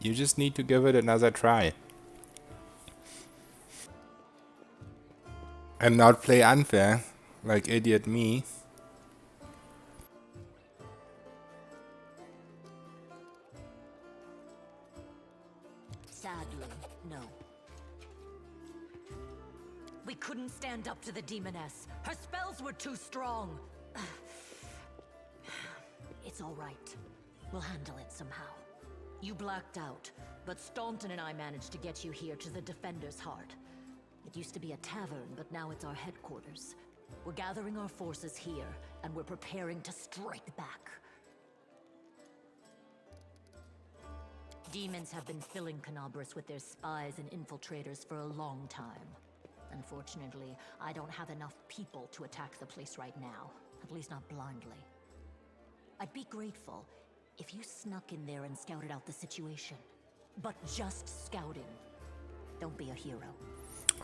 You just need to give it another try. And not play unfair, like idiot me. Sadly, no. We couldn't stand up to the demoness. Her spells were too strong. It's all right. We'll handle it somehow. You blacked out, but Staunton and I managed to get you here to the Defender's Heart. It used to be a tavern, but now it's our headquarters. We're gathering our forces here, and we're preparing to strike back. Demons have been filling Canabras with their spies and infiltrators for a long time. Unfortunately, I don't have enough people to attack the place right now, at least not blindly. I'd be grateful if you snuck in there and scouted out the situation. But just scouting. Don't be a hero.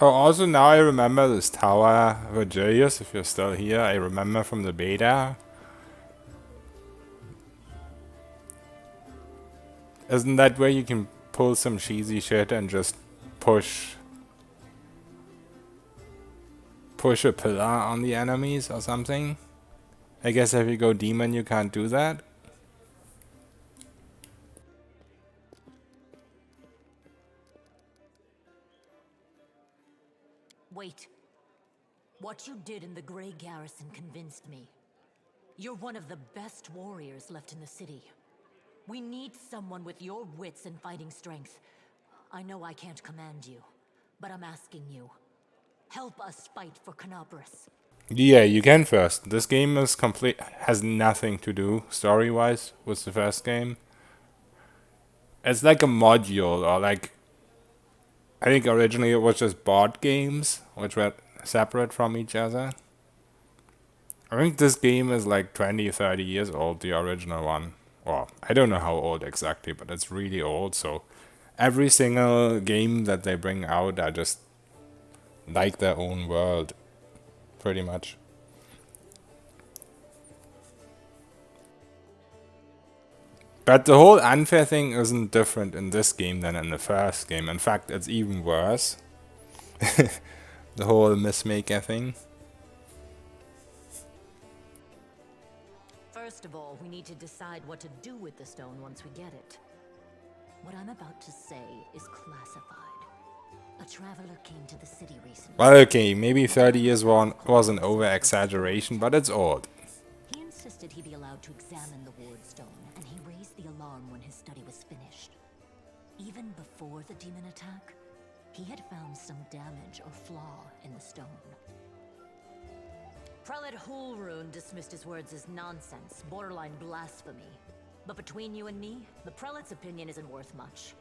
Oh, also now I remember this tower, Virgilius, if you're still here. I remember from the beta. Isn't that where you can pull some cheesy shit and just push a pillar on the enemies or something? I guess if you go demon you can't do that. Wait. What you did in the Grey Garrison convinced me. You're one of the best warriors left in the city. We need someone with your wits and fighting strength. I know I can't command you, but I'm asking you. Help us fight for Canabras. Yeah, you can first. This game is has nothing to do story-wise with the first game. It's like a module, or like, I think originally it was just board games, which were separate from each other. I think this game is like 20, 30 years old, the original one. Well, I don't know how old exactly, but it's really old, so every single game that they bring out are just like their own world, pretty much. But the whole unfair thing isn't different in this game than in the first game. In fact, it's even worse. The whole missmaker thing. First of all, we need to decide what to do with the stone once we get it. What I'm about to say is classified. A traveler came to the city recently. Well, okay, maybe 30 years was an over-exaggeration, but it's old. He insisted he be allowed to examine the ward stone, and he raised the alarm when his study was finished. Even before the demon attack, he had found some damage or flaw in the stone. Prelate Hulrune dismissed his words as nonsense, borderline blasphemy. But between you and me, the prelate's opinion isn't worth much.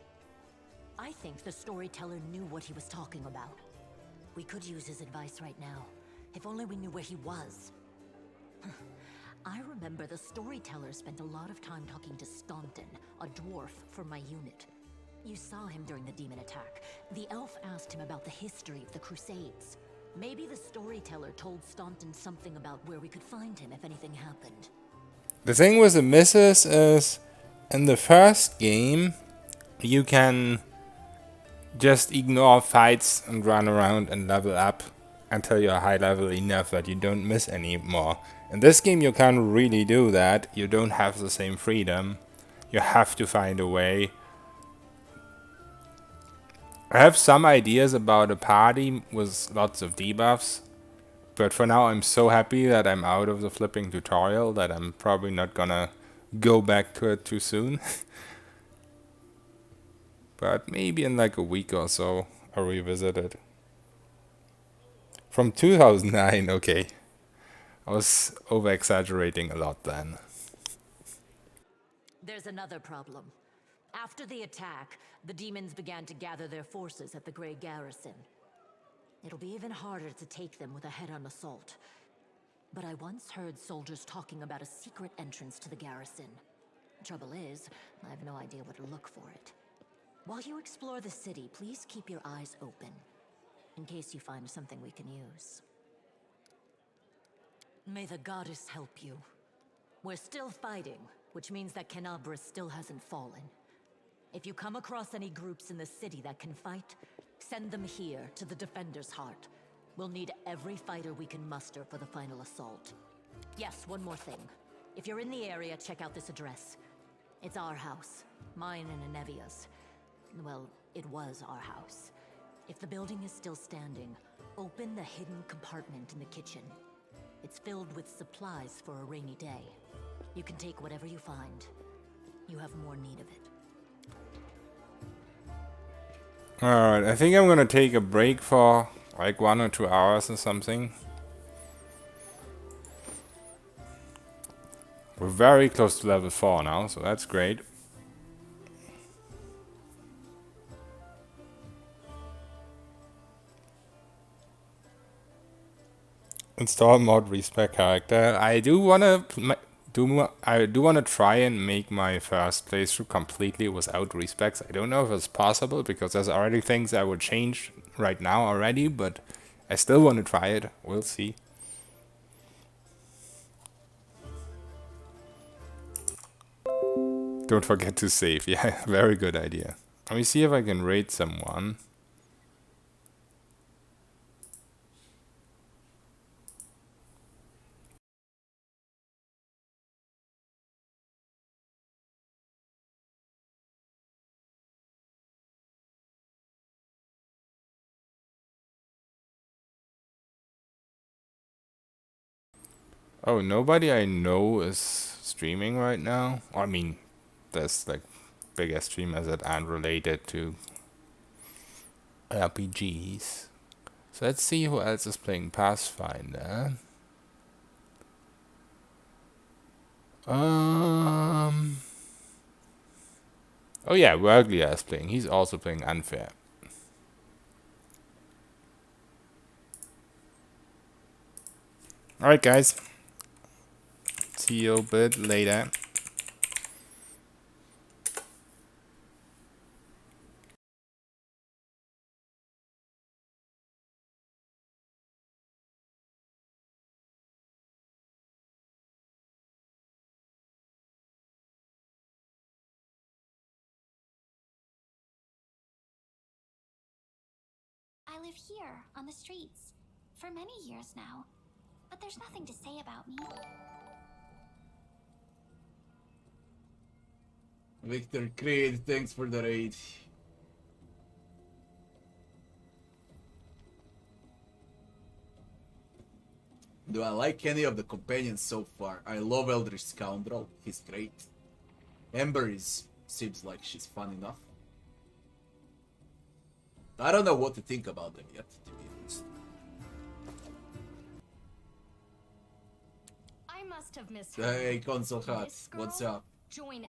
I think the storyteller knew what he was talking about. We could use his advice right now, if only we knew where he was. I remember the storyteller spent a lot of time talking to Staunton, a dwarf from my unit. You saw him during the demon attack. The elf asked him about the history of the Crusades. Maybe the storyteller told Staunton something about where we could find him if anything happened. The thing with the misses is, in the first game, you can just ignore fights and run around and level up until you're high level enough that you don't miss anymore. In this game you can't really do that. You don't have the same freedom. You have to find a way. I have some ideas about a party with lots of debuffs, but for now I'm so happy that I'm out of the flipping tutorial that I'm probably not gonna go back to it too soon. But maybe in like a week or so I'll revisit it. From 2009, okay. I was over-exaggerating a lot then. There's another problem. After the attack, the demons began to gather their forces at the Grey Garrison. It'll be even harder to take them with a head-on assault. But I once heard soldiers talking about a secret entrance to the garrison. Trouble is, I have no idea where to look for it. While you explore the city, please keep your eyes open, in case you find something we can use. May the goddess help you. We're still fighting, which means that Canabras still hasn't fallen. If you come across any groups in the city that can fight, send them here to the Defender's Heart. We'll need every fighter we can muster for the final assault. Yes, one more thing. If you're in the area, check out this address. It's our house. Mine and Anevia's. Well, it was our house. If the building is still standing, open the hidden compartment in the kitchen. It's filled with supplies for a rainy day. You can take whatever you find. You have more need of it. Alright, I think I'm gonna take a break for like 1 or 2 hours or something. We're very close to level 4 now, so that's great. Install mod respec character. I do wanna try and make my first playthrough completely without respecs. I don't know if it's possible because there's already things I would change right now already, but I still want to try it. We'll see. Don't forget to save. Yeah, very good idea. Let me see if I can raid someone. Oh, nobody I know is streaming right now. I mean, there's like biggest streamers that aren't related to RPGs. So let's see who else is playing Pathfinder. Oh yeah, Werglia is playing. He's also playing Unfair. Alright guys. See you a bit later. I live here, on the streets, for many years now. But there's nothing to say about me. Victor Creed, thanks for the raid. Do I like any of the companions so far? I love Eldritch Scoundrel, he's great. Ember seems like she's fun enough. I don't know what to think about them yet, to be honest. I must have missed Hey, Console Hat, what's up? Join